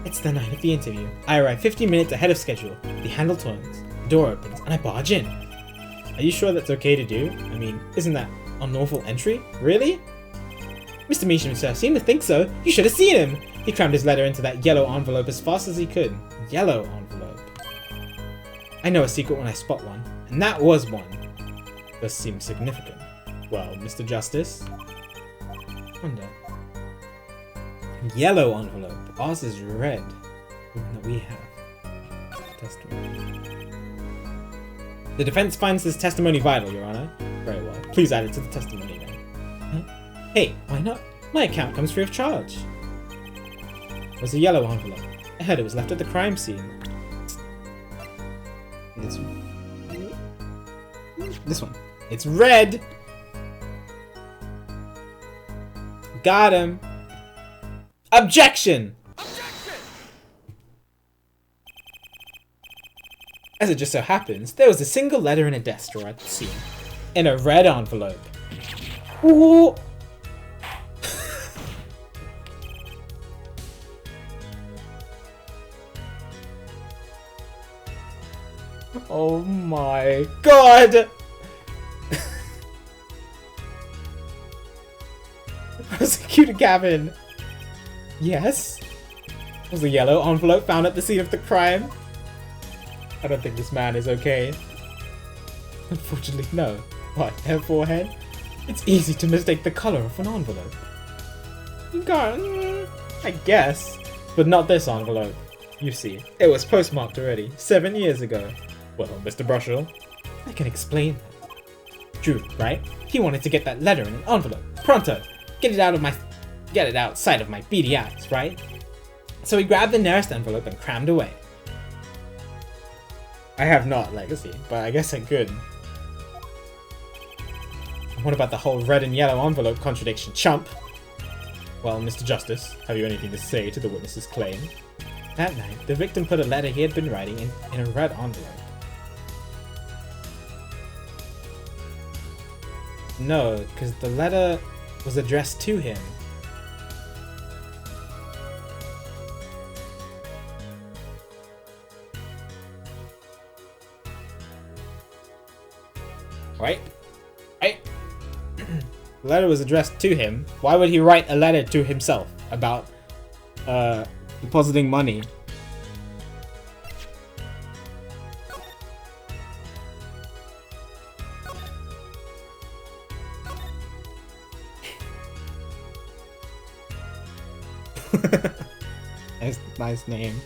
It's the night of the interview. I arrive 15 minutes ahead of schedule. The handle turns, the door opens, and I barge in. Are you sure that's okay to do? I mean, isn't that unlawful entry? Really? Mr. Measham, sir, seemed to think so. You should have seen him. He crammed his letter into that yellow envelope as fast as he could. Yellow envelope. I know a secret when I spot one, and that was one. Does seem significant. Well, Mr. Justice? Wonder. Yellow envelope. Ours is red. The one that we have. Testimony. The defense finds this testimony vital, Your Honor. Very well. Please add it to the testimony then. Huh? Hey, why not? My account comes free of charge. It was a yellow envelope. I heard it was left at the crime scene. It's... this one. It's red! Got him! Objection! As it just so happens, there was a single letter in a desk drawer at the scene. In a red envelope. Ooh. Oh my god! Prosecutor Gavin! Yes? Was the yellow envelope found at the scene of the crime? I don't think this man is okay. Unfortunately, no. What, her forehead? It's easy to mistake the color of an envelope. You got I guess. But not this envelope. You see, it was postmarked already, 7 years ago. Well, Mr. Brushell, I can explain that. Drew, right? He wanted to get that letter in an envelope. Pronto! Get it outside of my beady eyes, right? So he grabbed the nearest envelope and crammed away. I have not legacy, but I guess I could. What about the whole red and yellow envelope contradiction, chump? Well, Mr. Justice, have you anything to say to the witness's claim? That night, the victim put a letter he had been writing in a red envelope. No, because the letter was addressed to him. Right? Right? The letter was addressed to him. Why would he write a letter to himself about depositing money? Nice name.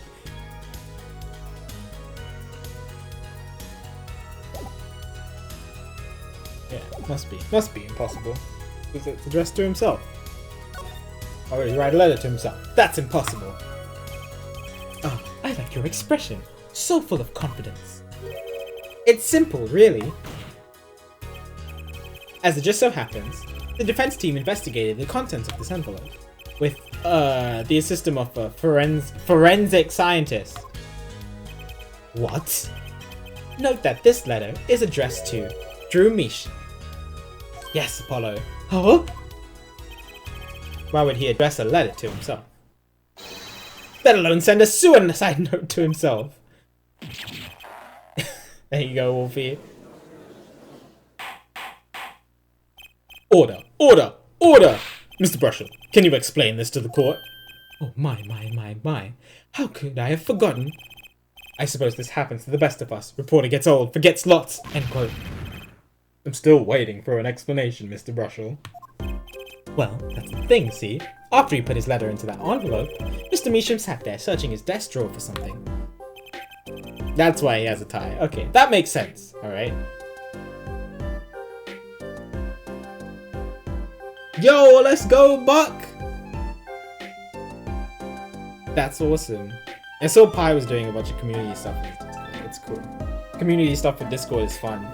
Yeah, must be impossible. Because it's addressed to himself. Why would he write a letter to himself? That's impossible. Oh, I like your expression. So full of confidence. It's simple, really. As it just so happens, the defense team investigated the contents of this envelope with the assistance of a forensic scientist. What? Note that this letter is addressed to Drew Mish. Yes, Apollo. Huh? Why would he address a letter to himself? Let alone send a suicide note to himself. There you go, Wolfie. Order! Order! Order! Mr. Brushell, can you explain this to the court? Oh my. How could I have forgotten? I suppose this happens to the best of us. Reporter gets old, forgets lots. End quote. I'm still waiting for an explanation, Mr. Brushell. Well, that's the thing, see? After he put his letter into that envelope, Mr. Measham sat there searching his desk drawer for something. That's why he has a tie. Okay, that makes sense, alright? Yo, let's go, Buck! That's awesome. I saw Pi was doing a bunch of community stuff. It's cool. Community stuff with Discord is fun.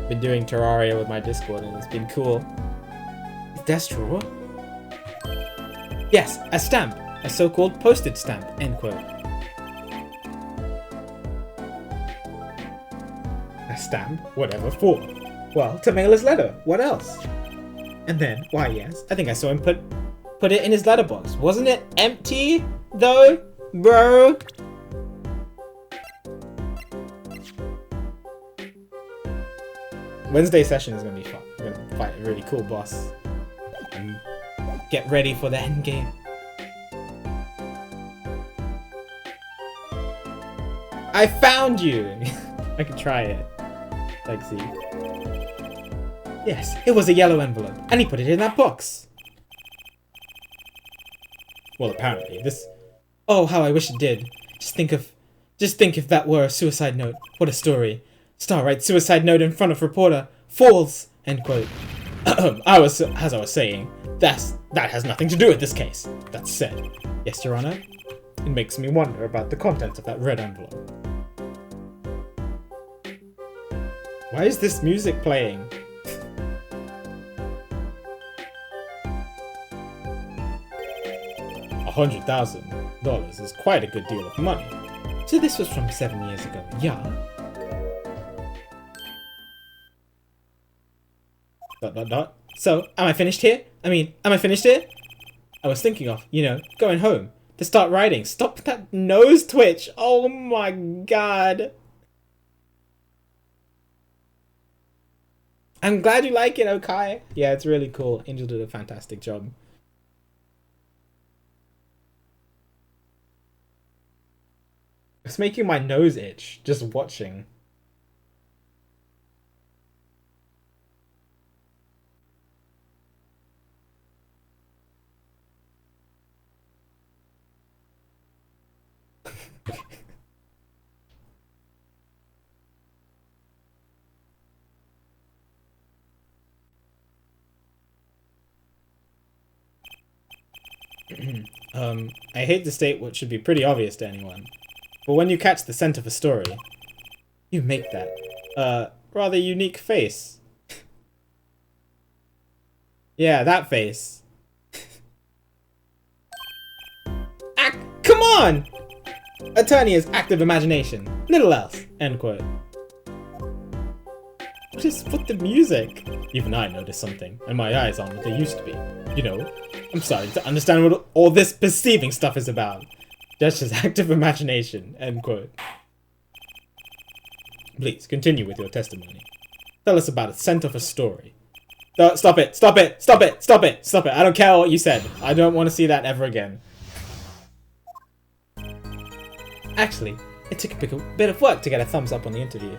Been doing Terraria with my Discord and it's been cool. Desk drawer? Yes, a stamp. A so-called postage stamp. End quote. A stamp? Whatever for? Well, to mail his letter. What else? And then, why yes, I think I saw him put it in his letterbox. Wasn't it empty, though, bro? Wednesday session is gonna be fun. We're gonna fight a really cool boss. And get ready for the end game. I found you! I can try it. Let's see. Yes, it was a yellow envelope, and he put it in that box. Well, apparently, this... Oh, how I wish it did. Just think if that were a suicide note. What a story. Star writes suicide note in front of reporter. Falls! End quote. As I was saying, that has nothing to do with this case. That said, yes, Your Honor, it makes me wonder about the contents of that red envelope. Why is this music playing? $100,000 is quite a good deal of money. So this was from 7 years ago, yeah? ... So, am I finished here? Am I finished here? I was thinking of, going home. To start writing. Stop that nose twitch! Oh my god! I'm glad you like it, Okai. Yeah, it's really cool. Angel did a fantastic job. It's making my nose itch just watching. I hate to state what should be pretty obvious to anyone, but when you catch the scent of a story, you make that, rather unique face. Yeah, that face. Come on! Attorney is active imagination. Little else. End quote. Just put the music. Even I noticed something, and my eyes aren't what they used to be. I'm starting to understand what all this perceiving stuff is about. Just as active imagination. End quote. Please, continue with your testimony. Tell us about a scent of a story. Stop it! Stop it! Stop it! Stop it! Stop it! I don't care what you said. I don't want to see that ever again. Actually, it took a bit of work to get a thumbs up on the interview.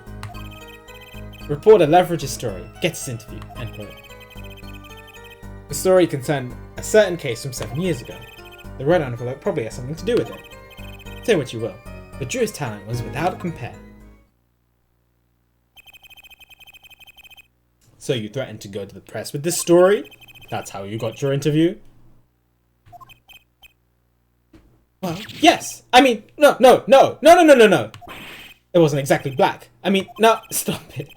Reporter leverages story, gets his interview, end quote. The story concerned a certain case from 7 years ago. The red envelope probably has something to do with it. Say what you will, but Drew's talent was without compare. So you threatened to go to the press with this story? That's how you got your interview? Well, yes! No! It wasn't exactly black. No, stop it.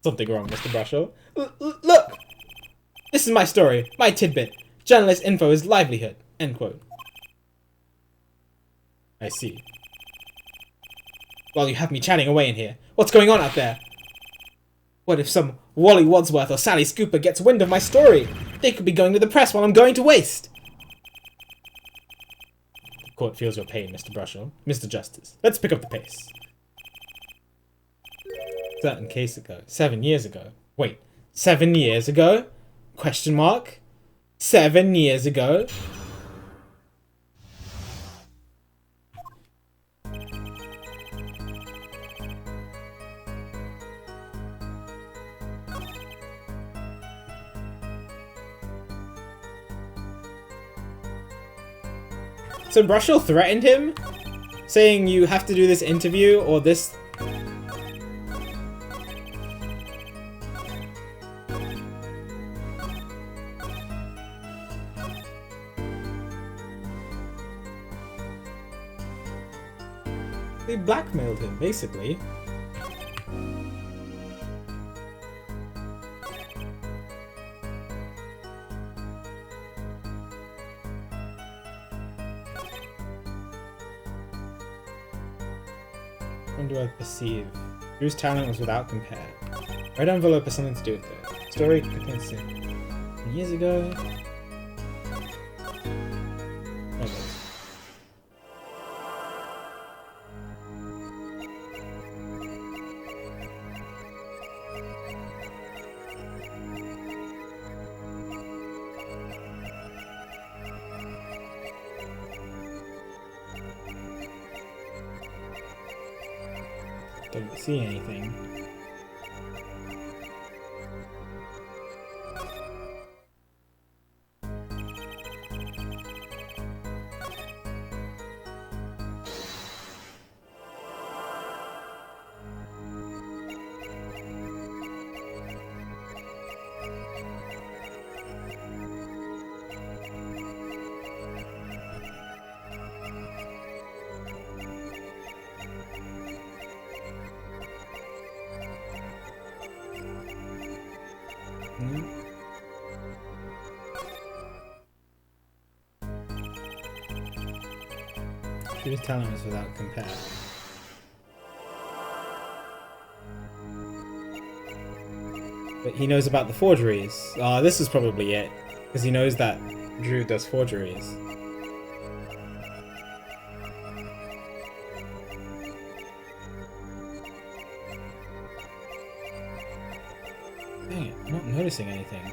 Something wrong, Mr. Brushel. Look! This is my story, my tidbit. Journalist info is livelihood. End quote. I see. Well, you have me chatting away in here. What's going on out there? What if some Wally Wadsworth or Sally Scooper gets wind of my story? They could be going to the press while I'm going to waste. The court feels your pain, Mr. Brushel. Mr. Justice, let's pick up the pace. Certain case ago. 7 years ago. Wait, 7 years ago? Question mark? 7 years ago? So Brushel threatened him, saying you have to do this interview or this. They blackmailed him, basically. When do I perceive? Drew's talent was without compare. Red envelope has something to do with it. Story contains years ago. Okay. Don't see anything. Truth telling is without compare. But he knows about the forgeries. This is probably it. Because he knows that Drew does forgeries. Dang it, I'm not noticing anything.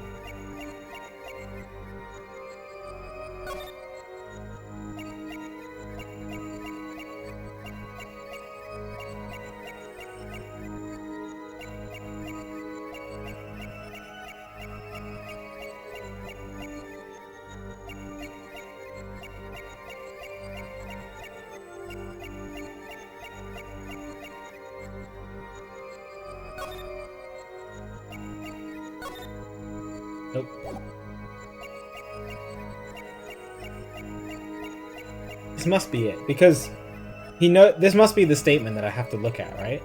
Nope. This must be it, because this must be the statement that I have to look at, right?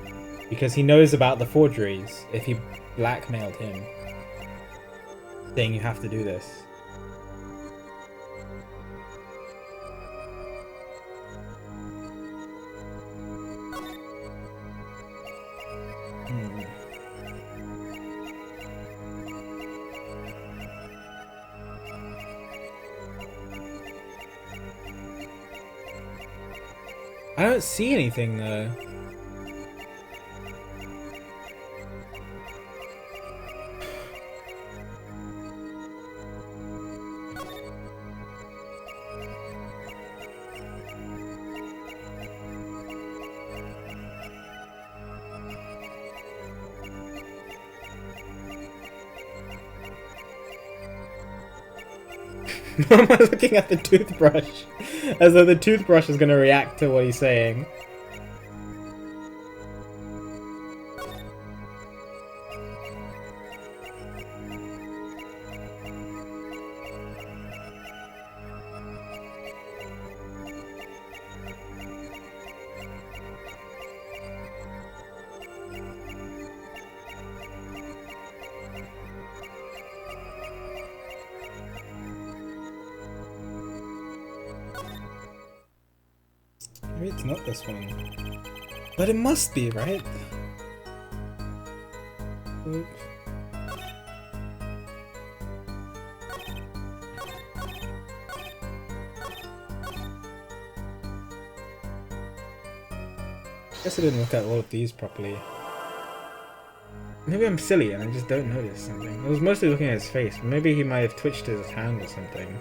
Because he knows about the forgeries if he blackmailed him, saying you have to do this. I don't see anything though. Why am I looking at the toothbrush? As though the toothbrush is going to react to what he's saying. Maybe it's not this one. But it must be, right? Oop. Guess I didn't look at all of these properly. Maybe I'm silly and I just don't notice something. I was mostly looking at his face, but maybe he might have twitched his hand or something.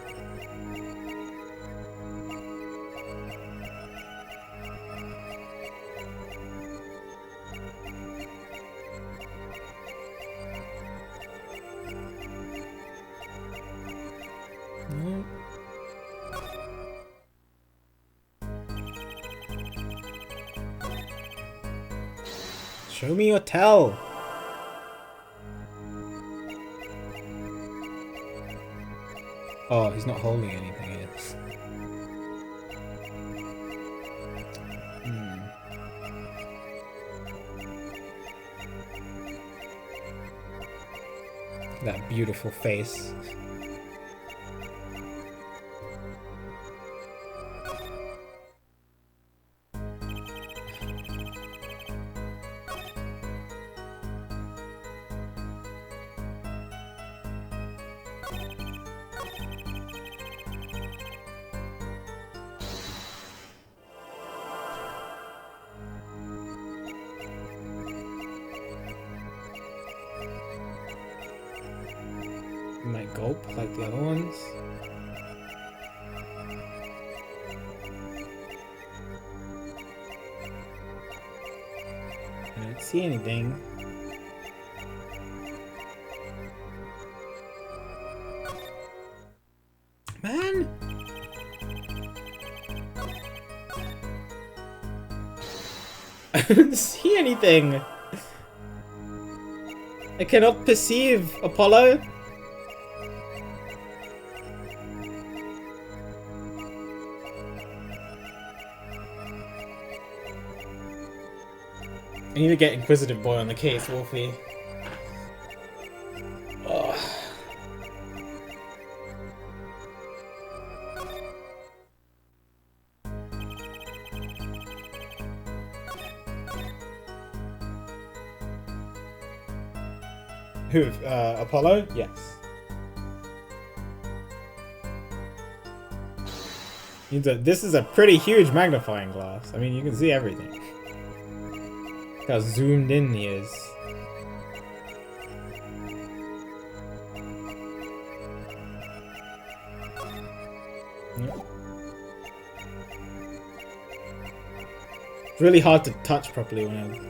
No. Show me your tell. Oh, he's not holding anything. It's... That beautiful face. Might gulp like the other ones. I don't see anything. Man! I don't see anything! I cannot perceive, Apollo! I need to get Inquisitive Boy on the case, Wolfie. Oh. Who? Apollo? Yes. This is a pretty huge magnifying glass. I mean, you can see everything. Look how zoomed in he is. It's really hard to touch properly when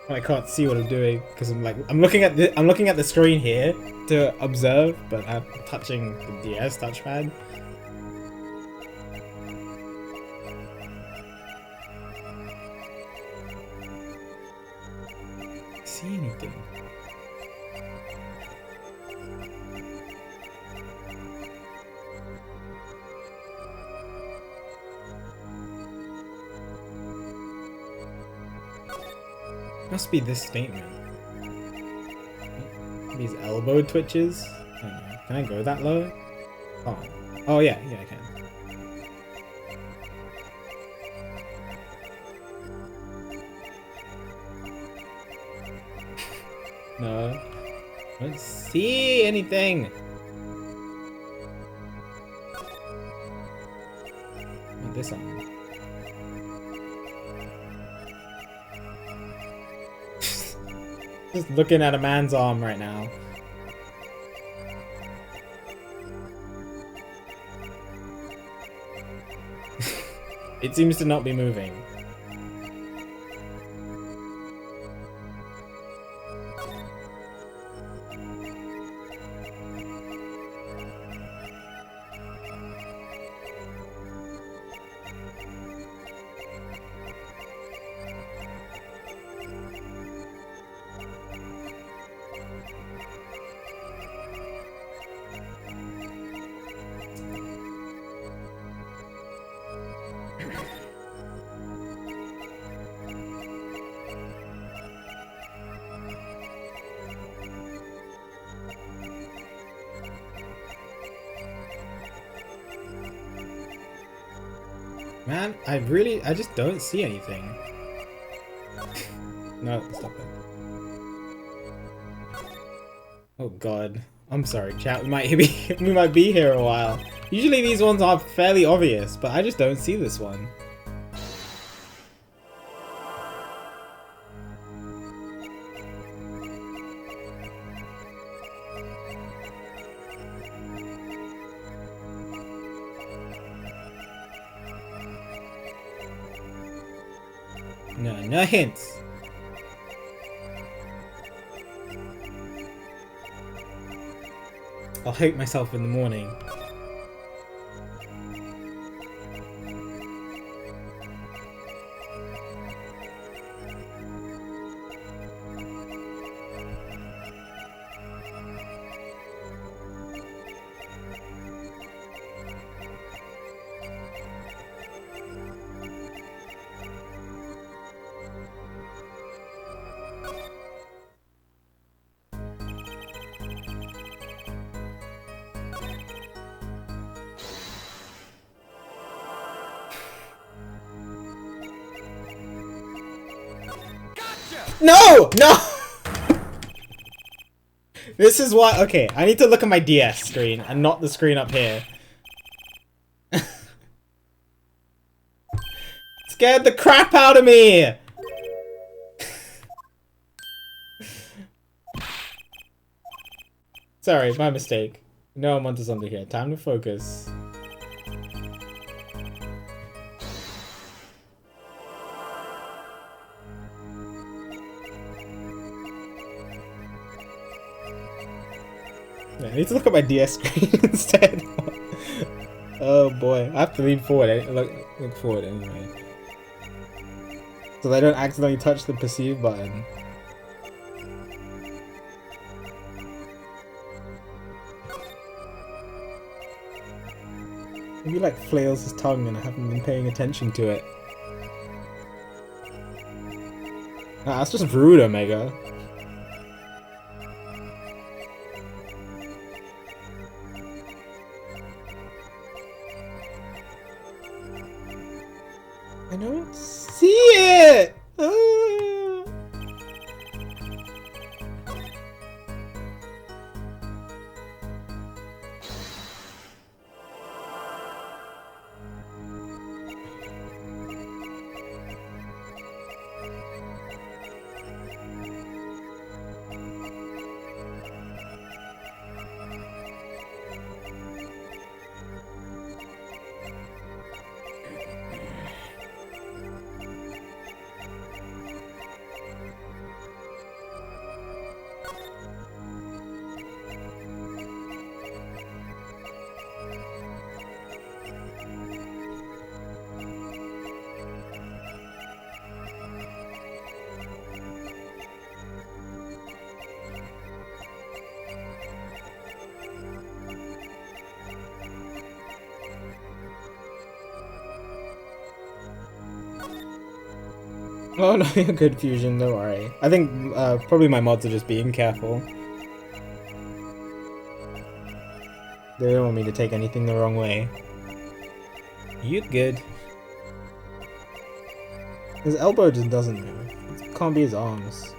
I can't see what I'm doing because I'm looking at the screen here to observe, but I'm touching the DS touchpad. See anything? Must be this statement. These elbow twitches. I don't know. Can I go that low? Oh, oh yeah, I can. No, I don't see anything. Not this one. Just looking at a man's arm right now. It seems to not be moving. Man, I just don't see anything. No, stop it. Oh god. I'm sorry, chat. We might be here a while. Usually these ones are fairly obvious, but I just don't see this one. No hints. I'll hate myself in the morning. No! No! This is why... Okay, I need to look at my DS screen and not the screen up here. Scared the crap out of me! Sorry, my mistake. No, I'm onto something here. Time to focus. Yeah, I need to look at my DS screen instead. Oh boy, I have to lean forward. Look forward anyway, so I don't accidentally touch the perceive button. Maybe like flails his tongue and I haven't been paying attention to it. Nah, that's just rude, Omega. I don't see it! Oh no, you're good, Fusion, don't worry. I think probably my mods are just being careful. They don't want me to take anything the wrong way. You good. His elbow just doesn't move. It can't be his arms.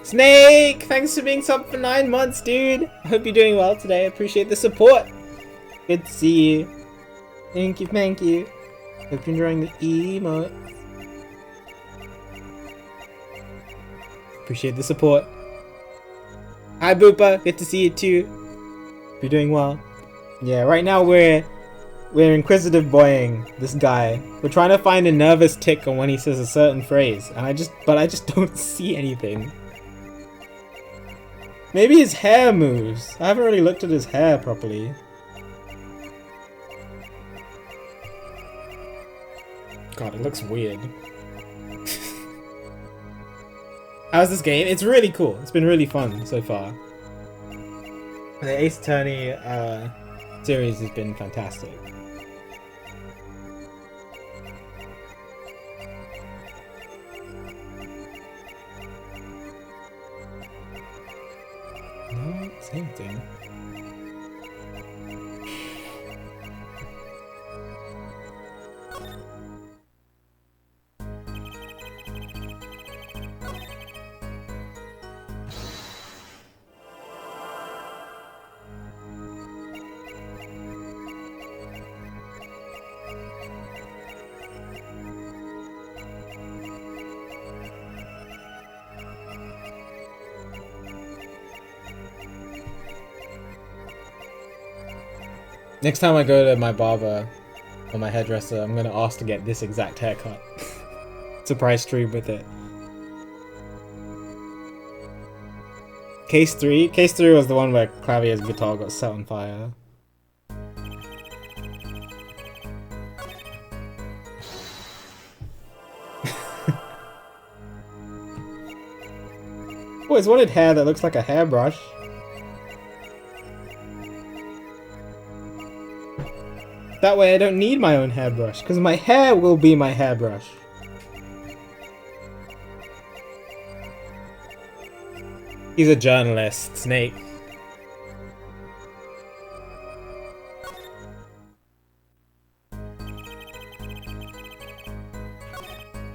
Snake! Thanks for being sub for 9 months, dude! I hope you're doing well today. I appreciate the support. Good to see you. Thank you, thank you. Hope you're enjoying the emote. Appreciate the support. Hi, Boopa. Good to see you too. Hope you're doing well. Yeah, right now we're inquisitive boying this guy. We're trying to find a nervous tick on when he says a certain phrase, and I just don't see anything. Maybe his hair moves. I haven't really looked at his hair properly. God, it looks weird. How's this game? It's really cool. It's been really fun so far. The Ace Attorney series has been fantastic. No, same thing. Next time I go to my barber or my hairdresser, I'm gonna ask to get this exact haircut. Surprise stream with it. Case 3? Case 3 was the one where Clavier's guitar got set on fire. Always wanted hair that looks like a hairbrush. That way I don't need my own hairbrush, because my hair will be my hairbrush. He's a journalist, Snake.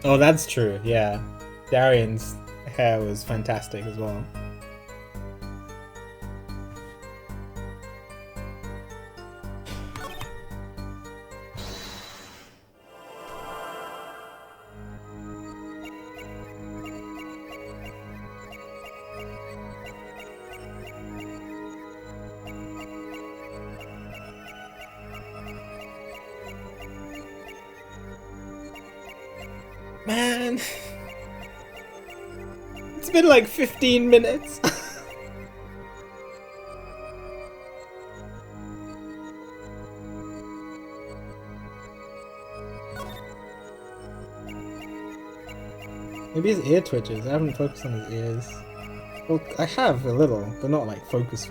Oh, that's true, yeah. Darian's hair was fantastic as well. Man, it's been like 15 minutes. Maybe his ear twitches. I haven't focused on his ears. Well, I have a little, but not like focus.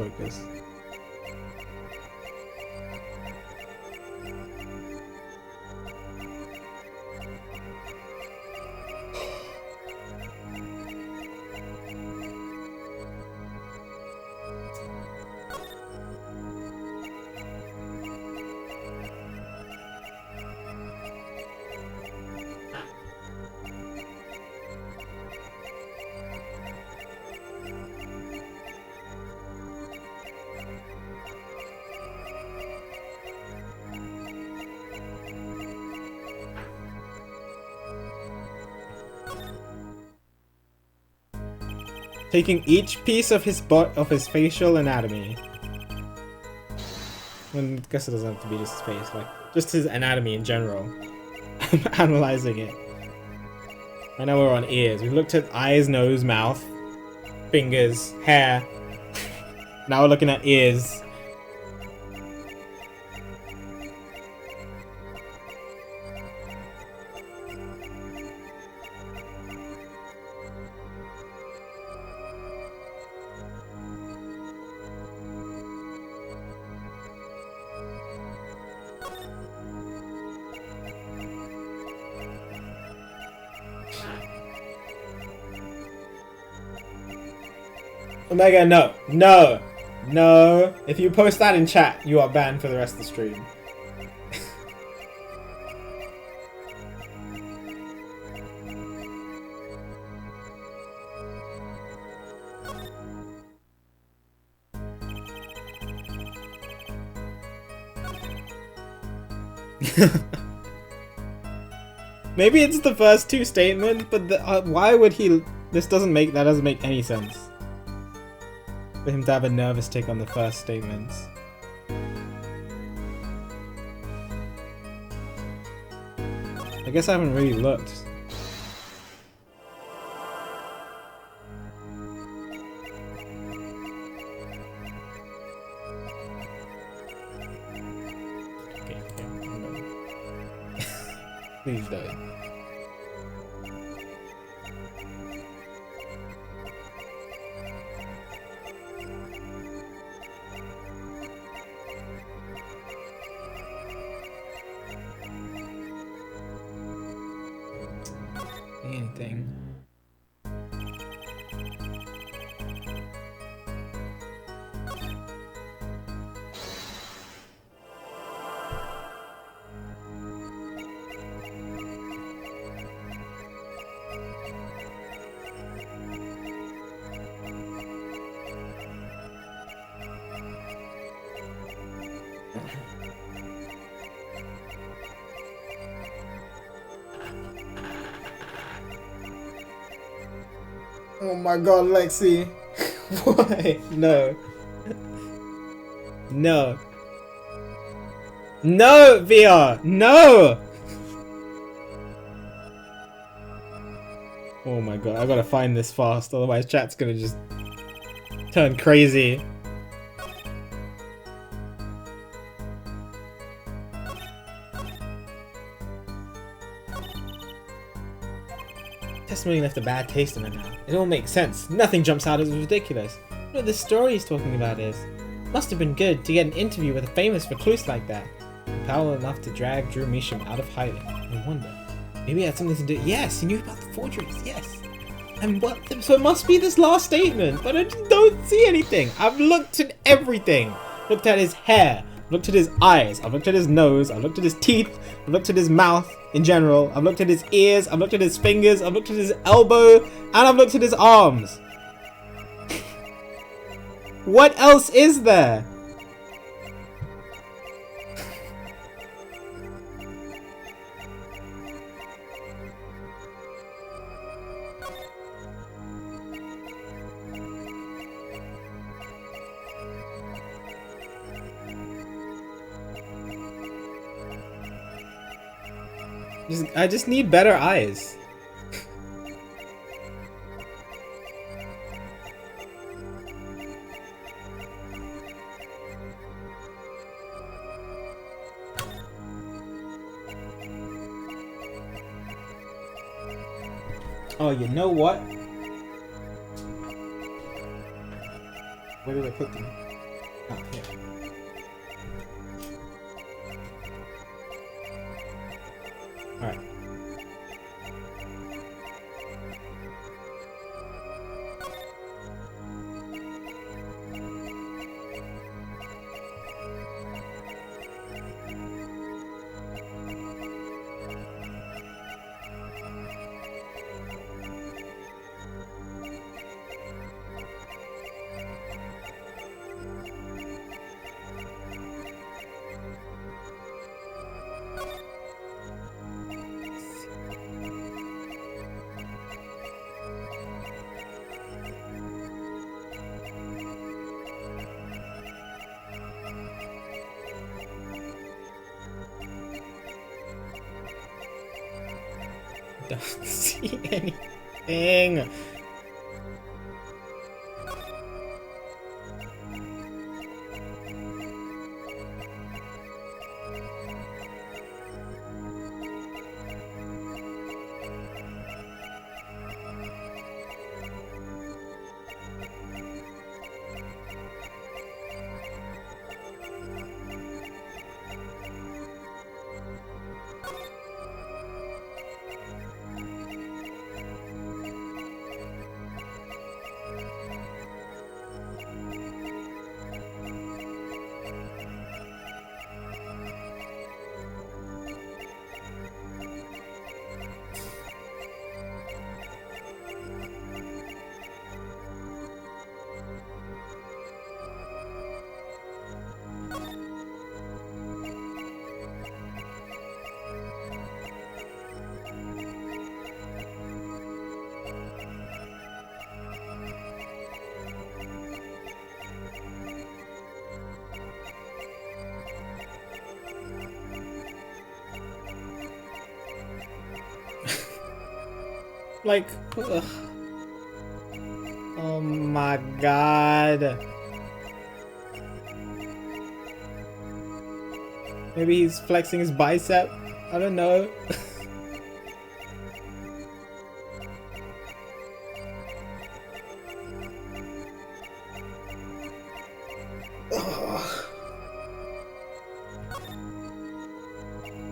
Taking each piece of his facial anatomy. I guess it doesn't have to be just his face, like just his anatomy in general. I'm analyzing it. Right now we're on ears. We've looked at eyes, nose, mouth, fingers, hair. Now we're looking at ears. Omega, no. No. No. If you post that in chat, you are banned for the rest of the stream. Maybe it's the first two statements, but why would he... That doesn't make any sense. For him to have a nervous tick on the first statements. I guess I haven't really looked. Okay. Please don't. Anything. Oh my god, Lexi. Why? No. No. No, VR! No! Oh my god, I gotta find this fast, otherwise chat's gonna just turn crazy. Testimony left a bad taste in my mouth. It all makes sense. Nothing jumps out as ridiculous. What the story he's talking about is. Must have been good to get an interview with a famous recluse like that. Powerful enough to drag Drew Measham out of hiding. I wonder. Maybe it had something to do. Yes, he knew about the forgeries. Yes. And what? So it must be this last statement, but I just don't see anything. I've looked at everything. Looked at his hair. Looked at his eyes. I've looked at his nose. I've looked at his teeth. I've looked at his mouth in general. I've looked at his ears. I've looked at his fingers. I've looked at his elbow. And I've looked at his arms. What else is there? I just need better eyes. Oh, you know what? Where did I put them? Oh, here. Alright. Don't see anything. Like, ugh. Oh my god. Maybe he's flexing his bicep. I don't know.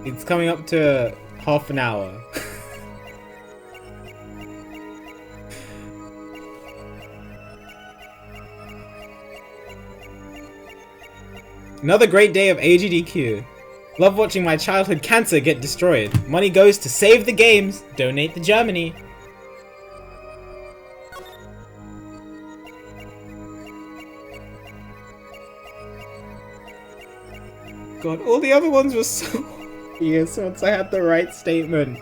It's coming up to half an hour. Another great day of AGDQ. Love watching my childhood cancer get destroyed. Money goes to save the games. Donate to Germany. God, all the other ones were so obvious once I had the right statement.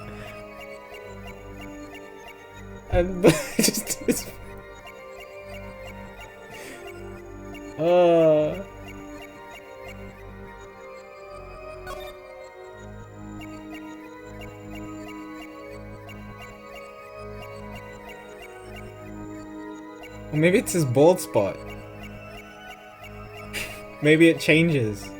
And just maybe it's his bald spot. Maybe it changes.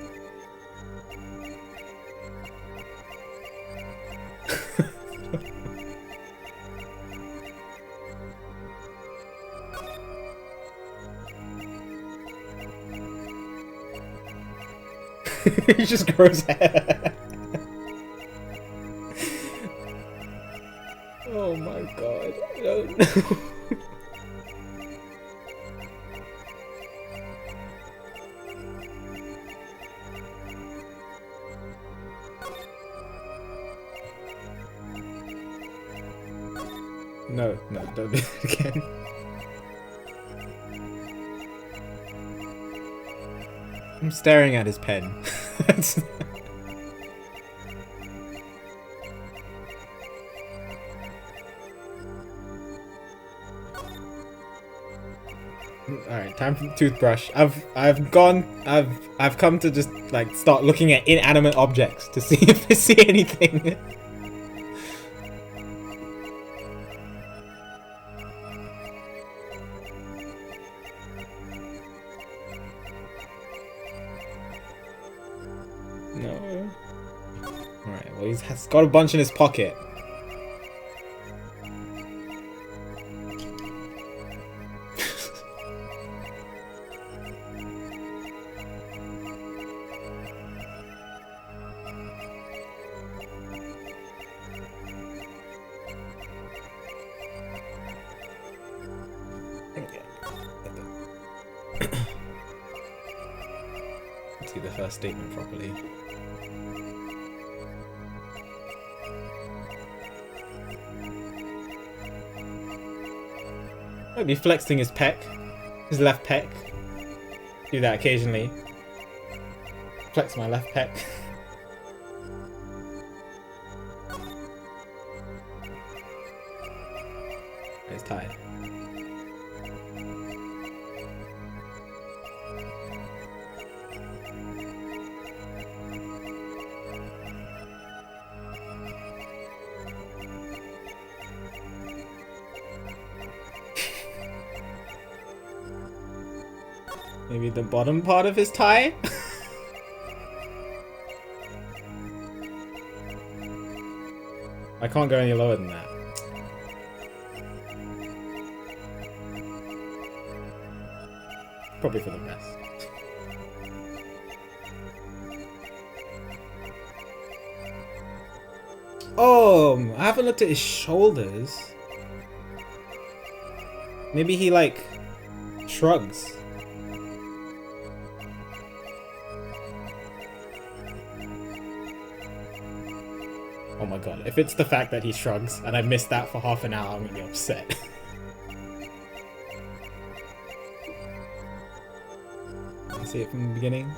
He just grows hair. Oh my god, I don't know. No, don't do it again. I'm staring at his pen. Alright, time for the toothbrush. I've come to just like start looking at inanimate objects to see if I see anything. No. Alright, well he's got a bunch in his pocket. Let's see the first statement properly. Might be flexing his pec, his left pec. Do that occasionally. Flex my left pec. It's tight. Maybe the bottom part of his tie? I can't go any lower than that. Probably for the best. Oh, I haven't looked at his shoulders. Maybe he like shrugs. Oh my god, if it's the fact that he shrugs and I missed that for half an hour, I'm gonna be upset. Can you see it from the beginning?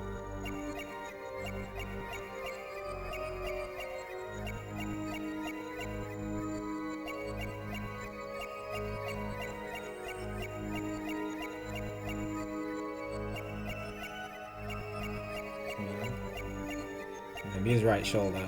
Maybe his right shoulder.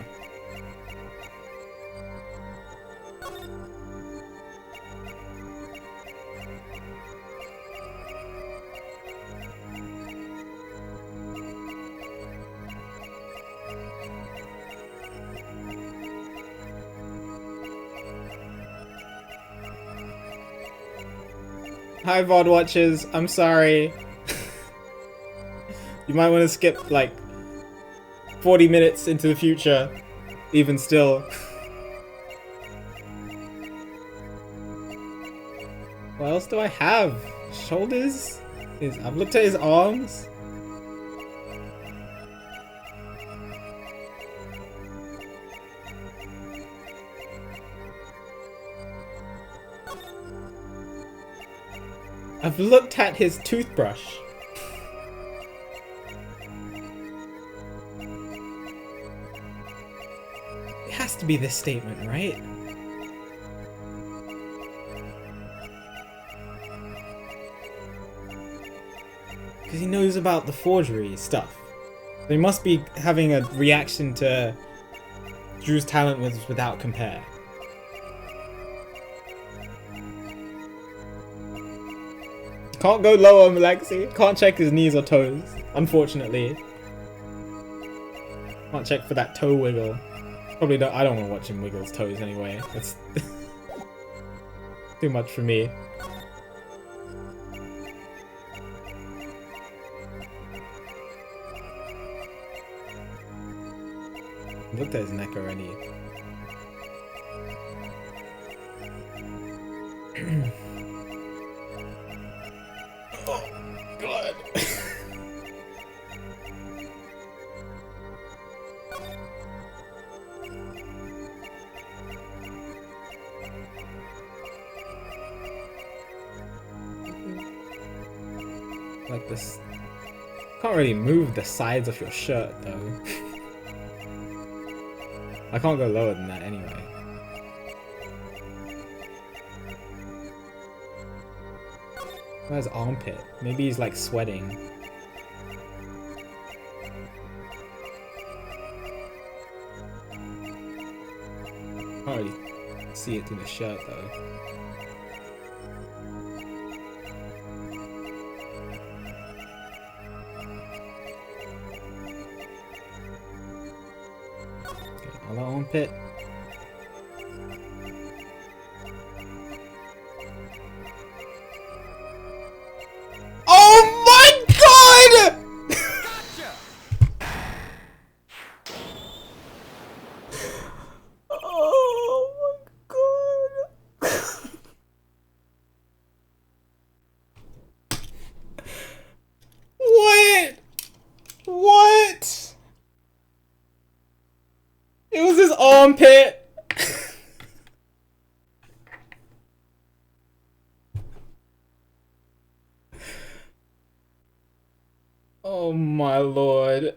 Hi, VOD watchers. I'm sorry. You might want to skip, like, 40 minutes into the future. Even still. What else do I have? Shoulders? I've looked at his arms. I've looked at his toothbrush. It has to be this statement, right? Because he knows about the forgery stuff. So he must be having a reaction to Drew's talent without compare. Can't go lower, Malexi. Can't check his knees or toes, unfortunately. Can't check for that toe wiggle. Probably don't. I don't want to watch him wiggle his toes anyway. That's too much for me. I looked at his neck already. Oh, God. Like this. Can't really move the sides of your shirt though. I can't go lower than that anyway. Where's armpit? Maybe he's like sweating. Can't really see it through the shirt though. Okay, other armpit. Oh my God! Oh my God! What? What? It was his armpit. Oh my lord.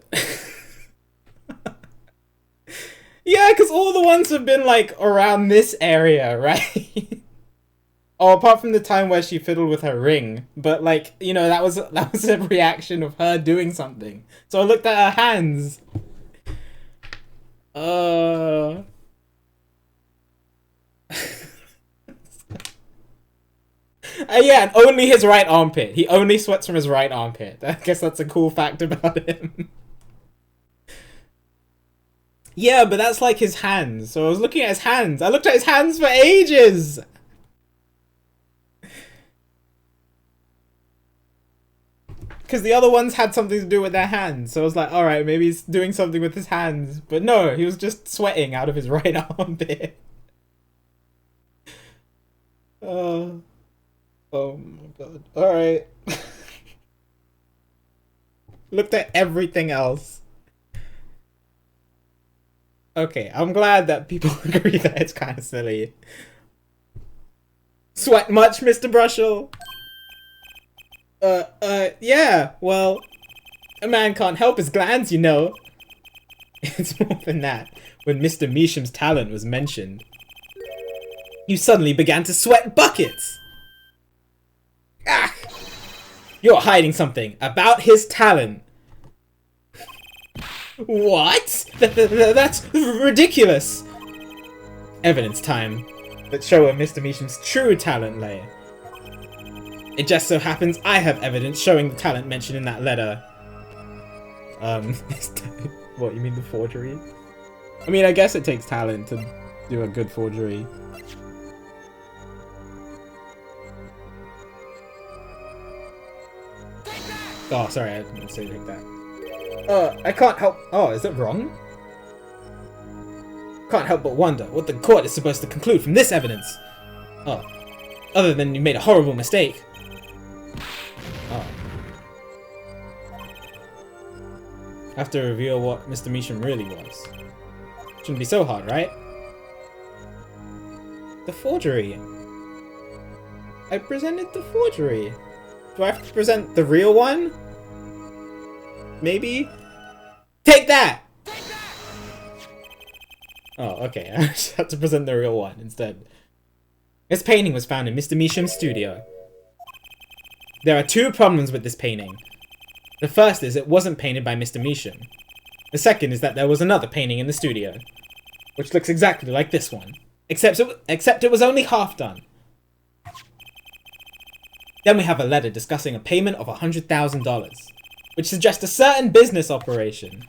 Yeah, because all the ones have been like around this area, right? Oh, apart from the time where she fiddled with her ring, but like, you know, that was a reaction of her doing something. So I looked at her hands. Yeah, and only his right armpit. He only sweats from his right armpit. I guess that's a cool fact about him. Yeah, but that's like his hands. So I was looking at his hands. I looked at his hands for ages. Because the other ones had something to do with their hands. So I was like, alright, maybe he's doing something with his hands. But no, he was just sweating out of his right armpit. Oh my god. Alright. Looked at everything else. Okay, I'm glad that people agree that it's kind of silly. Sweat much, Mr. Brushel? Yeah, well, a man can't help his glands, you know. It's more than that. When Mr. Meesham's talent was mentioned, you suddenly began to sweat buckets. Ah! You're hiding something about his talent. What? That's ridiculous. Evidence time. Let's show where Mr. Meesham's true talent lay. It just so happens I have evidence showing the talent mentioned in that letter. What, you mean the forgery? I mean, I guess it takes talent to do a good forgery. Oh, sorry, I didn't say it like that. I can't help... Oh, is it wrong? Can't help but wonder what the court is supposed to conclude from this evidence. Oh, other than you made a horrible mistake. Oh. Have to reveal what Mr. Measham really was. Shouldn't be so hard, right? The forgery. I presented the forgery. Do I have to present the real one? Maybe? Take that! Oh, okay. I just had to present the real one instead. This painting was found in Mr. Measham's studio. There are two problems with this painting. The first is it wasn't painted by Mr. Measham. The second is that there was another painting in the studio, which looks exactly like this one, except it was only half done. Then we have a letter discussing a payment of $100,000, which suggests a certain business operation.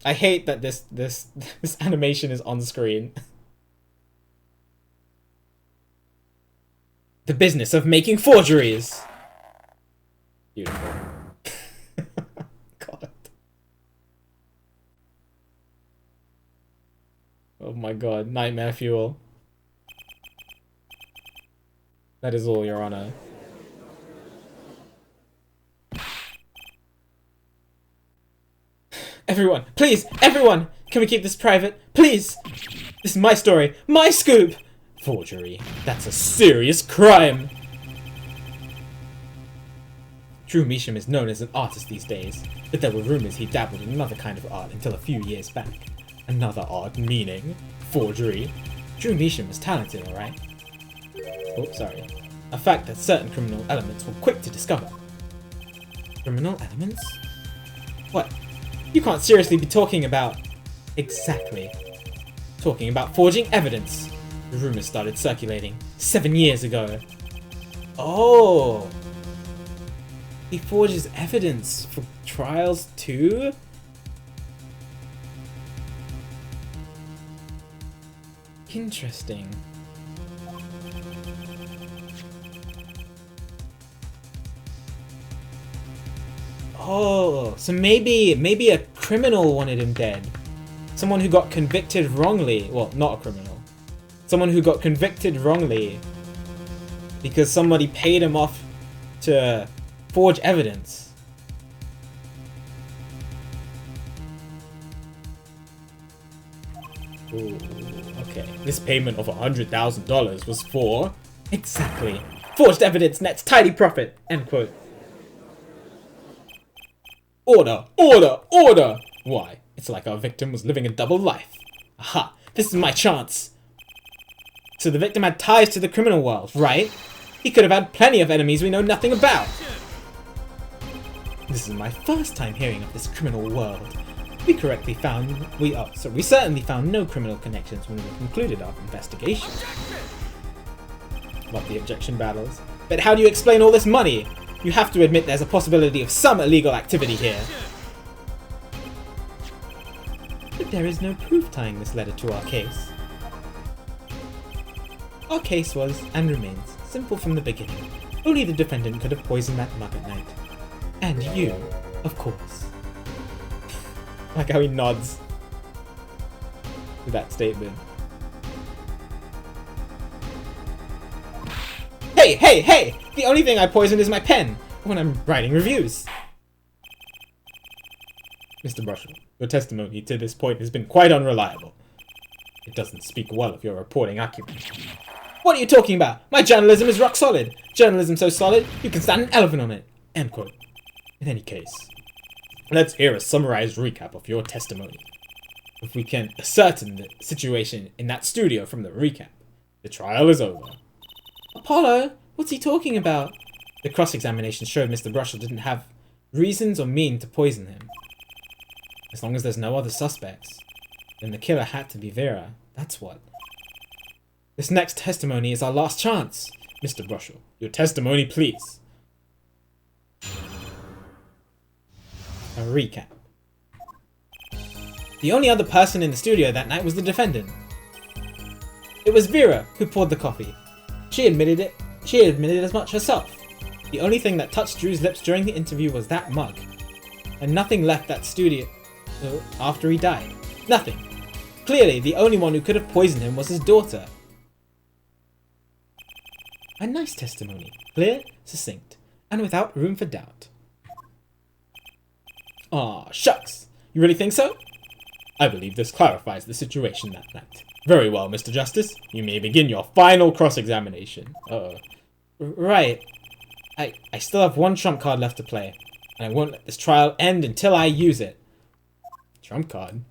I hate that this animation is on screen. The business of making forgeries. Beautiful. God. Oh my god, nightmare fuel. That is all, Your Honor. Everyone, please, everyone! Can we keep this private? Please! This is my story, my scoop! Forgery. That's a serious crime! Drew Measham is known as an artist these days, but there were rumors he dabbled in another kind of art until a few years back. Another art meaning forgery. Drew Measham was talented, alright? Oh, sorry. A fact that certain criminal elements were quick to discover. Criminal elements? What? You can't seriously be talking about... Exactly. Talking about forging evidence. The rumors started circulating 7 years ago. Oh! He forges evidence for trials too? Interesting. Oh, so maybe a criminal wanted him dead. Someone who got convicted wrongly. Well, not a criminal. Someone who got convicted wrongly because somebody paid him off to forge evidence. Ooh, okay. This payment of $100,000 was for... Exactly. Forged evidence nets tidy profit. End quote. Order! Order! Order! Why? It's like our victim was living a double life. Aha! This is my chance! So the victim had ties to the criminal world, right? He could have had plenty of enemies we know nothing about! This is my first time hearing of this criminal world. We certainly found no criminal connections when we concluded our investigation. Love the objection battles. But how do you explain all this money? You have to admit there's a possibility of some illegal activity here. But there is no proof tying this letter to our case. Our case was, and remains, simple from the beginning. Only the defendant could have poisoned that mug at night. And you, of course. Like how he nods to that statement. Hey, hey, hey! The only thing I poisoned is my pen when I'm writing reviews. Mr. Brushell, your testimony to this point has been quite unreliable. It doesn't speak well of your reporting acumen. What are you talking about? My journalism is rock solid. Journalism so solid, you can stand an elephant on it. End quote. In any case, let's hear a summarized recap of your testimony. If we can ascertain the situation in that studio from the recap, the trial is over. Apollo, what's he talking about? The cross-examination showed Mr. Brushell didn't have reasons or mean to poison him. As long as there's no other suspects, then the killer had to be Vera. That's what. This next testimony is our last chance. Mr. Brushell, your testimony, please. A recap. The only other person in the studio that night was the defendant. It was Vera who poured the coffee. She admitted as much herself. The only thing that touched Drew's lips during the interview was that mug. And nothing left that studio after he died. Nothing. Clearly, the only one who could have poisoned him was his daughter. A nice testimony. Clear, succinct, and without room for doubt. Aw, shucks. You really think so? I believe this clarifies the situation that night. Very well, Mr. Justice. You may begin your final cross-examination. Uh-oh. Right. I still have one trump card left to play. And I won't let this trial end until I use it. Trump card?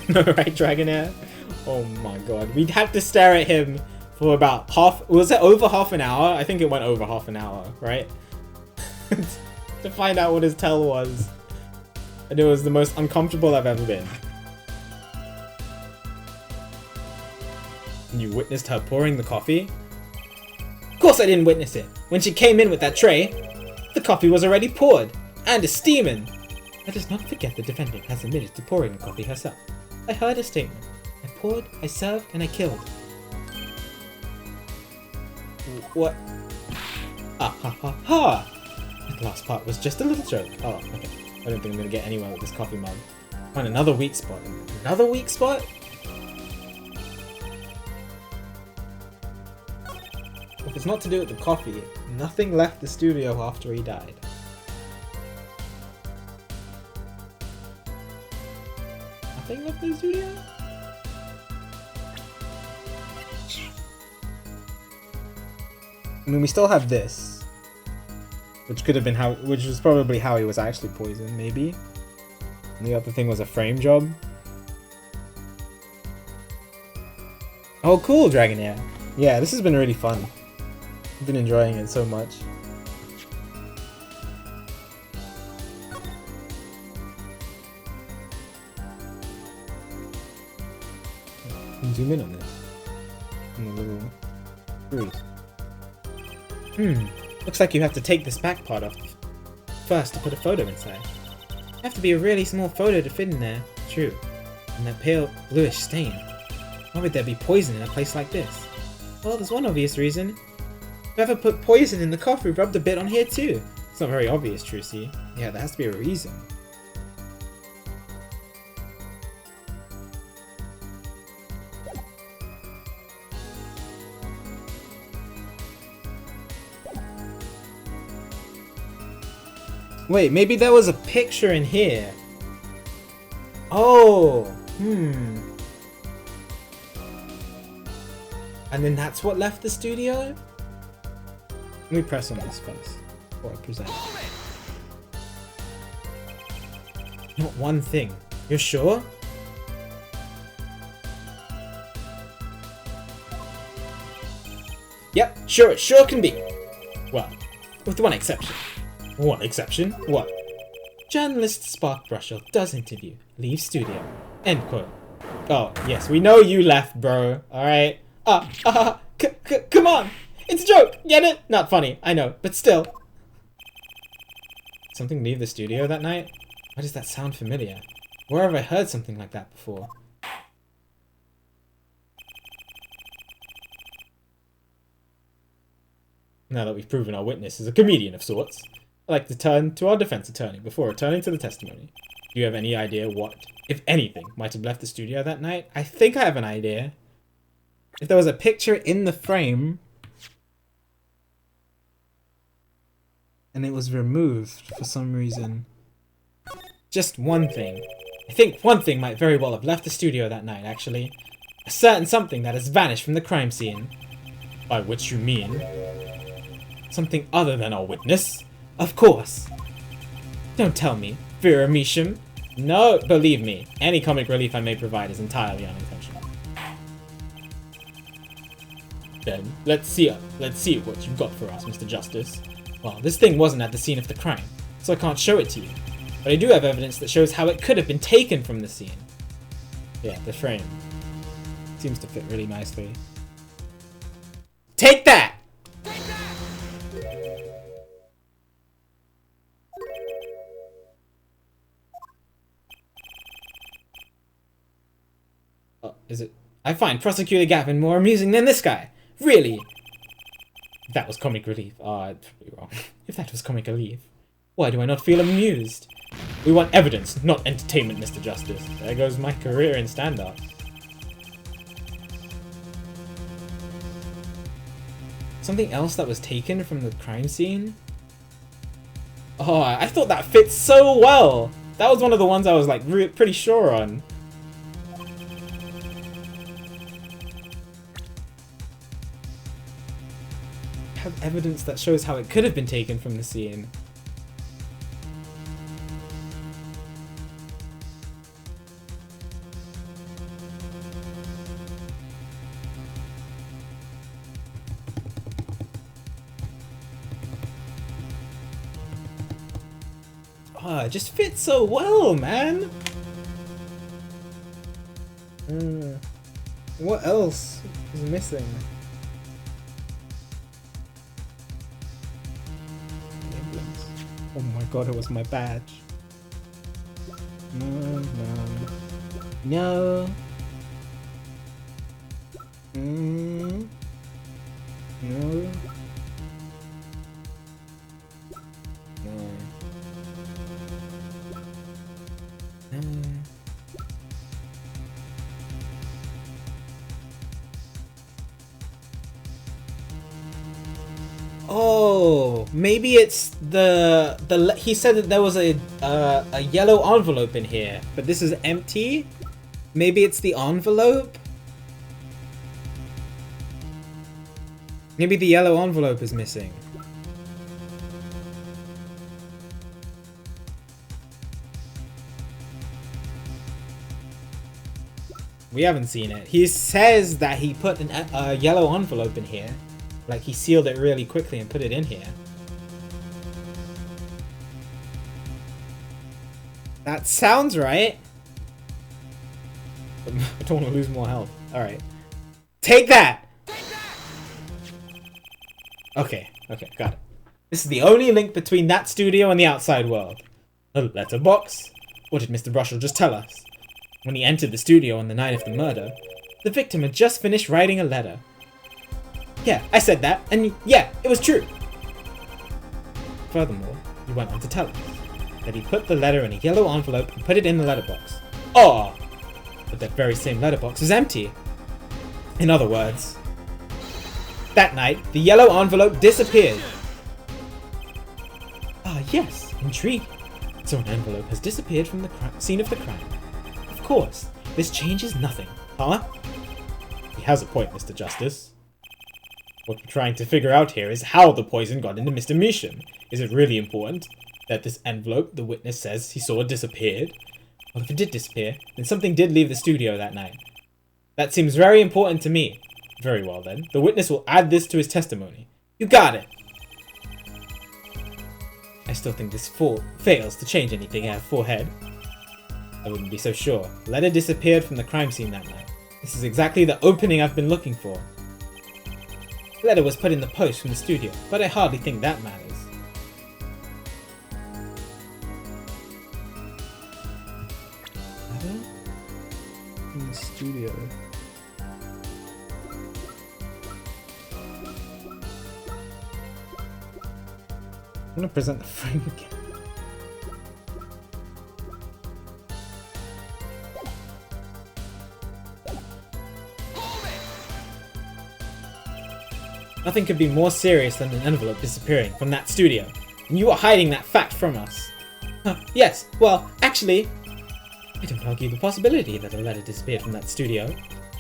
No, right, Dragonair? Oh my god. We'd have to stare at him for about was it over half an hour? I think it went over half an hour, right? To find out what his tell was. And it was the most uncomfortable I've ever been. And you witnessed her pouring the coffee? Of course I didn't witness it. When she came in with that tray, the coffee was already poured and is steaming. Let us not forget the defendant has admitted to pouring the coffee herself. I heard a statement. I poured, I served, and I killed. What? Ah ha ha ha! The last part was just a little joke. Oh, okay. I don't think I'm gonna get anywhere with this coffee mug. Find another weak spot. Another weak spot? If it's not to do with the coffee, nothing left the studio after he died. Nothing left the studio? I mean, we still have this, which could have been which was probably how he was actually poisoned, maybe. And the other thing was a frame job. Oh, cool, Dragonair. Yeah, this has been really fun. I've been enjoying it so much. Zoom in on this. On the little screws. Looks like you have to take this back part off first to put a photo inside. You have to be a really small photo to fit in there. True. And that pale bluish stain. Why would there be poison in a place like this? Well, there's one obvious reason. Whoever put poison in the coffee rubbed a bit on here too. It's not very obvious, Trucy. Yeah, there has to be a reason. Wait, maybe there was a picture in here. Oh, And then that's what left the studio? Let me press on this first before I present. Not one thing. You're sure? Yep, sure, it sure can be. Well, with one exception. One exception? What? Journalist Spark Brushel does interview. Leave studio. End quote. Oh, yes, we know you left, bro. Alright? Come on! It's a joke! Get it? Not funny, I know, but still. Something leave the studio that night? Why does that sound familiar? Where have I heard something like that before? Now that we've proven our witness is a comedian of sorts, I'd like to turn to our defense attorney before returning to the testimony. Do you have any idea what, if anything, might have left the studio that night? I think I have an idea. If there was a picture in the frame and it was removed for some reason. Just one thing. I think one thing might very well have left the studio that night, actually. A certain something that has vanished from the crime scene. By which you mean something other than our witness? Of course. Don't tell me. Vera Misham? No, believe me. Any comic relief I may provide is entirely unintentional. then, let's see what you've got for us, Mr. Justice. Well, this thing wasn't at the scene of the crime, so I can't show it to you. But I do have evidence that shows how it could have been taken from the scene. Yeah, the frame. Seems to fit really nicely. Take that! Oh, is it? I find Prosecutor Gavin more amusing than this guy. Really? If that was comic relief. I'd be wrong. If that was comic relief. Why do I not feel amused? We want evidence, not entertainment, Mr. Justice. There goes my career in stand-up. Something else that was taken from the crime scene? Oh, I thought that fit so well! That was one of the ones I was like pretty sure on. Have evidence that shows how it could have been taken from the scene. Oh, it just fits so well, man. What else is missing? Oh my god, it was my badge. No. No. No. No. Oh, maybe it's the he said that there was a yellow envelope in here, but this is empty. Maybe it's the envelope. Maybe the yellow envelope is missing. We haven't seen it. He says that he put a yellow envelope in here. Like he sealed it really quickly and put it in here. That sounds right. I don't want to lose more health. Alright. Take that! Okay, got it. This is the only link between that studio and the outside world. A letterbox? What did Mr. Russell just tell us? When he entered the studio on the night of the murder, the victim had just finished writing a letter. Yeah, I said that, and yeah, it was true. Furthermore, he went on to tell us that he put the letter in a yellow envelope and put it in the letterbox. Oh! But that very same letterbox was empty. In other words, that night, the yellow envelope disappeared. Ah, yes, intriguing. So an envelope has disappeared from the scene of the crime. Of course, this changes nothing, huh? He has a point, Mr. Justice. What we're trying to figure out here is how the poison got into Mr. Measham. Is it really important that this envelope the witness says he saw disappeared? Well, if it did disappear, then something did leave the studio that night. That seems very important to me. Very well then, the witness will add this to his testimony. You got it! I still think this fails to change anything at forehead. I wouldn't be so sure. The letter disappeared from the crime scene that night. This is exactly the opening I've been looking for. The letter was put in the post from the studio, but I hardly think that matters. Letter? In the studio. I'm gonna present the frame again. Nothing could be more serious than an envelope disappearing from that studio, and you are hiding that fact from us. Yes, well, actually, I don't argue the possibility that a letter disappeared from that studio.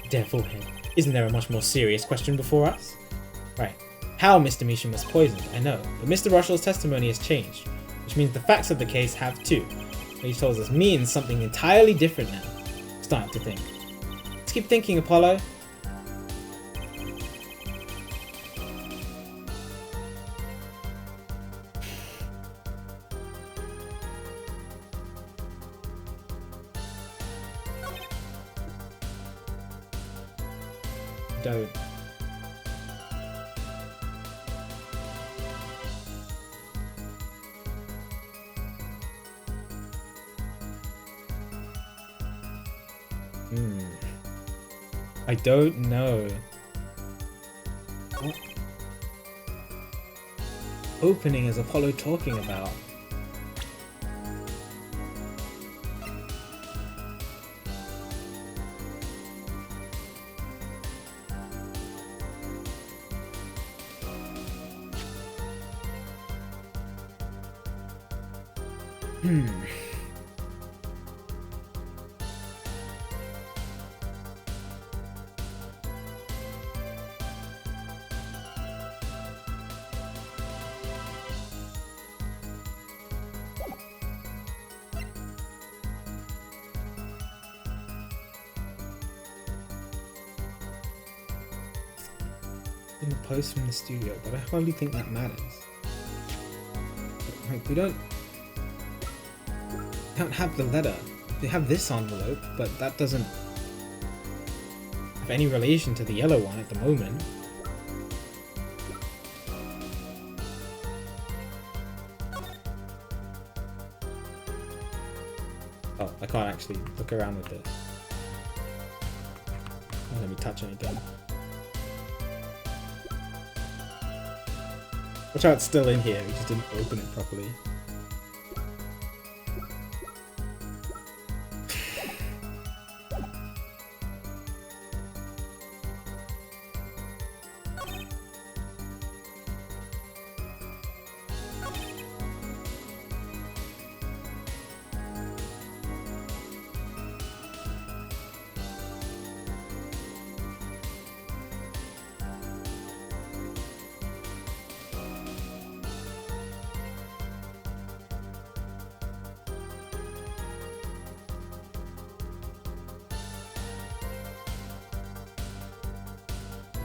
Dear forehead, isn't there a much more serious question before us? Right. How Mr. Measham was poisoned, I know, but Mr. Russell's testimony has changed, which means the facts of the case have too. What he tells us means something entirely different now. I'm starting to think. Let's keep thinking, Apollo. don't. I don't know. What opening is Apollo talking about? In the post from the studio, but I hardly think that matters. Like, we don't have the letter. We have this envelope, but that doesn't have any relation to the yellow one at the moment. Oh, I can't actually look around with this. Don't let me touch anything. Watch out, it's still in here, we just didn't open it properly.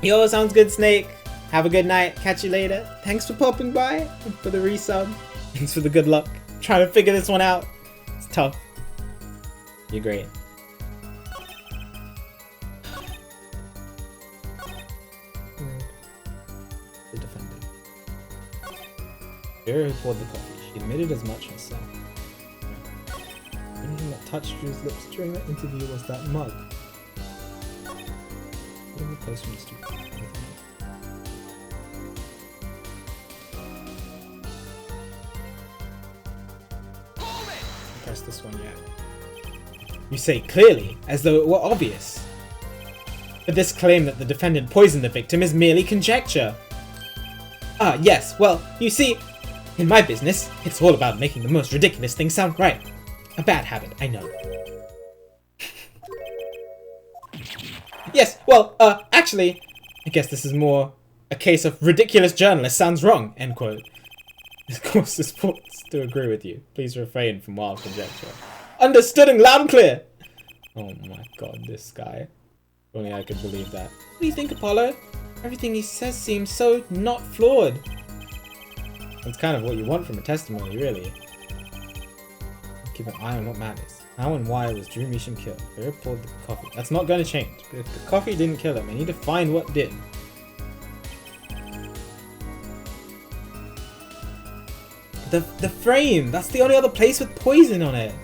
Yo, sounds good, Snake. Have a good night. Catch you later. Thanks for popping by and for the resub. Thanks for the good luck. Trying to figure this one out. It's tough. You're great. The defendant. Vera who poured the coffee. She admitted as much herself. Anything that touched Drew's lips during the interview was that mug. Post from the studio. Press this one yet. You say clearly, as though it were obvious. But this claim that the defendant poisoned the victim is merely conjecture. Ah, yes, well, you see, in my business, it's all about making the most ridiculous things sound right. A bad habit, I know. Yes, well, actually, I guess this is more a case of ridiculous journalist sounds wrong, end quote. Of course, this forced to agree with you. Please refrain from wild conjecture. Understood and loud and clear! Oh my god, this guy. If only I could believe that. What do you think, Apollo? Everything he says seems so not flawed. That's kind of what you want from a testimony, really. Keep an eye on what matters. How and why was Drew Measham killed? Vera poured the coffee. That's not going to change. But if the coffee didn't kill him, I need to find what did. The frame! That's the only other place with poison on it.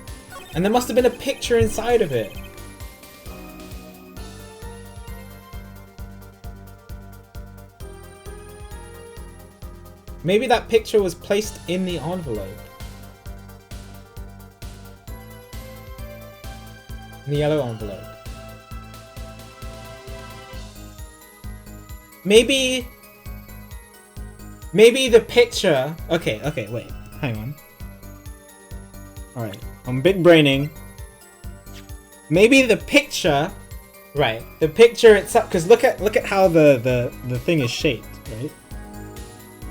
And there must have been a picture inside of it. Maybe that picture was placed in the envelope. In the yellow envelope. Maybe the picture... Okay, wait. Hang on. Alright, I'm big braining. Maybe the picture... Right, the picture itself... Because look at how the thing is shaped, right?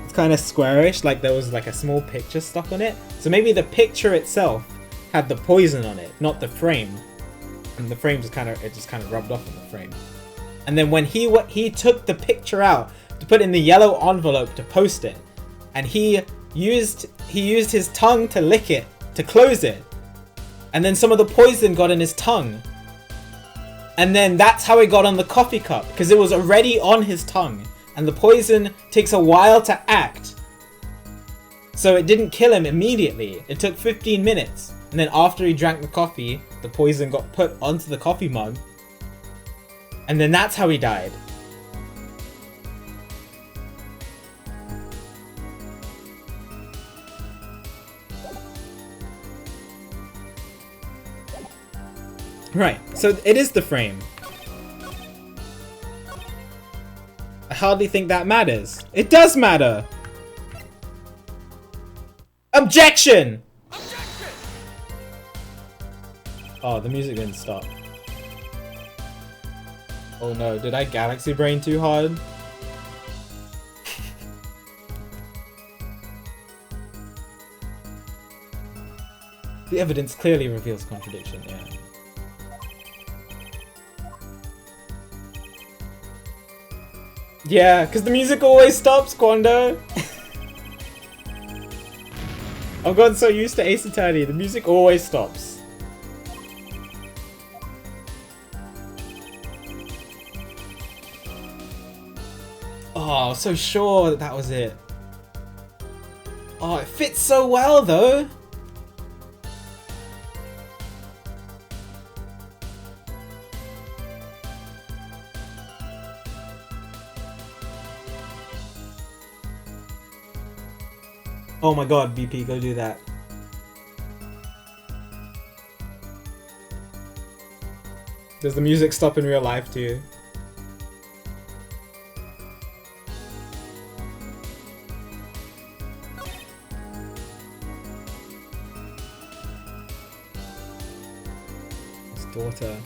It's kind of squarish, like there was like a small picture stuck on it. So maybe the picture itself had the poison on it, not the frame. And the frame just kind of rubbed off on the frame. And then when he took the picture out to put in the yellow envelope to post it, and he used his tongue to lick it to close it, and then some of the poison got in his tongue. And then that's how it got on the coffee cup, because it was already on his tongue. And the poison takes a while to act. So it didn't kill him immediately. It took 15 minutes. And then after he drank the coffee, the poison got put onto the coffee mug. And then that's how he died. Right, so it is the frame. I hardly think that matters. It does matter! Objection! Objection! Oh, the music didn't stop. Oh no, did I galaxy brain too hard? The evidence clearly reveals contradiction, yeah. Yeah, because the music always stops, Quando. I've gotten so used to Ace Attorney, the music always stops. Oh, I was so sure that was it. Oh, it fits so well though. Oh my god, BP, go do that. Does the music stop in real life too? His daughter.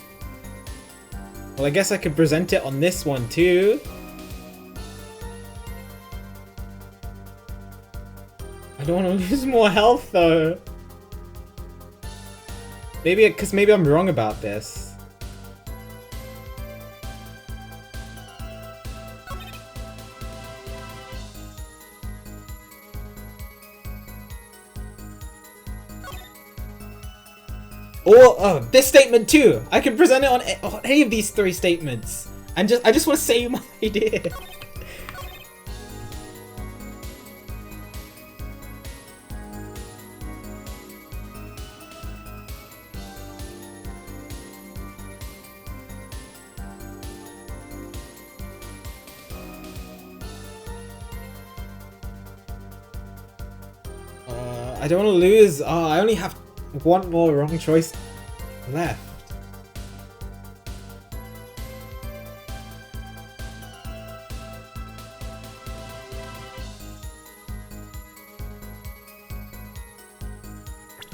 Well, I guess I could present it on this one too. I don't want to lose more health though. Maybe, because maybe I'm wrong about this. Or, oh, this statement too. I can present it on any of these three statements. And I just want to say my idea. I don't want to lose. Oh, I only have one more wrong choice left.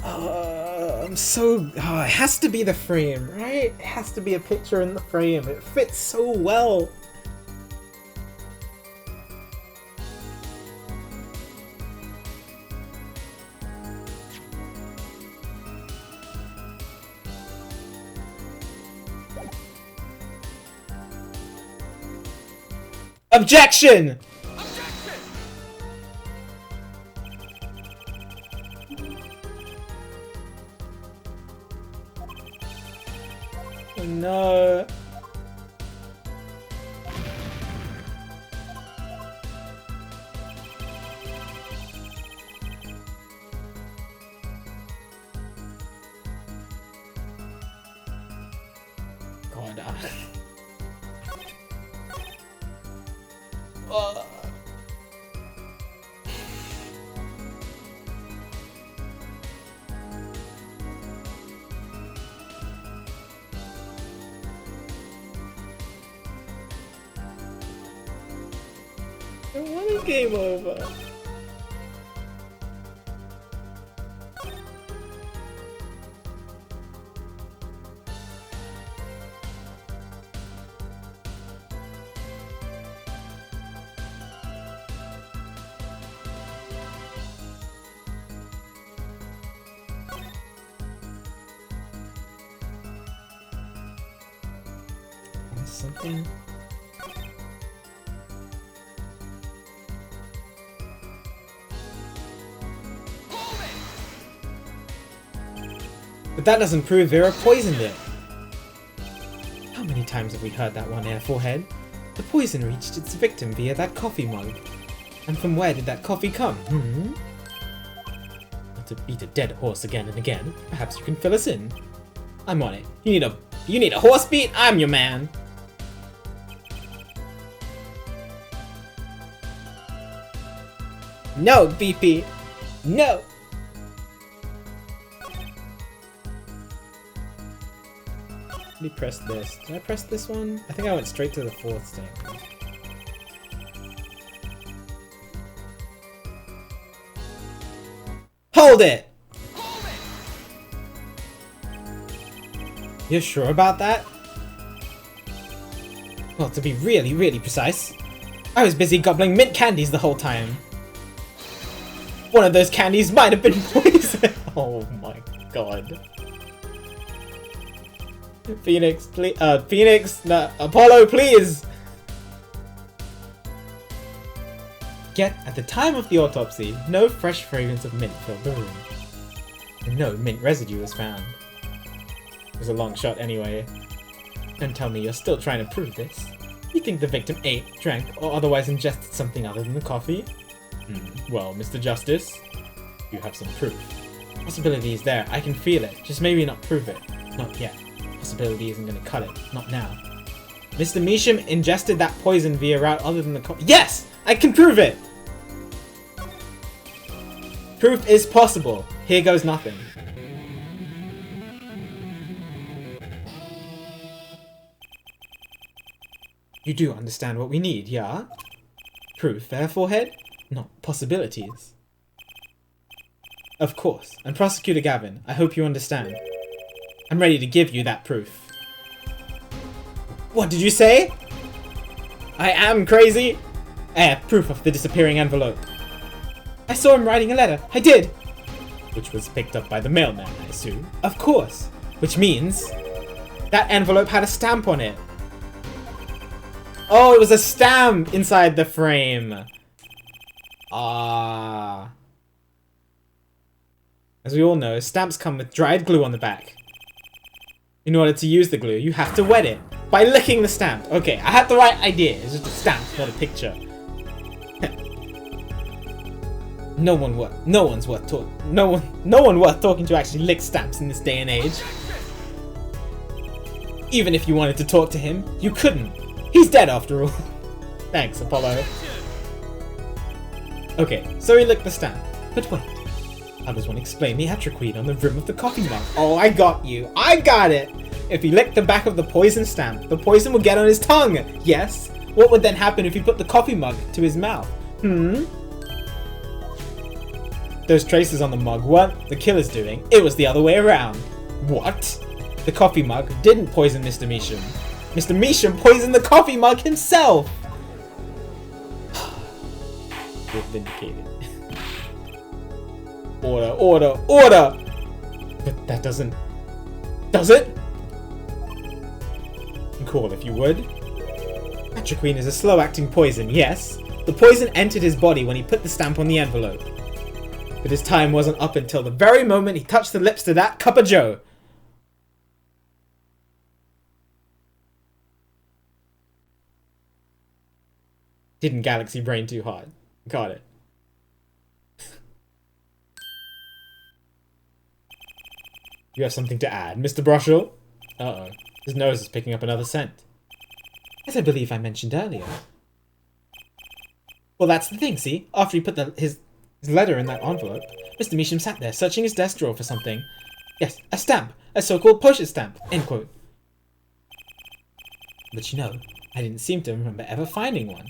I'm so... Oh, it has to be the frame, right? It has to be a picture in the frame. It fits so well. Objection! Objection! Oh, no. God. I want a game over. Something. But that doesn't prove Vera poisoned it. How many times have we heard that one, Airforehead? The poison reached its victim via that coffee mug. And from where did that coffee come? Not to beat a dead horse again and again, perhaps you can fill us in. I'm on it. You need a horse beat? I'm your man. No, BP. No. Let me press this. Did I press this one? I think I went straight to the fourth step. Hold it! You're sure about that? Well, to be really, really precise, I was busy gobbling mint candies the whole time. One of those candies might have been poison. Oh my god. Phoenix, please. No, Apollo, please! Yet, at the time of the autopsy, no fresh fragrance of mint filled the room. And no mint residue was found. It was a long shot anyway. Don't tell me you're still trying to prove this. You think the victim ate, drank, or otherwise ingested something other than the coffee? Well, Mr. Justice, you have some proof. Possibility is there, I can feel it, just maybe not prove it. Not yet. Possibility isn't gonna cut it, not now. Mr. Measham ingested that poison via route other than the coffee. Yes! I can prove it! Proof is possible. Here goes nothing. You do understand what we need, yeah? Proof, Airforehead? Not possibilities. Of course. And Prosecutor Gavin, I hope you understand. I'm ready to give you that proof. What did you say? I am crazy? I have proof of the disappearing envelope. I saw him writing a letter. I did! Which was picked up by the mailman, I assume. Of course. Which means that envelope had a stamp on it. Oh, it was a stamp inside the frame. Ah. As we all know, stamps come with dried glue on the back. In order to use the glue, you have to wet it by licking the stamp. Okay, I had the right idea. It's just a stamp, not a picture. No one worth talking to actually lick stamps in this day and age. Even if you wanted to talk to him, you couldn't. He's dead after all. Thanks, Apollo. Okay, so he licked the stamp. But wait. How does one explain the atropine on the rim of the coffee mug? Oh, I got you. I got it! If he licked the back of the poison stamp, the poison would get on his tongue. Yes? What would then happen if he put the coffee mug to his mouth? Those traces on the mug weren't the killer's doing. It was the other way around. What? The coffee mug didn't poison Mr. Measham. Mr. Measham poisoned the coffee mug himself! You're vindicated. Order, order, order! But that doesn't... Does it? Call if you would. Atropine is a slow-acting poison, yes. The poison entered his body when he put the stamp on the envelope. But his time wasn't up until the very moment he touched the lips to that cup of joe. Didn't galaxy brain too hard. Got it. You have something to add, Mr. Brushel? Uh-oh. His nose is picking up another scent. As I believe I mentioned earlier. Well, that's the thing, see? After he put his letter in that envelope, Mr. Measham sat there, searching his desk drawer for something. Yes, a stamp. A so-called postage stamp. End quote. But you know, I didn't seem to remember ever finding one.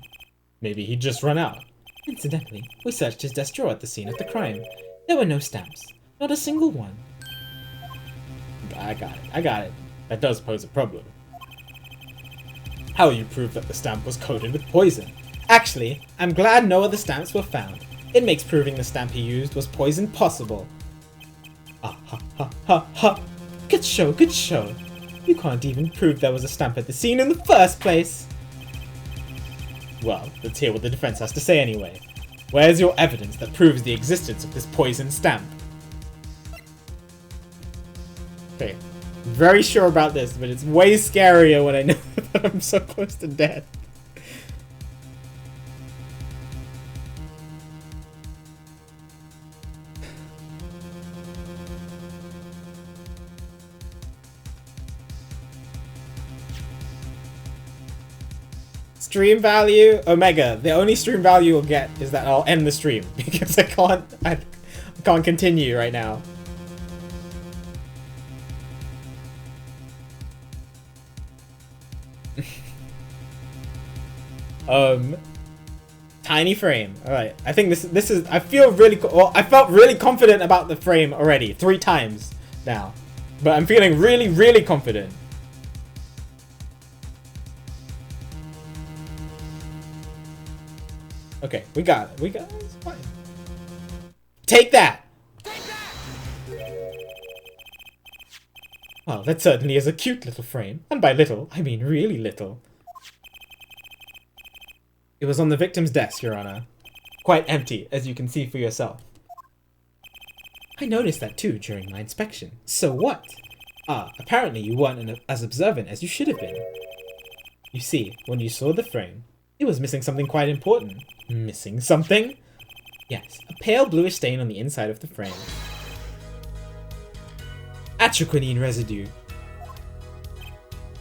Maybe he'd just run out. Incidentally, we searched his desk drawer at the scene of the crime. There were no stamps. Not a single one. I got it. I got it. That does pose a problem. How will you prove that the stamp was coated with poison? Actually, I'm glad no other stamps were found. It makes proving the stamp he used was poison possible. Ah ha ha ha ha! Good show, good show. You can't even prove there was a stamp at the scene in the first place. Well, let's hear what the defense has to say anyway. Where's your evidence that proves the existence of this poison stamp? Okay, Very sure about this, but it's way scarier when I know that I'm so close to death. Stream value, Omega. The only stream value you'll get is that I'll end the stream because I can't continue right now. Tiny frame. All right. I think this is. I feel really. Well, I felt really confident about the frame already 3 times now, but I'm feeling really confident. Okay, we got it. It's fine. Take that! Well, that certainly is a cute little frame. And by little, I mean really little. It was on the victim's desk, Your Honor. Quite empty, as you can see for yourself. I noticed that too during my inspection. So what? Ah, apparently you weren't as observant as you should have been. You see, when you saw the frame, it was missing something quite important. Missing something? Yes, a pale bluish stain on the inside of the frame. Atroquinine residue.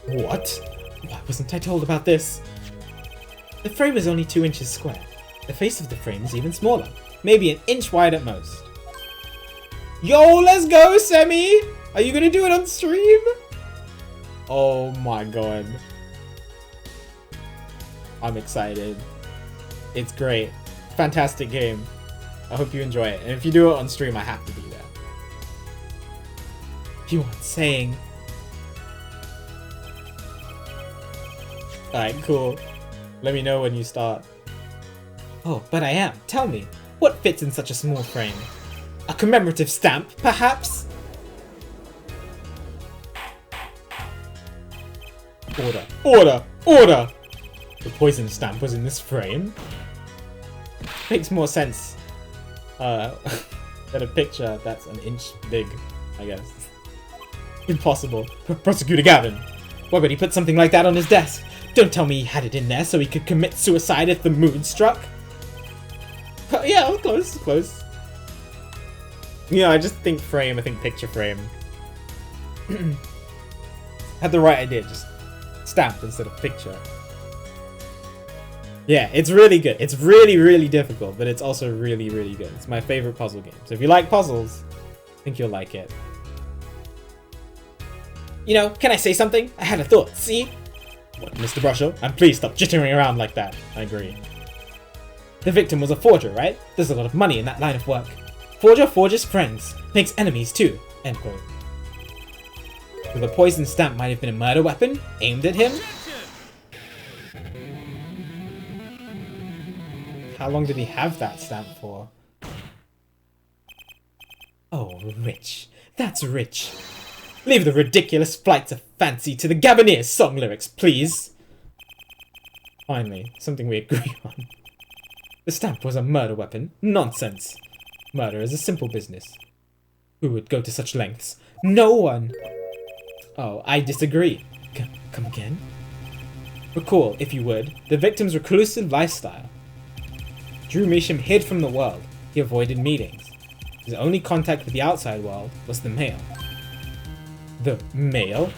What? Why wasn't I told about this? The frame is only 2 inches square. The face of the frame is even smaller, maybe an inch wide at most. Yo, let's go, Semi! Are you gonna do it on stream? Oh my god. I'm excited. It's great. Fantastic game. I hope you enjoy it. And if you do it on stream, I have to be there. You aren't saying. Alright, cool. Let me know when you start. Oh, but I am. Tell me, what fits in such a small frame? A commemorative stamp, perhaps? Order. Order! Order! The poison stamp was in this frame? Makes more sense than a picture that's an inch big, I guess. Impossible. Prosecutor Gavin! Why would he put something like that on his desk? Don't tell me he had it in there so he could commit suicide if the mood struck. Yeah, close, close. Yeah, I just think frame, I think picture frame. Had the right idea, just stamp instead of picture. Yeah, it's really good. It's really difficult, but it's also really good. It's my favorite puzzle game. So if you like puzzles, I think you'll like it. You know, can I say something? I had a thought, see? What, Mr. Brusho? And please stop jittering around like that. I agree. The victim was a forger, right? There's a lot of money in that line of work. Forger forges friends. Makes enemies too. End quote. So the poison stamp might have been a murder weapon aimed at him? How long did he have that stamp for? Oh, rich. That's rich. Leave the ridiculous flights of fancy to the Gabonese song lyrics, please. Finally, something we agree on. The stamp was a murder weapon. Nonsense. Murder is a simple business. Who would go to such lengths? No one. Oh, I disagree. Come again? Recall, if you would, the victim's reclusive lifestyle. Drew Measham hid from the world. He avoided meetings. His only contact with the outside world was the mail. The mail?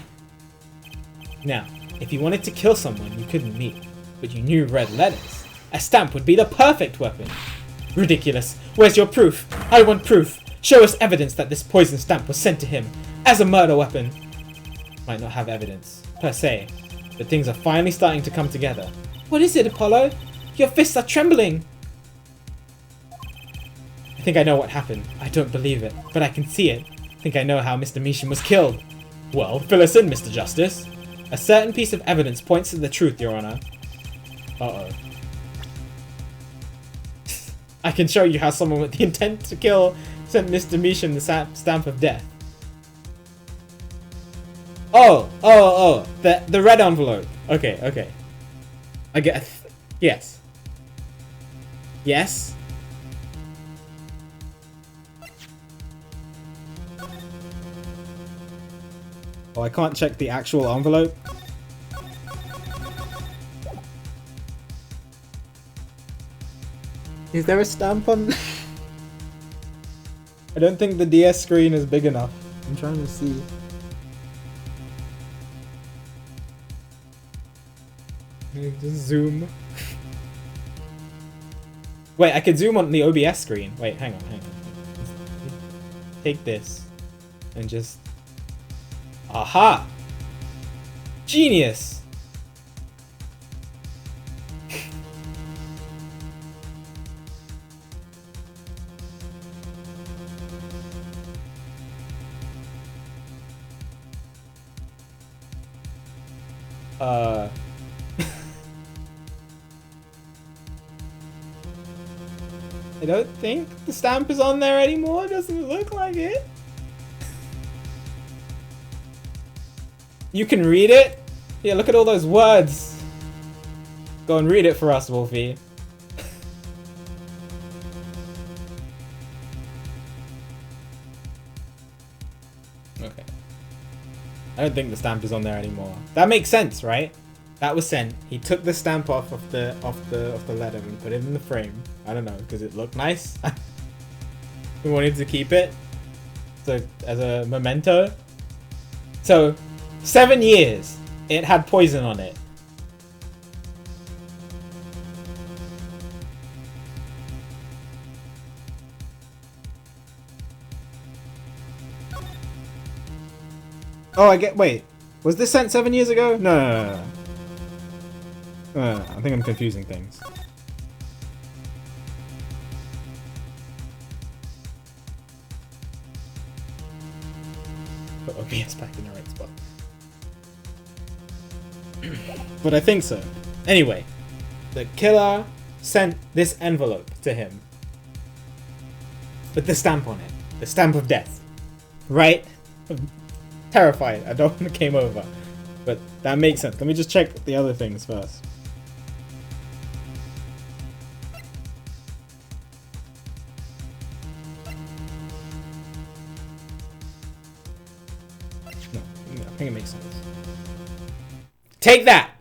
Now, if you wanted to kill someone you couldn't meet, but you knew red letters, a stamp would be the perfect weapon. Ridiculous. Where's your proof? I want proof. Show us evidence that this poison stamp was sent to him as a murder weapon. Might not have evidence, per se, but things are finally starting to come together. What is it, Apollo? Your fists are trembling. I think I know what happened. I don't believe it, but I can see it. I think I know how Mr. Measham was killed. Well, fill us in, Mr. Justice. A certain piece of evidence points to the truth, Your Honor. Uh-oh. I can show you how someone with the intent to kill sent Mr. Measham the stamp of death. Oh, the red envelope. Okay. I get. Yes. Yes. Oh, I can't check the actual envelope. Is there a stamp on? I don't think the DS screen is big enough. I'm trying to see. Just zoom. Wait, I could zoom on the OBS screen. Wait, hang on. Take this and just... Aha! Genius! I don't think the stamp is on there anymore. Doesn't look like it. You can read it? Yeah, look at all those words. Go and read it for us, Wolfie. Okay. I don't think the stamp is on there anymore. That makes sense, right? That was sent. He took the stamp off of the letter and put it in the frame. I don't know, because it looked nice. We wanted to keep it, so as a memento. So, 7 years. It had poison on it. Oh, I get. Wait, was this sent 7 years ago? No. I think I'm confusing things. Put OBS back in the right spot. But I think so. Anyway, the killer sent this envelope to him with the stamp on it. The stamp of death. Right? I'm terrified. I don't want to game over. But that makes sense. Let me just check the other things first. No, I think it makes sense. Take that!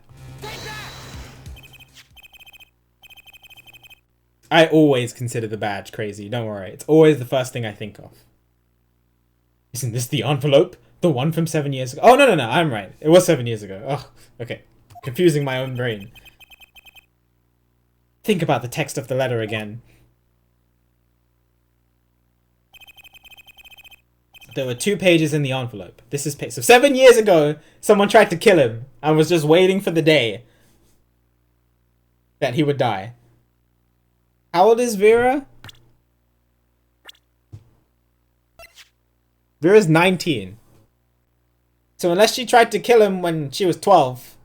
I always consider the badge crazy, don't worry. It's always the first thing I think of. Isn't this the envelope? The one from 7 years ago? Oh, no, I'm right. It was 7 years ago. Oh, okay. Confusing my own brain. Think about the text of the letter again. There were 2 pages in the envelope. This is page. So 7 years ago, someone tried to kill him and was just waiting for the day that he would die. How old is Vera? Vera's 19. So unless she tried to kill him when she was 12.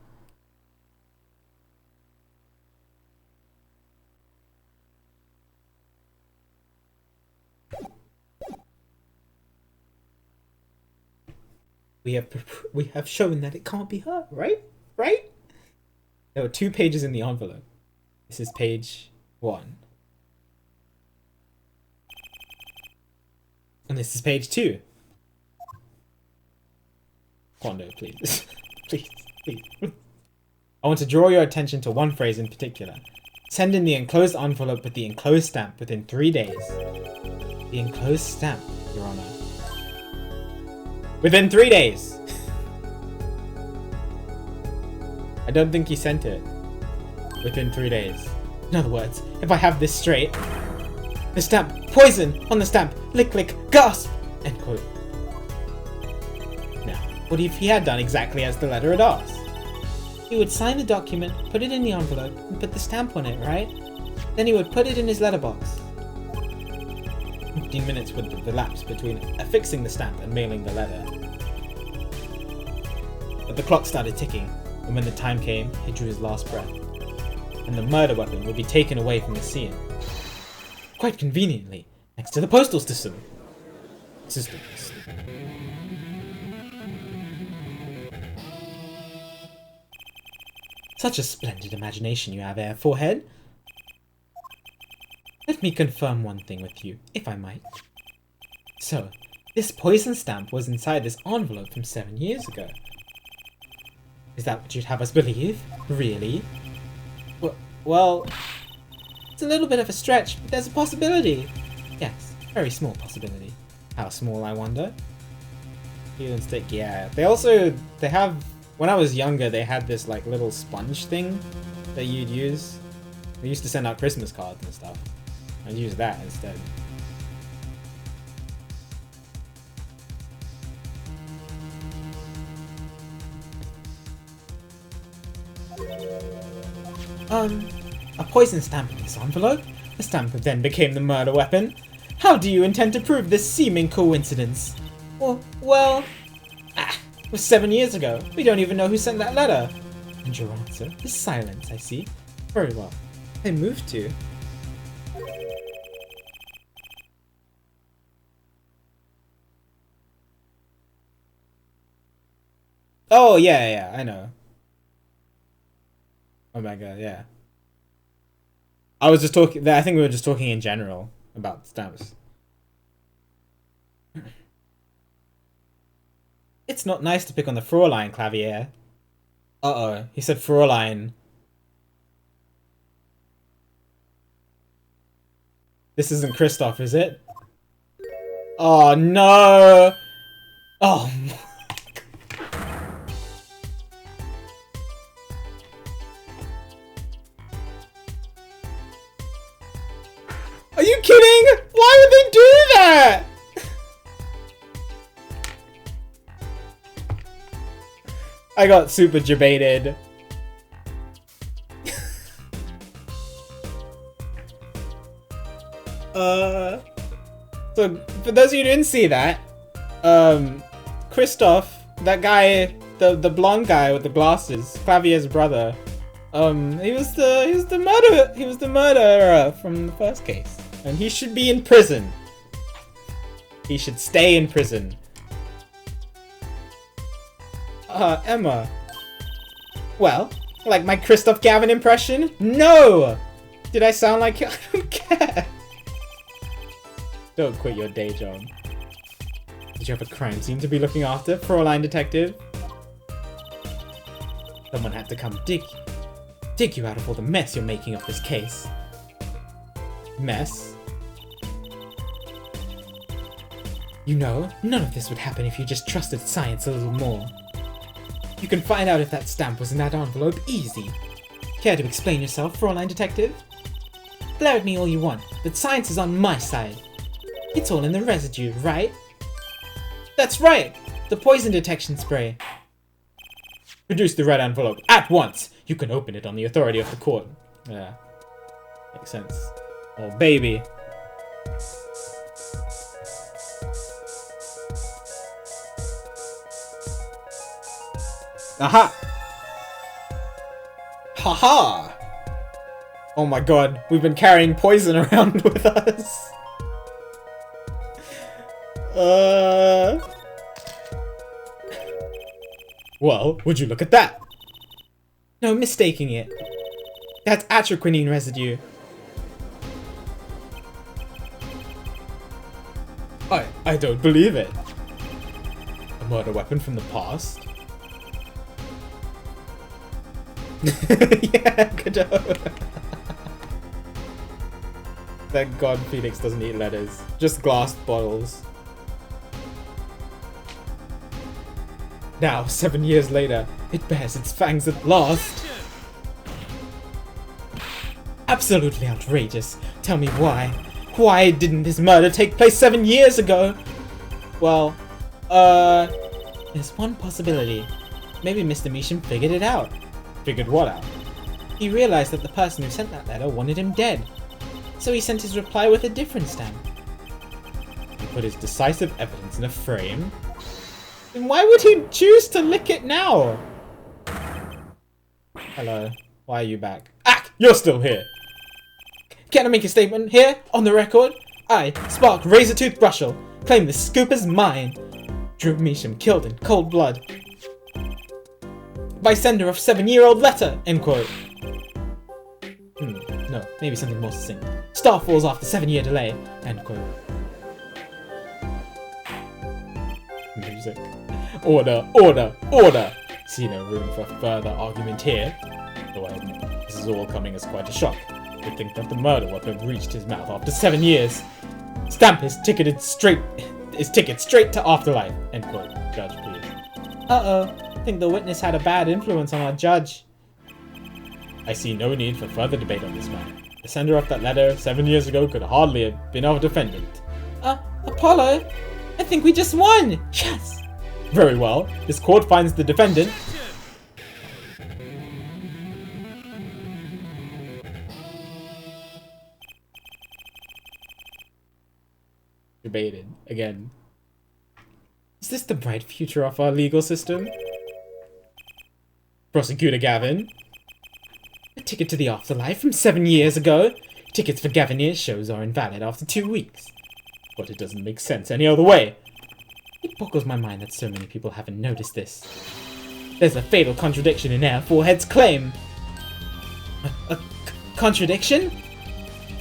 We have shown that it can't be her, right? Right? There were 2 pages in the envelope. This is page 1. And this is page 2. Quando, please. Please. I want to draw your attention to one phrase in particular. Send in the enclosed envelope with the enclosed stamp within 3 days. The enclosed stamp, Your Honor. Within 3 days! I don't think he sent it. Within 3 days. In other words, if I have this straight... The stamp! Poison! On the stamp! Lick, lick, gasp! End quote. Now, what if he had done exactly as the letter had asked? He would sign the document, put it in the envelope, and put the stamp on it, right? Then he would put it in his letterbox. 15 minutes would elapse between affixing the stamp and mailing the letter. But the clock started ticking, and when the time came, he drew his last breath. And the murder weapon would be taken away from the scene. Quite conveniently, next to the postal system. Such a splendid imagination you have, Forehead. Let me confirm one thing with you, if I might. So, This poison stamp was inside this envelope from 7 years ago. Is that what you'd have us believe? Really? Well, it's a little bit of a stretch, but there's a possibility. Yes, very small possibility. How small, I wonder? Healing stick, yeah. They have, when I was younger, they had this like little sponge thing that you'd use. They used to send out Christmas cards and stuff. I'd use that instead. A poison stamp in this envelope? The stamp then became the murder weapon? How do you intend to prove this seeming coincidence? Well, it was 7 years ago. We don't even know who sent that letter. And your answer is silence, I see. Very well. They moved to. Oh, yeah, I know. Oh my god, yeah. I was just talking, I think we were just talking in general about stamps. It's not nice to pick on the Fraulein, Clavier. Uh-oh, he said Fraulein. This isn't Christoph, is it? Oh, no! Oh, are you kidding? Why would they do that? I got super debated. So for those of you who didn't see that, Christoph, that guy, the blonde guy with the glasses, Clavier's brother, he was the murderer from the first case, and he should be in prison. He should stay in prison. Emma. Well, like my Christoph Gavin impression? No! Did I sound like I don't care. Don't quit your day job. Did you have a crime scene to be looking after, Fraulein Detective? Someone had to come dig you out of all the mess you're making of this case. Mess? You know, none of this would happen if you just trusted science a little more. You can find out if that stamp was in that envelope easy. Care to explain yourself, Fraulein Detective? Glare at me all you want, but science is on my side. It's all in the residue, right? That's right! The poison detection spray. Produce the red envelope at once! You can open it on the authority of the court. Yeah. Makes sense. Oh, baby. Aha! Haha! Oh my god, we've been carrying poison around with us. Well, would you look at that? No, mistaking it. That's atroquinine residue. I don't believe it. A murder weapon from the past? Yeah, good job. Thank God Phoenix doesn't eat letters. Just glass bottles. Now, 7 years later, it bears its fangs at last. Absolutely outrageous. Tell me why. Why didn't this murder take place 7 years ago? Well, there's one possibility. Maybe Mr. Measham figured it out. Figured what out? He realized that the person who sent that letter wanted him dead. So he sent his reply with a different stamp. He put his decisive evidence in a frame. Then why would he choose to lick it now? Hello. Why are you back? Ah! You're still here! Can I make a statement here, on the record? I, Spark Razortooth Brushel, claim this scoop is mine. Drew Measham killed in cold blood. By sender of 7-year-old letter, end quote. No, maybe something more succinct. Star falls after 7-year delay, end quote. music. Order, order, order! See no room for further argument here. Though I admit, this is all coming as quite a shock. To think that the murder weapon reached his mouth after 7 years. Stamp his ticket straight to afterlife. End quote. Judge, please. I think the witness had a bad influence on our judge. I see no need for further debate on this matter. The sender of that letter 7 years ago could hardly have been our defendant. Apollo? I think we just won! Yes! Very well. This court finds the defendant... Debated. Again. Is this the bright future of our legal system? Prosecutor Gavin? A ticket to the afterlife from 7 years ago? Tickets for Gavinier's shows are invalid after 2 weeks. But it doesn't make sense any other way. It boggles my mind that so many people haven't noticed this. There's a fatal contradiction in Air Forehead's claim. A contradiction?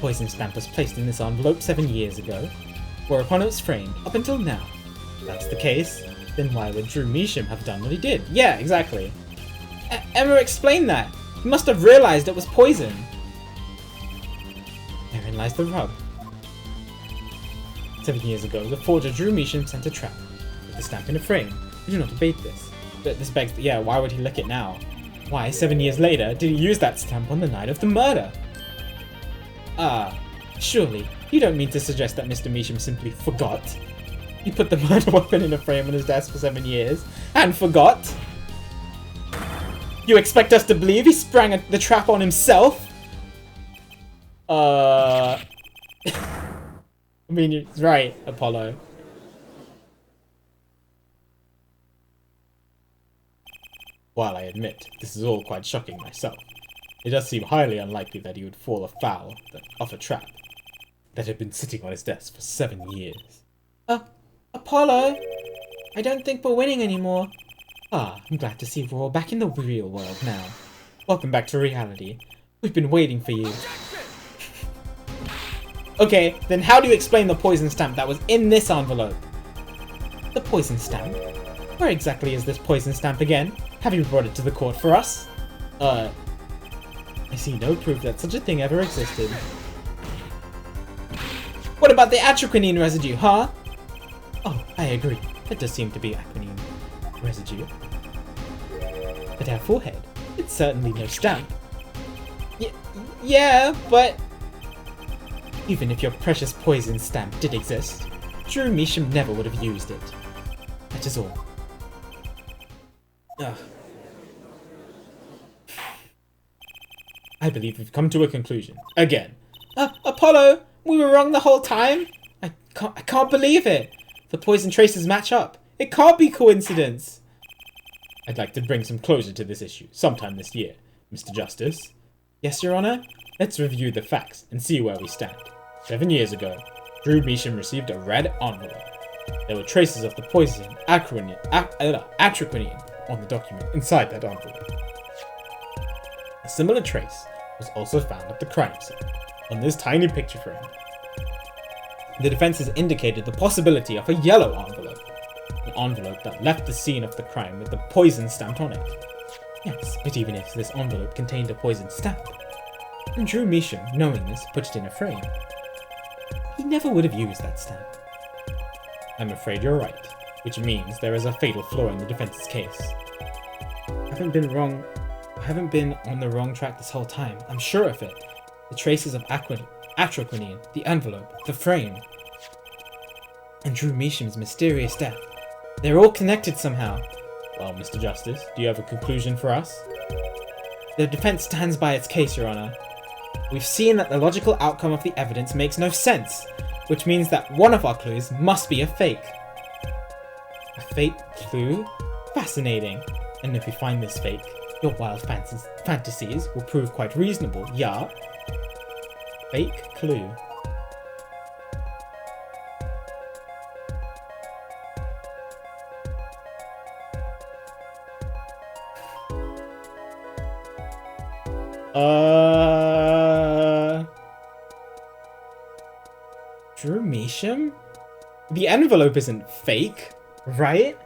Poison stamp was placed in this envelope 7 years ago, whereupon it was framed up until now. If that's the case, then why would Drew Measham have done what he did? Yeah, exactly. Emma explained that. He must have realized it was poison. Therein lies the rub. 7 years ago, the forger Drew Measham sent a trap with the stamp in a frame. We do not debate this. But this begs, yeah, why would he lick it now? Why, 7 years later, did he use that stamp on the night of the murder? Surely, you don't mean to suggest that Mr. Measham simply forgot? He put the murder weapon in a frame on his desk for 7 years, and forgot? You expect us to believe he sprang the trap on himself? I mean, you're right, Apollo. While I admit, this is all quite shocking myself, it does seem highly unlikely that he would fall afoul of a trap that had been sitting on his desk for 7 years. Apollo? I don't think we're winning anymore. I'm glad to see we're all back in the real world now. Welcome back to reality. We've been waiting for you. Okay, then how do you explain the poison stamp that was in this envelope? The poison stamp? Where exactly is this poison stamp again? Have you brought it to the court for us? I see no proof that such a thing ever existed. What about the atroquinine residue, huh? Oh, I agree. That does seem to be aquiline residue. But our forehead, it's certainly no stamp. Yeah, but... Even if your precious poison stamp did exist, Drew Measham never would have used it. That is all. Ugh. I believe we've come to a conclusion. Again. Apollo! We were wrong the whole time? I can't believe it! The poison traces match up. It can't be coincidence! I'd like to bring some closure to this issue, sometime this year, Mr. Justice. Yes, Your Honor? Let's review the facts and see where we stand. 7 years ago, Drew Measham received a red envelope. There were traces of the poison atroquinine on the document inside that envelope. A similar trace was also found at the crime scene, on this tiny picture frame. The defense has indicated the possibility of a yellow envelope, an envelope that left the scene of the crime with the poison stamped on it. Yes, but even if this envelope contained a poison stamp, and Drew Measham, knowing this, put it in a frame, he never would have used that stamp. I'm afraid you're right, which means there is a fatal flaw in the defense's case. I haven't been on the wrong track this whole time, I'm sure of it. The traces of atroquinine, the envelope, the frame, and Drew Measham's mysterious death. They're all connected somehow. Well, Mr. Justice, do you have a conclusion for us? The defense stands by its case, Your Honor. We've seen that the logical outcome of the evidence makes no sense, which means that one of our clues must be a fake. A fake clue? Fascinating. And if we find this fake, your wild fantasies will prove quite reasonable, yeah? Fake clue. Drew Measham? The envelope isn't fake, right?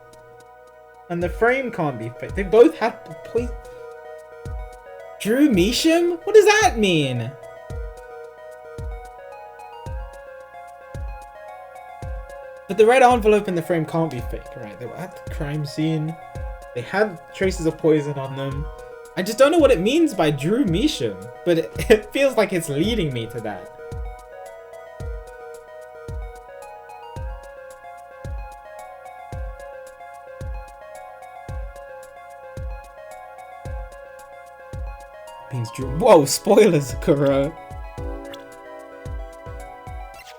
And the frame can't be fake. They both had poison. Drew Measham? What does that mean? But the red envelope in the frame can't be fake, right? They were at the crime scene. They had traces of poison on them. I just don't know what it means by Drew Measham, but it feels like it's leading me to that. Means Drew. Whoa, spoilers, Kuro.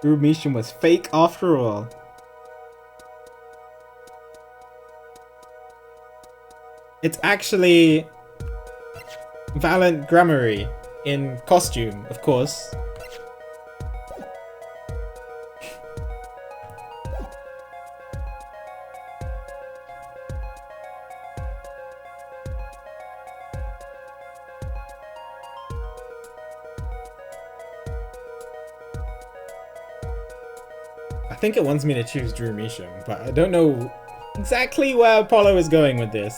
Drew Measham was fake after all. It's actually Valent Grammary in costume, of course. I think it wants me to choose Drew Measham, but I don't know exactly where Apollo is going with this.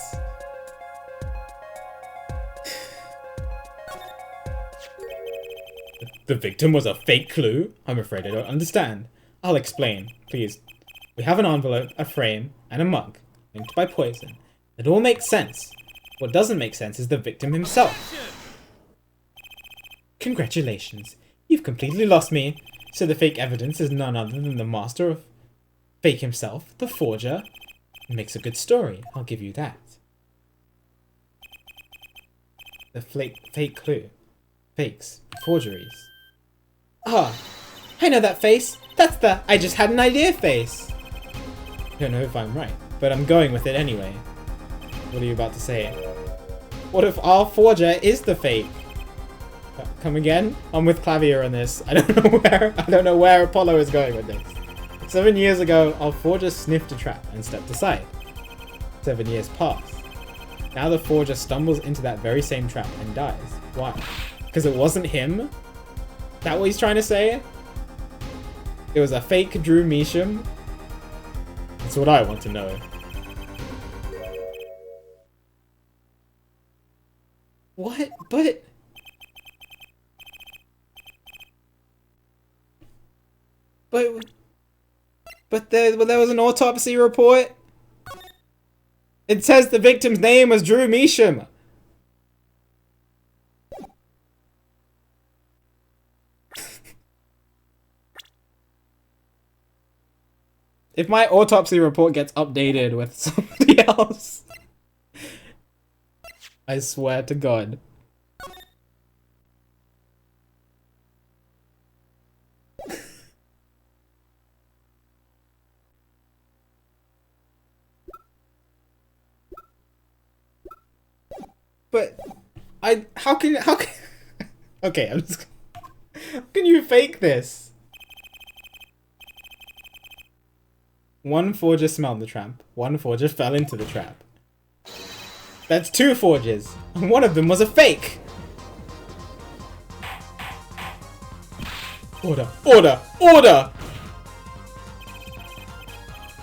The victim was a fake clue? I'm afraid I don't understand. I'll explain, please. We have an envelope, a frame, and a mug, linked by poison. It all makes sense. What doesn't make sense is the victim himself. Congratulations. You've completely lost me. So the fake evidence is none other than the master of fake himself, the forger. It makes a good story, I'll give you that. The fake clue. Fakes. Forgeries. Ah, I know that face. That's the I just had an idea face. I don't know if I'm right, but I'm going with it anyway. What are you about to say? What if our forger is the fake? Come again? I'm with Clavier on this. I don't know where Apollo is going with this. 7 years ago, our forger sniffed a trap and stepped aside. 7 years pass. Now the forger stumbles into that very same trap and dies. Why? Because it wasn't him? Is that what he's trying to say? It was a fake Drew Measham? That's what I want to know. What? But there was an autopsy report. It says the victim's name was Drew Measham. If my autopsy report gets updated with somebody else, I swear to God. But how can okay, I'm just how can you fake this? One forger smelled the trap. One forger fell into the trap. That's 2 forgers, and one of them was a fake. Order, order, order!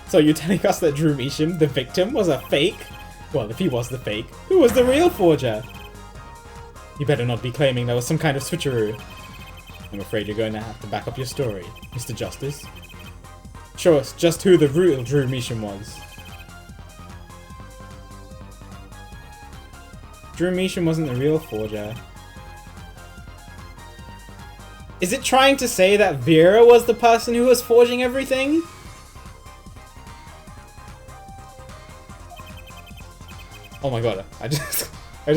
So you're telling us that Drew Measham, the victim, was a fake? Well, if he was the fake, who was the real forger? You better not be claiming there was some kind of switcheroo. I'm afraid you're going to have to back up your story, Mr. Justice. Show us just who the real Drew Measham was. Drew Measham wasn't the real forger. Is it trying to say that Vera was the person who was forging everything? Oh my god, I just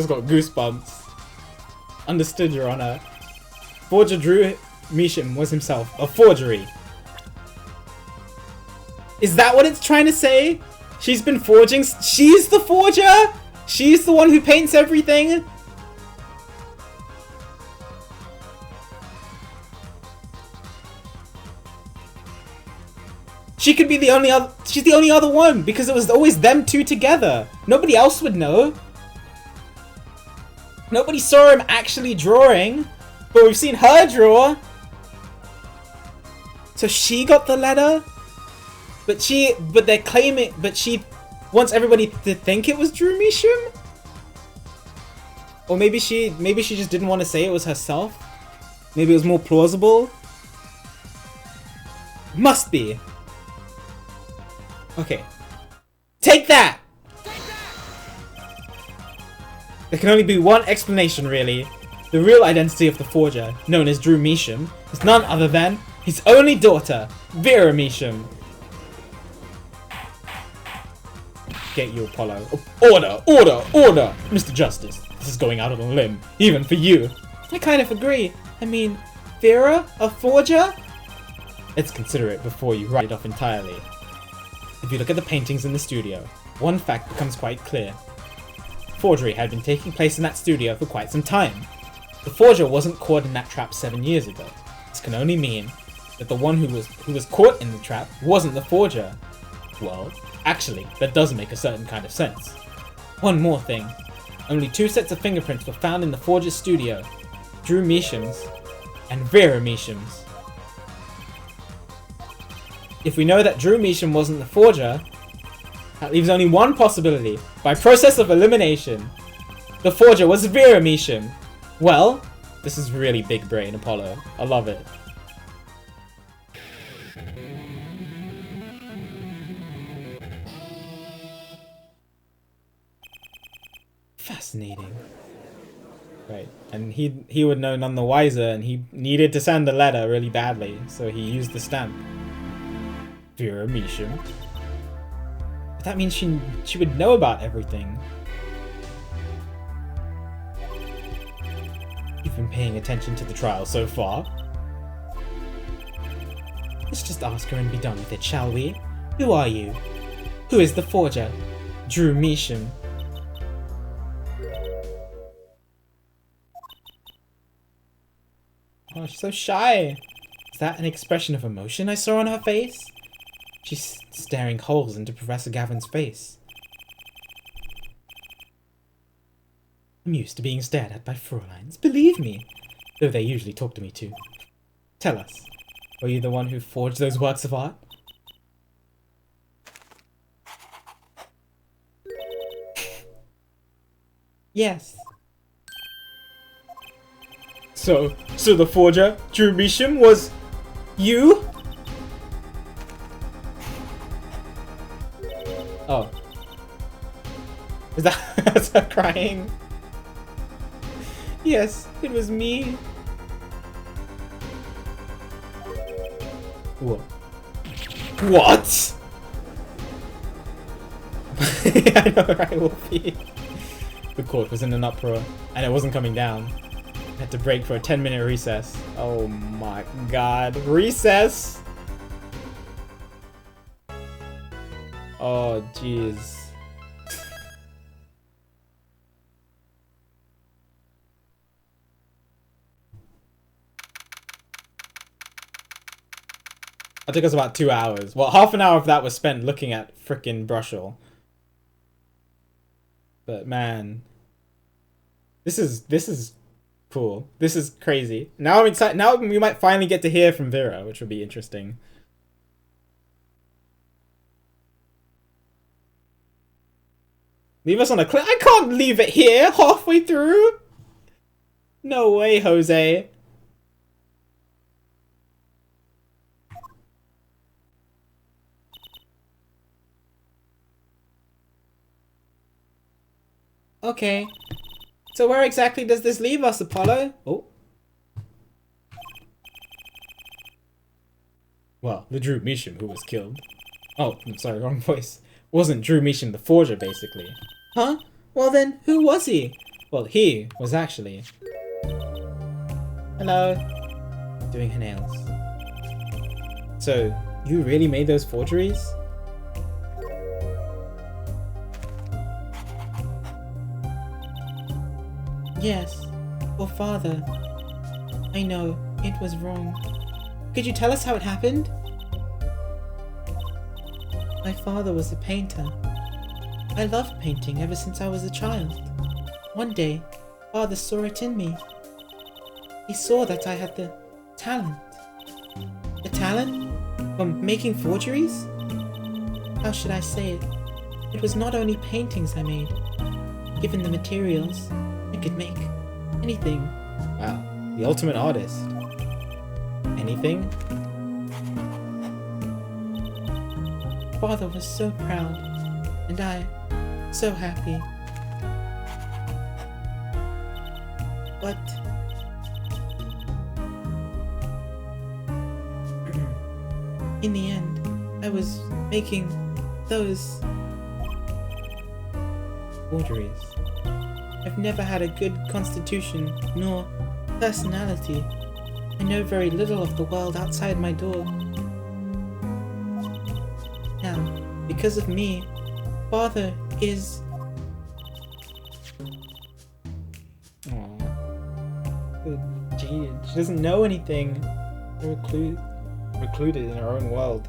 got goosebumps. Understood, Your Honor. Forger Drew Measham was himself a forgery. Is that what it's trying to say? She's been forging. She's the forger? She's the one who paints everything? She could be the only other. She's the only other one because it was always them two together. Nobody else would know. Nobody saw him actually drawing, but we've seen her draw. So she got the letter, but they're claiming, but she wants everybody to think it was Drew Measham? Or maybe she just didn't want to say it was herself? Maybe it was more plausible? Must be. Okay. Take that! There can only be one explanation, really. The real identity of the forger, known as Drew Measham, is none other than his only daughter, Vera Measham. Get you, Apollo. Order! Order! Order! Mr. Justice, this is going out on a limb, even for you. I kind of agree. I mean, Vera? A forger? Let's consider it before you write it off entirely. If you look at the paintings in the studio, one fact becomes quite clear. Forgery had been taking place in that studio for quite some time. The forger wasn't caught in that trap 7 years ago. This can only mean that the one who was caught in the trap wasn't the forger. Well, actually, that does make a certain kind of sense. One more thing. Only 2 sets of fingerprints were found in the forger's studio. Drew Measham's and Vera Measham's. If we know that Drew Measham wasn't the forger, that leaves only one possibility. By process of elimination, the forger was Vera Measham. Well, this is really big brain, Apollo. I love it. Fascinating. Right, and he would know none the wiser, and he needed to send a letter really badly, so he used the stamp. Vera Measham. But that means she would know about everything. You've been paying attention to the trial so far. Let's just ask her and be done with it, shall we? Who are you? Who is the forger? Drew Measham. Oh, she's so shy. Is that an expression of emotion I saw on her face? She's staring holes into Professor Gavin's face. I'm used to being stared at by Fräuleins, believe me, though they usually talk to me too. Tell us, were you the one who forged those works of art? Yes. So the forger, Drew Measham, was you? Oh. Is that's her crying? Yes, it was me. Whoa. What? I know, right, Wolfie? The court was in an uproar, and it wasn't coming down. I had to break for a 10-minute recess. Oh my god. Recess? Oh, jeez. It took us about 2 hours. Well, half an hour of that was spent looking at frickin' Brushel. But man, this is cool. This is crazy. Now I'm excited. Now we might finally get to hear from Vera, which will be interesting. Leave us on a cliff. I can't leave it here halfway through. No way, Jose. Okay. So where exactly does this leave us, Apollo? Oh. Well, the Drew Measham who was killed. Oh, I'm sorry, wrong voice. Wasn't Drew Measham the forger, basically. Huh? Well then, who was he? Well, he was actually... Hello. Doing her nails. So, you really made those forgeries? Yes. Well, Father. I know, it was wrong. Could you tell us how it happened? My father was a painter. I loved painting ever since I was a child. One day, Father saw it in me. He saw that I had the talent. The talent? For making forgeries? How should I say it? It was not only paintings I made. Given the materials, I could make anything. Wow, the ultimate artist. Anything? Father was so proud, and I so happy. But in the end, I was making those forgeries. I've never had a good constitution nor personality. I know very little of the world outside my door. Now, because of me, Father is... Aww. Jaded. She doesn't know anything. Recluded in her own world.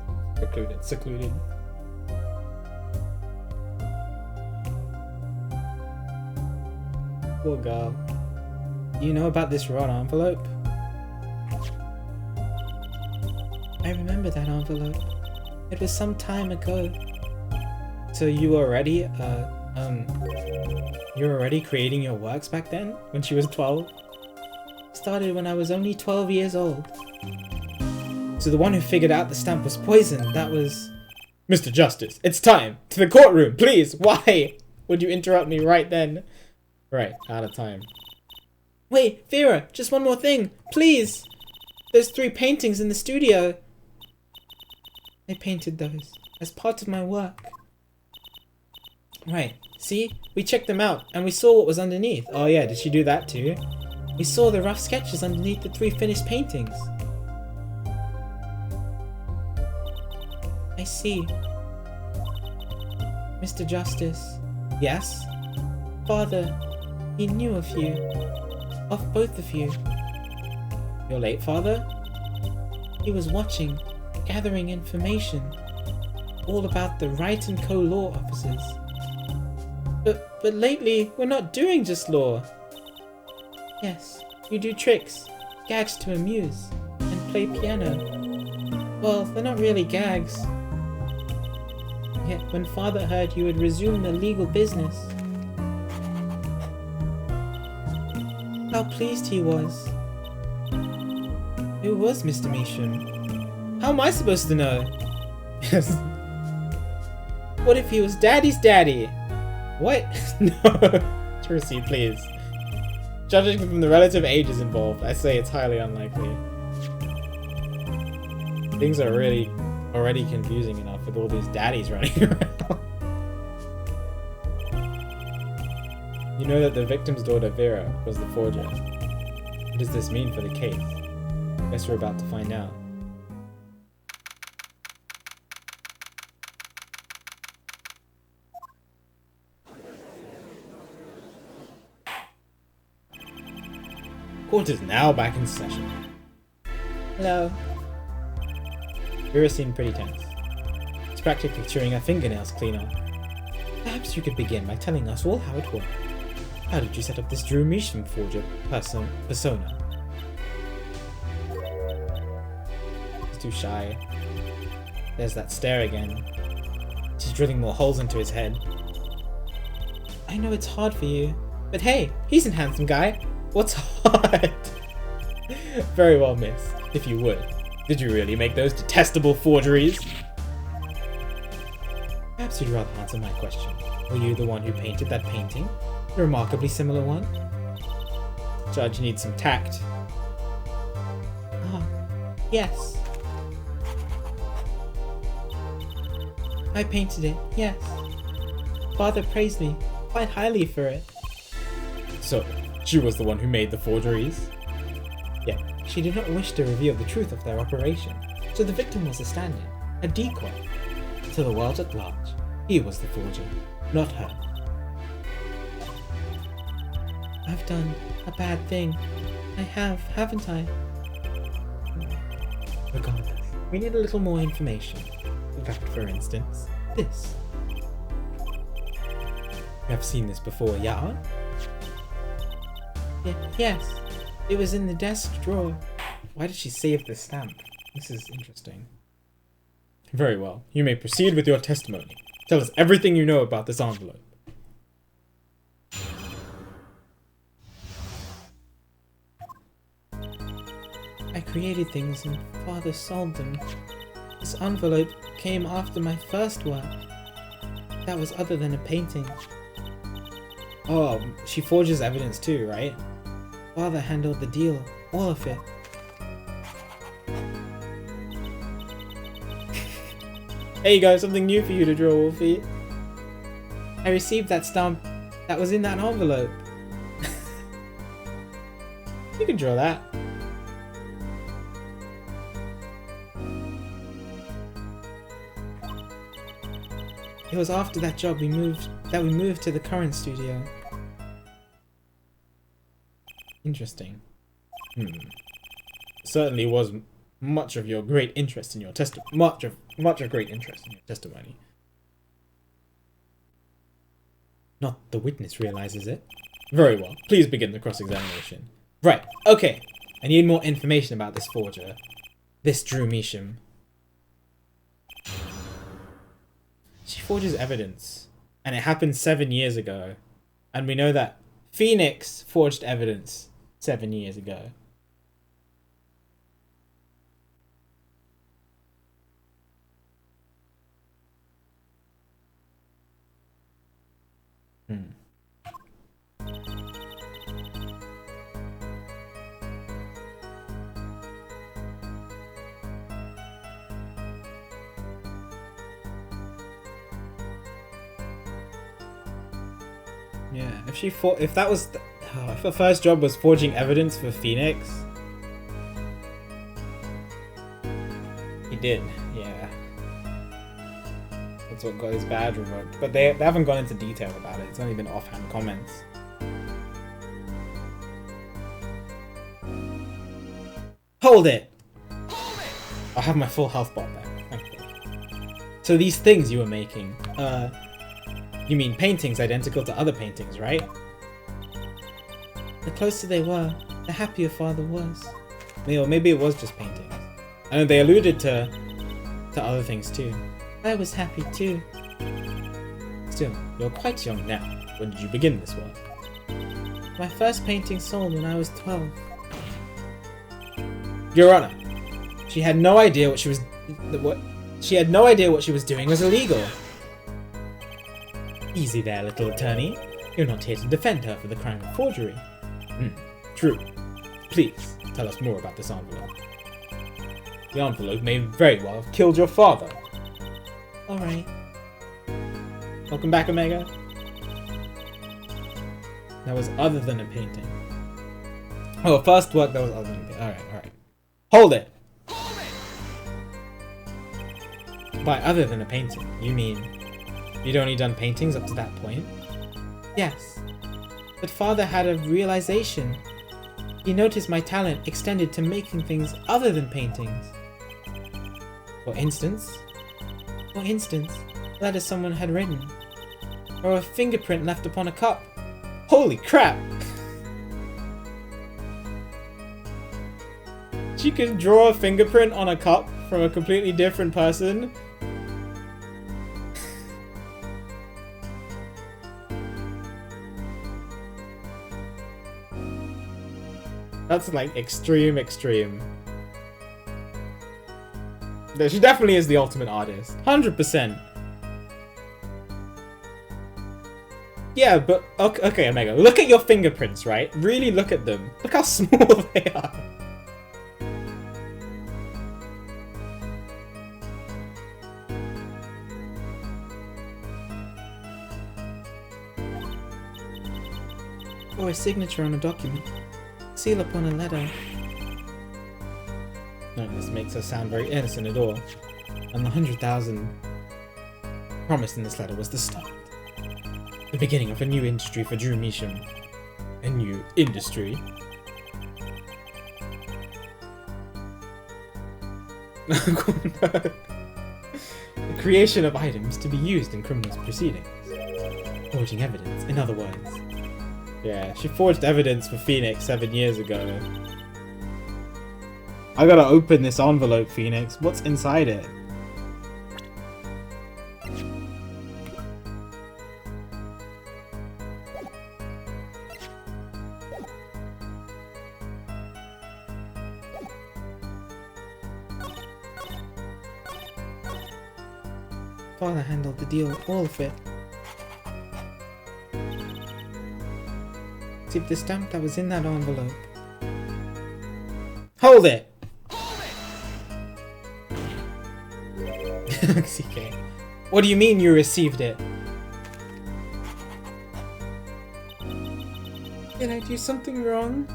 Secluded. Poor girl. Do you know about this raw envelope? I remember that envelope. It was some time ago. So you were already, you were already creating your works back then? When she was 12? Started when I was only 12 years old. So the one who figured out the stamp was poisoned, that was... Mr. Justice, it's time! To the courtroom, please! Why would you interrupt me right then? Right, out of time. Wait, Vera, just one more thing, please! There's 3 paintings in the studio. I painted those as part of my work. Right, see? We checked them out, and we saw what was underneath. Oh yeah, did she do that too? We saw the rough sketches underneath the 3 finished paintings. I see. Mr. Justice. Yes? Father, he knew of you. Of both of you. Your late father? He was watching, gathering information. All about the Wright & Co. law officers. But lately, we're not doing just law. Yes, you do tricks, gags to amuse, and play piano. Well, they're not really gags. Yet when Father heard you had resumed the legal business, how pleased he was. Who was Mr. Measham? How am I supposed to know? Yes. What if he was Daddy's daddy? What? No. Trucy, please. Judging from the relative ages involved, I say it's highly unlikely. Things are really already confusing enough with all these daddies running around. You know that the victim's daughter, Vera, was the forger. What does this mean for the case? Guess we're about to find out. Court is now back in session. Hello. Vera seemed pretty tense. She's practically chewing her fingernails cleaner. Perhaps you could begin by telling us all how it worked. How did you set up this Drew Measham forger persona? He's too shy. There's that stare again. She's drilling more holes into his head. I know it's hard for you, but hey, he's a handsome guy. What's hard? Very well, miss. If you would. Did you really make those detestable forgeries? Perhaps you'd rather answer my question. Were you the one who painted that painting? A remarkably similar one? Judge needs some tact. Ah, yes. I painted it, yes. Father praised me quite highly for it. So, she was the one who made the forgeries? Yeah, she did not wish to reveal the truth of their operation, so the victim was a stand-in, a decoy. To the world at large, he was the forger, not her. I've done a bad thing. I have, haven't I? Regardless, we need a little more information. That, for instance, this. You have seen this before, yeah? Yes, it was in the desk drawer. Why did she save the stamp? This is interesting. Very well. You may proceed with your testimony. Tell us everything you know about this envelope. I created things and Father sold them. This envelope came after my first work. That was other than a painting. Oh, she forges evidence too, right? Father handled the deal, all of it. There you go, something new for you to draw, Wolfie. I received that stamp that was in that envelope. You can draw that. It was after that job we moved to the current studio. Interesting. Certainly was much of great interest in your testimony. Much of great interest in your testimony. Not the witness realizes it. Very well. Please begin the cross-examination. Right. Okay. I need more information about this forger. This Drew Measham. She forges evidence. And it happened 7 years ago. And we know that Phoenix forged evidence 7 years ago. Yeah, if that was if her first job was forging evidence for Phoenix, he did, yeah. That's what got his badge revoked. But they haven't gone into detail about it. It's only been offhand comments. Hold it! I'll have my full health bar back. Thank you. So these things you were making, you mean paintings identical to other paintings, right? The closer they were, the happier Father was. Or maybe it was just paintings. I know they alluded to other things too. I was happy too. Still, you're quite young now. When did you begin this work? My first painting sold when I was 12. Your Honor, she had no idea what she was doing was illegal. Easy there, little attorney. You're not here to defend her for the crime of forgery. True. Please, tell us more about this envelope. The envelope may very well have killed your father. Alright. Welcome back, Omega. That was other than a painting. Oh, first work that was other than a painting. Alright. Hold it! By other than a painting, you mean you'd only done paintings up to that point? Yes. But Father had a realization. He noticed my talent extended to making things other than paintings. For instance? For instance, letters someone had written. Or a fingerprint left upon a cup. Holy crap! She could draw a fingerprint on a cup from a completely different person. That's like extreme. She definitely is the ultimate artist. 100%. Yeah, but okay, Omega. Look at your fingerprints, right? Really look at them. Look how small they are. Or a signature on a document. Seal upon a letter. None of this makes her sound very innocent at all. And the 100,000 promised in this letter was the start. The beginning of a new industry for Drew Measham. A new industry. The creation of items to be used in criminal proceedings. Forging evidence, in other words. Yeah, she forged evidence for Phoenix 7 years ago. I gotta open this envelope, Phoenix. What's inside it? father handled the deal, all of it. See the stamp that was in that envelope. Hold it! CK. What do you mean you received it? Did I do something wrong?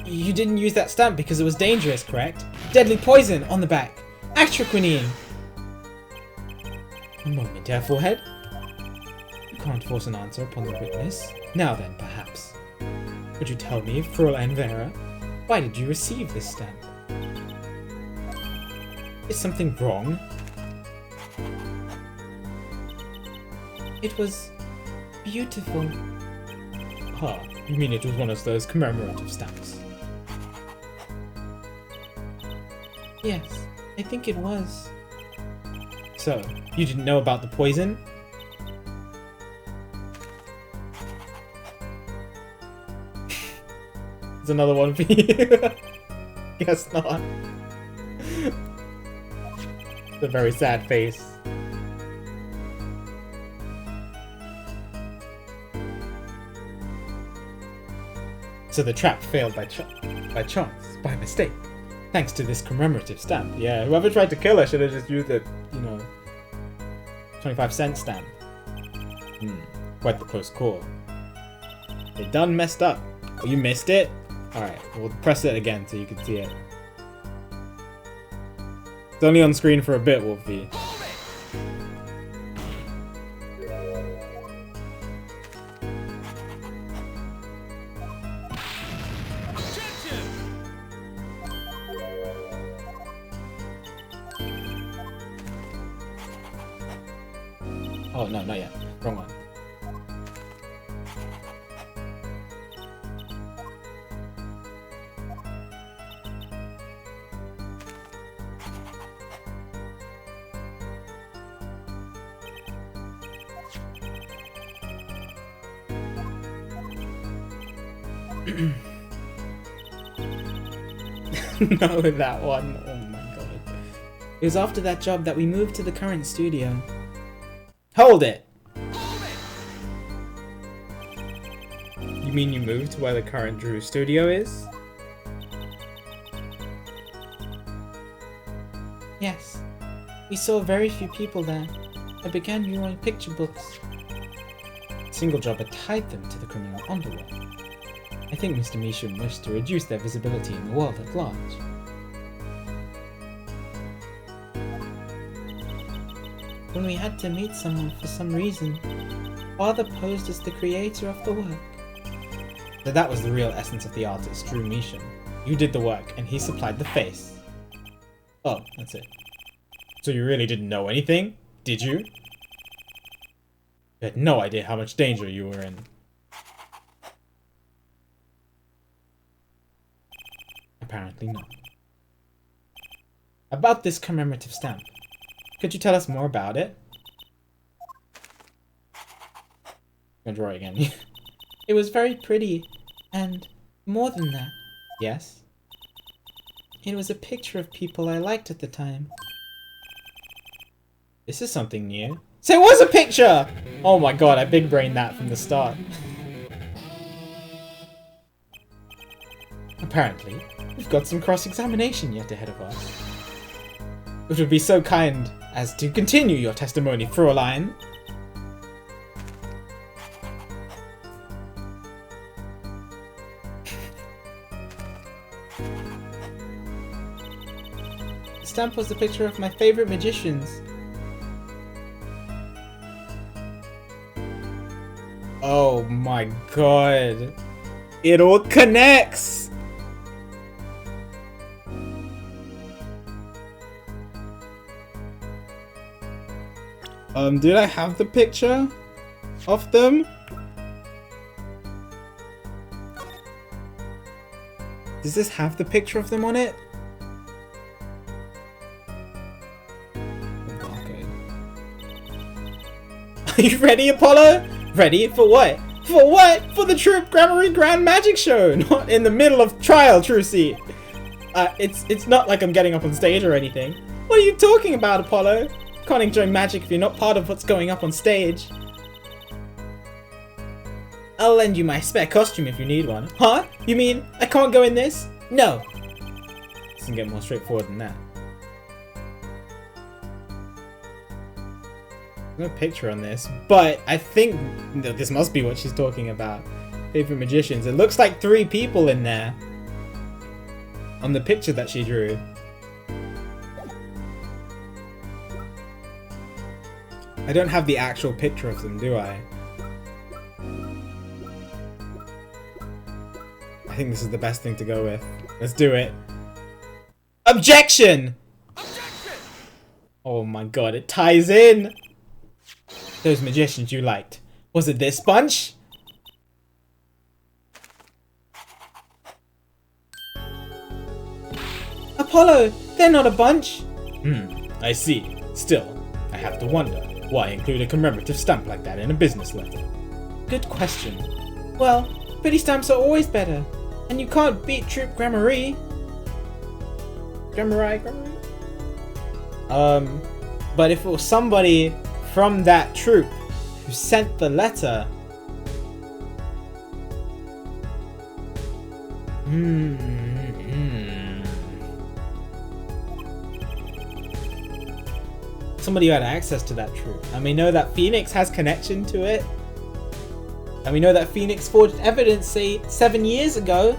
You didn't use that stamp because it was dangerous, correct? Deadly poison on the back. Extra quinine. A moment, Airforehead. You can't force an answer upon the witness. Now then, perhaps. Could you tell me, Fräulein Vera, why did you receive this stamp? Is something wrong? It was beautiful. Huh, you mean it was one of those commemorative stamps? Yes, I think it was. So, you didn't know about the poison? There's another one for you. Guess not. It's a very sad face. So the trap failed by chance, by mistake, thanks to this commemorative stamp. Yeah, whoever tried to kill her should have just used the, 25-cent stamp. Quite the close call. They done messed up. Oh, you missed it? Alright, we'll press it again so you can see it. It's only on screen for a bit, Wolfie. Oh, no, not yet. Wrong one. No, that one. Oh my god. It was after that job that we moved to the current studio. Hold it! You mean you moved to where the current Drew studio is? Yes. We saw very few people there. I began drawing picture books. Single job had tied them to the criminal underworld. I think Mr. Measham wished to reduce their visibility in the world at large. When we had to meet someone for some reason, Father posed as the creator of the work. So that was the real essence of the artist, Drew Measham. You did the work, and he supplied the face. Oh, that's it. So you really didn't know anything? Did you? You had no idea how much danger you were in. Apparently not. About this commemorative stamp. Could you tell us more about it? I'm gonna draw it again. It was very pretty, and more than that. Yes? It was a picture of people I liked at the time. This is something new. So it was a picture! Oh my god, I big brained that from the start. Apparently, we've got some cross-examination yet ahead of us. It would be so kind as to continue your testimony, Fräulein. The stamp was a picture of my favorite magicians. Oh my god. It all connects! Did I have the picture of them? Does this have the picture of them on it? Okay. Are you ready, Apollo? Ready for what? For what? For the Troop Grammary Grand Magic Show! Not in the middle of trial, Trucy! It's not like I'm getting up on stage or anything. What are you talking about, Apollo? You can't enjoy magic if you're not part of what's going up on stage. I'll lend you my spare costume if you need one. Huh? You mean I can't go in this? No. Doesn't get more straightforward than that. There's no picture on this, but I think this must be what she's talking about. Favorite magicians. It looks like 3 people in there on the picture that she drew. I don't have the actual picture of them, do I? I think this is the best thing to go with. Let's do it. Objection! Objection! Oh my god, it ties in! Those magicians you liked. Was it this bunch? Apollo, they're not a bunch! I see. Still, I have to wonder, why include a commemorative stamp like that in a business letter? Good question. Well, pretty stamps are always better. And you can't beat Troop Gramarye. Gramarye? But if it was somebody from that troop who sent the letter... Somebody who had access to that troop. And we know that Phoenix has connection to it. And we know that Phoenix forged evidence, say, 7 years ago.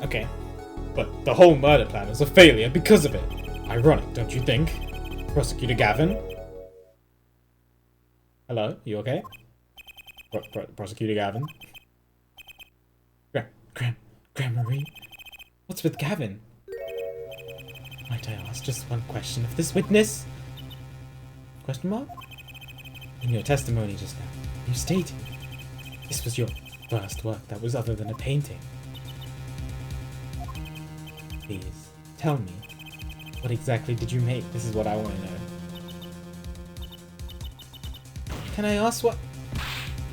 Okay. But the whole murder plan was a failure because of it. Ironic, don't you think? Prosecutor Gavin? Hello, you okay? Prosecutor Gavin? Gramarye? What's with Gavin? Might I ask just one question of this witness? Question mark? In your testimony just now, you stated this was your first work that was other than a painting. Please, tell me, what exactly did you make? This is what I want to know. Can I ask what?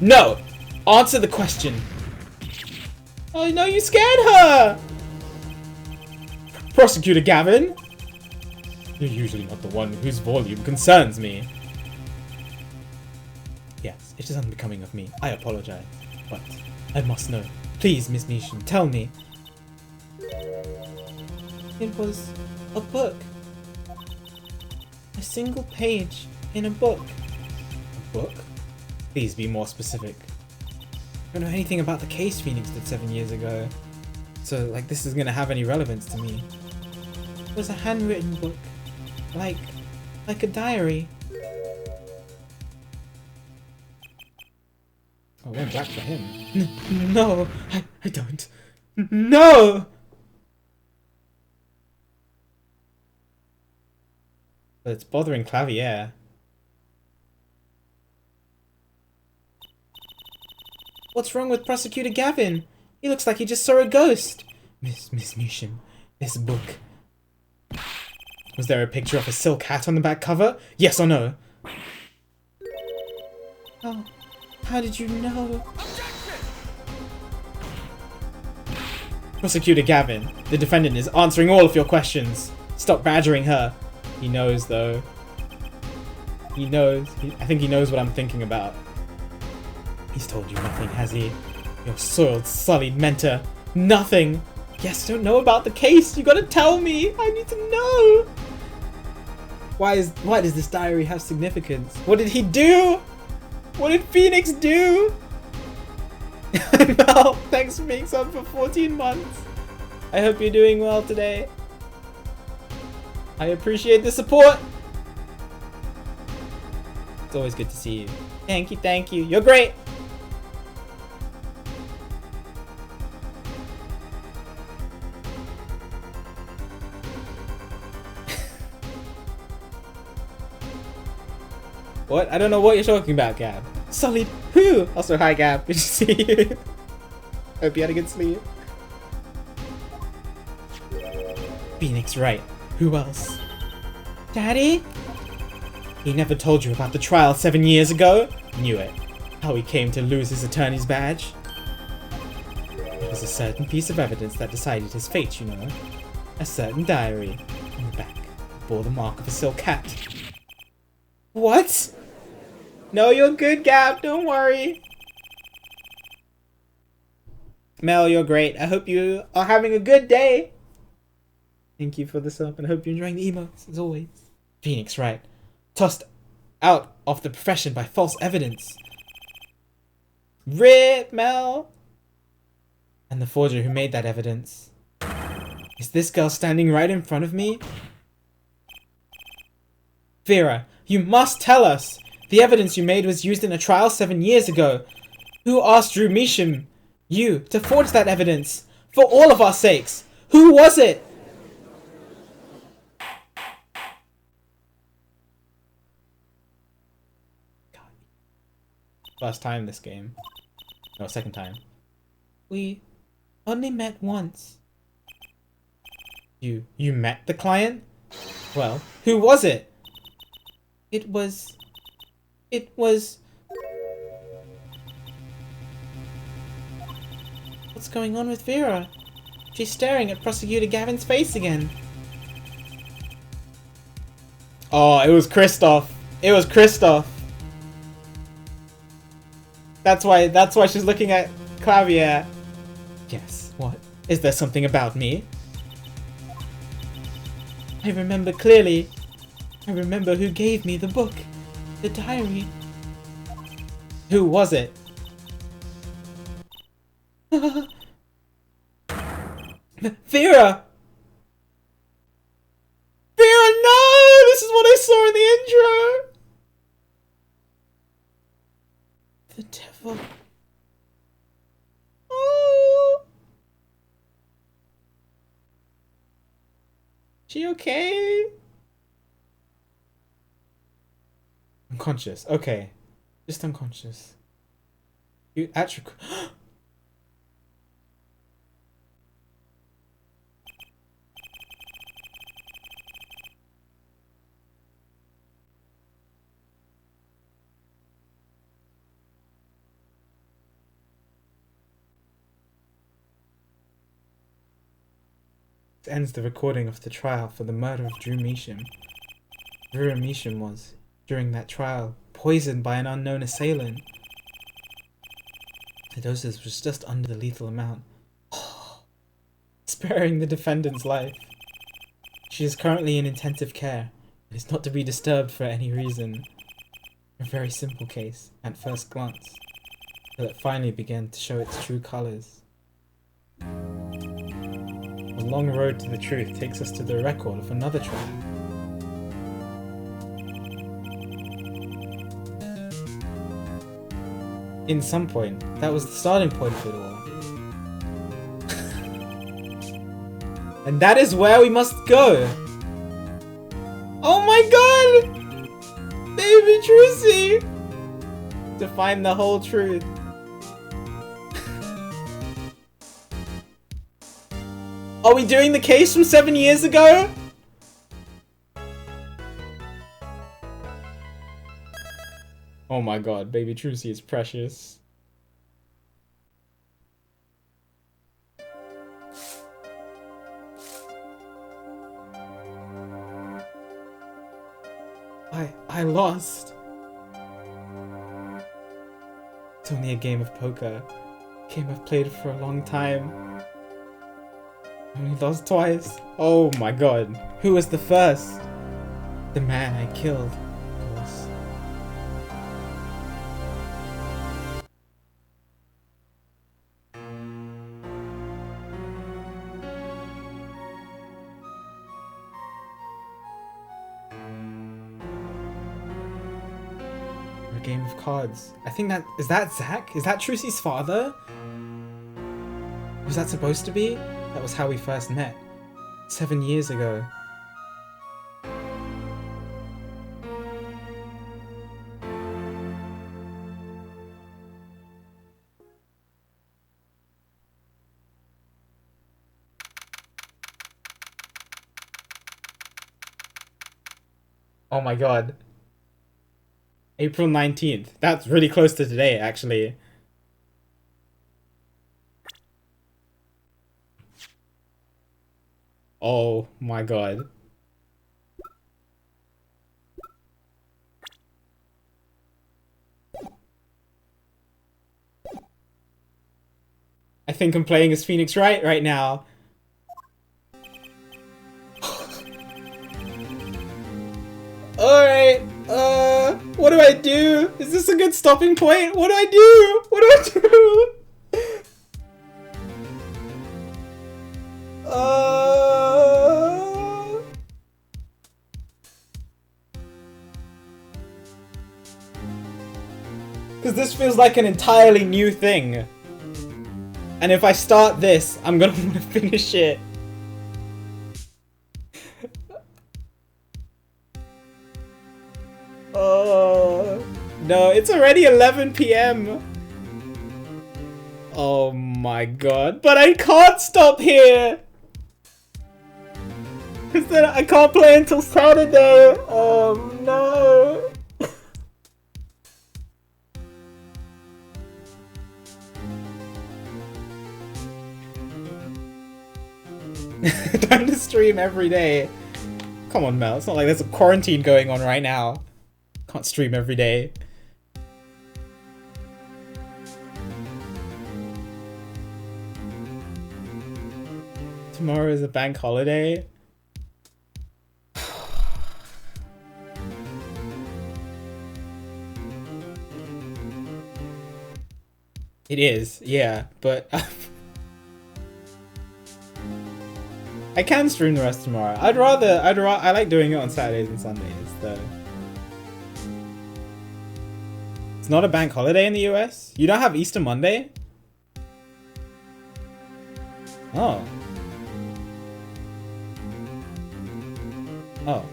No! Answer the question! Oh no, you scared her! Prosecutor Gavin? You're usually not the one whose volume concerns me. Yes, it is unbecoming of me. I apologize. But I must know. Please, Miss Meacham, tell me. It was a book. A single page in a book. A book? Please be more specific. I don't know anything about the case Phoenix did 7 years ago. So, like, this is gonna have any relevance to me. It was a handwritten book. Like a diary. Oh, went black for him. No, I don't. No! But it's bothering Clavier. What's wrong with Prosecutor Gavin? He looks like he just saw a ghost. Miss Meacham, this book. Was there a picture of a silk hat on the back cover? Yes or no? Oh, how did you know? Prosecutor Gavin, the defendant is answering all of your questions. Stop badgering her. He knows, though. He knows. I think he knows what I'm thinking about. He's told you nothing, has he? Your soiled, sullied mentor. Nothing! Yes, I don't know about the case. You gotta tell me. I need to know. Why does this diary have significance? What did he do? What did Phoenix do? Mel, thanks for being sub for 14 months. I hope you're doing well today. I appreciate the support. It's always good to see you. Thank you, thank you. You're great. What? I don't know what you're talking about, Gab. Sullied who? Also, hi, Gab. Good to see you. Hope you had a good sleep. Phoenix, right. Who else? Daddy? He never told you about the trial 7 years ago? Knew it. How he came to lose his attorney's badge? There's a certain piece of evidence that decided his fate, you know. A certain diary. On the back bore the mark of a silk hat. What? No, you're good, Gab. Don't worry. Mel, you're great. I hope you are having a good day. Thank you for the sub, and I hope you're enjoying the emotes, as always. Phoenix, right. Tossed out of the profession by false evidence. RIP, Mel. And the forger who made that evidence. Is this girl standing right in front of me? Vera, you must tell us! The evidence you made was used in a trial 7 years ago. Who asked Drew Measham, you, to forge that evidence? For all of our sakes! Who was it? First time this game. No, second time. We only met once. You met the client? Well, who was it? It was... What's going on with Vera? She's staring at Prosecutor Gavin's face again. Oh, it was Christoph. It was Christoph. That's why she's looking at Clavier. Yes, what? Is there something about me? I remember clearly. I remember who gave me the book. The diary. Who was it? Vera! Vera, no! This is what I saw in the intro! The devil. Oh! She okay? Unconscious. Okay. Just unconscious. You actually... This ends the recording of the trial for the murder of Drew Measham. Drew Measham was, during that trial, poisoned by an unknown assailant. The dosage was just under the lethal amount, sparing the defendant's life. She is currently in intensive care and is not to be disturbed for any reason. A very simple case, at first glance, till it finally began to show its true colors. The long road to the truth takes us to the record of another trial. In some point, that was the starting point for it all. And that is where we must go! Oh my god! Baby Trucy! To find the whole truth. Are we doing the case from 7 years ago? Oh my god, Baby Trucy is precious. I lost. It's only a game of poker. A game I've played for a long time. I only lost twice. Oh my god. Who was the first? The man I killed, of course. A game of cards. I think that... Is that Zach? Is that Trucy's father? Was that supposed to be? That was how we first met. 7 years ago. Oh my god. April 19th. That's really close to today, actually. Oh my god. I think I'm playing as Phoenix right now. Alright, what do I do? Is this a good stopping point? What do I do? What do I do? Because this feels like an entirely new thing. And if I start this, I'm gonna want to finish it. Oh no, it's already 11 p.m. Oh my god, but I can't stop here! Because then I can't play until Saturday! Oh no! Time to stream every day. Come on, Mel, it's not like there's a quarantine going on right now. Can't stream every day. Tomorrow is a bank holiday. It is, yeah, but I can stream the rest tomorrow. I like doing it on Saturdays and Sundays, though. It's not a bank holiday in the US? You don't have Easter Monday? Oh. Oh.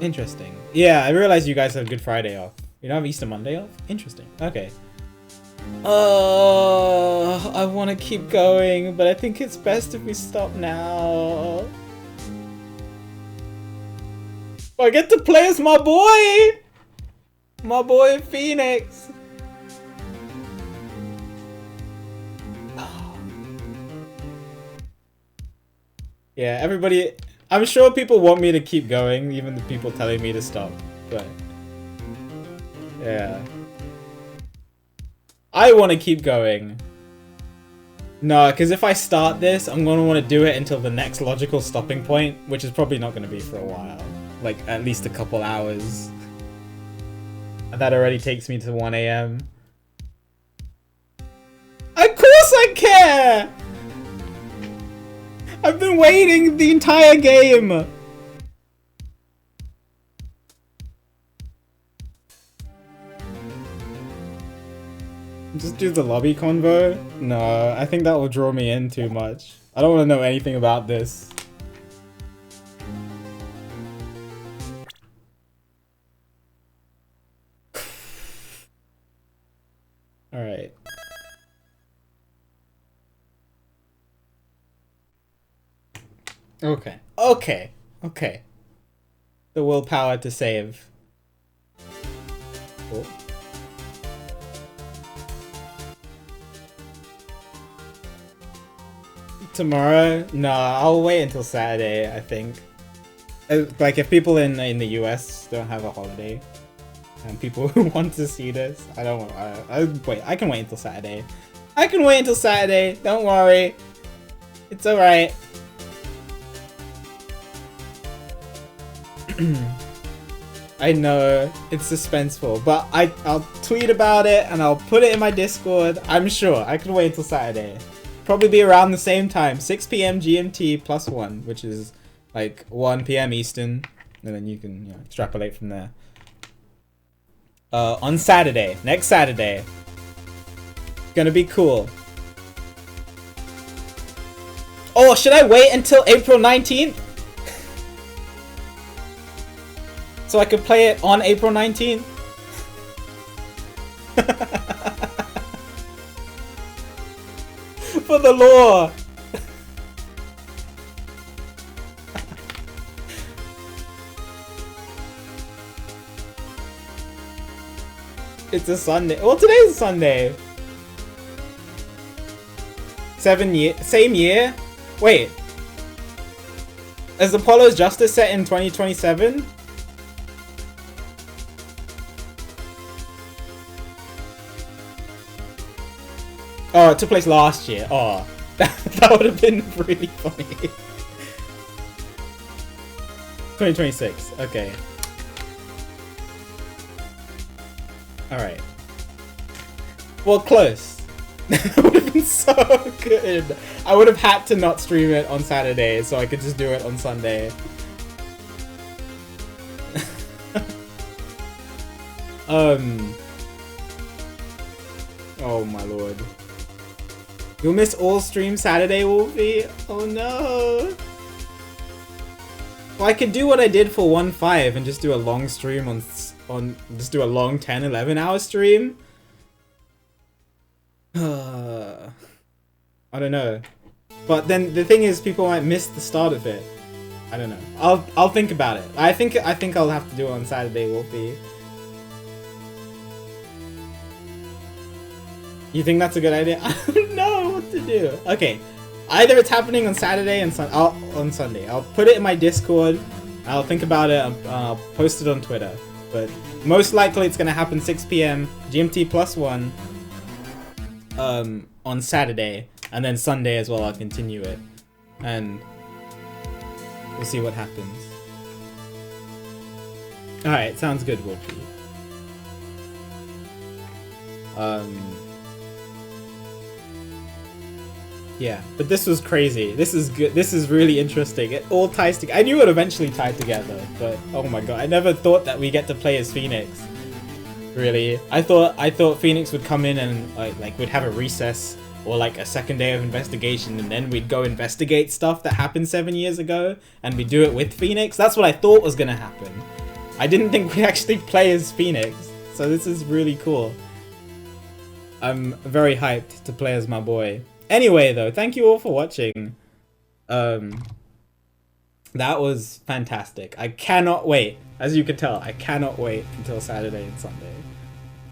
Interesting. Yeah, I realized you guys have Good Friday off. You don't have Easter Monday off? Interesting. Okay. I want to keep going, but I think it's best if we stop now. I get to play as my boy! My boy Phoenix! Yeah, everybody... I'm sure people want me to keep going, even the people telling me to stop, but... Yeah. I want to keep going. No, because if I start this, I'm going to want to do it until the next logical stopping point, which is probably not going to be for a while. Like, at least a couple hours. And that already takes me to 1 AM. Of course I care! I've been waiting the entire game! Just do the lobby convo? No, I think that will draw me in too much. I don't want to know anything about this. Alright. Okay. Okay. Okay. The willpower to save. Cool. Tomorrow? No, I'll wait until Saturday, I think. Like, if people in the US don't have a holiday, and people who want to see this, I don't want... I can wait until Saturday. I can wait until Saturday, don't worry. It's alright. I know, it's suspenseful, but I'll tweet about it and I'll put it in my Discord. I'm sure I can wait until Saturday. Probably be around the same time, 6 PM GMT plus 1, which is like 1 PM Eastern, and then you can extrapolate from there. On Saturday, next Saturday. Gonna be cool. Oh, should I wait until April 19th? So I could play it on April 19th? For the lore! It's a Sunday. Well, today's a Sunday. 7 year, same year? Wait. Is Apollo's Justice set in 2027? Oh, it took place last year. Oh, that would have been really funny. 2026. Okay. Alright. Well, close. That would have been so good. I would have had to not stream it on Saturday, so I could just do it on Sunday. Oh my lord. You'll miss all stream Saturday, Wolfie? Oh no. Well, I could do what I did for 1.5 and just do a long stream on just do a long 10-11 hour stream. I don't know. But then the thing is, people might miss the start of it. I don't know. I'll think about it. I think I'll have to do it on Saturday, Wolfie. You think that's a good idea? I don't know what to do. Okay, either it's happening on Saturday and on Sunday. I'll put it in my Discord. I'll think about it. I'll post it on Twitter. But most likely it's gonna happen 6 PM GMT +1 on Saturday, and then Sunday as well. I'll continue it, and we'll see what happens. All right, sounds good, Wolfie. Yeah, but this was crazy. This is good. This is really interesting. It all ties together. I knew it eventually tied together, but oh my god, I never thought that we get to play as Phoenix. Really, I thought Phoenix would come in and like we'd have a recess or like a second day of investigation, and then we'd go investigate stuff that happened 7 years ago, and we do it with Phoenix. That's what I thought was gonna happen. I didn't think we'd actually play as Phoenix. So this is really cool. I'm very hyped to play as my boy. Anyway, though, thank you all for watching. That was fantastic. I cannot wait. As you can tell, I cannot wait until Saturday and Sunday.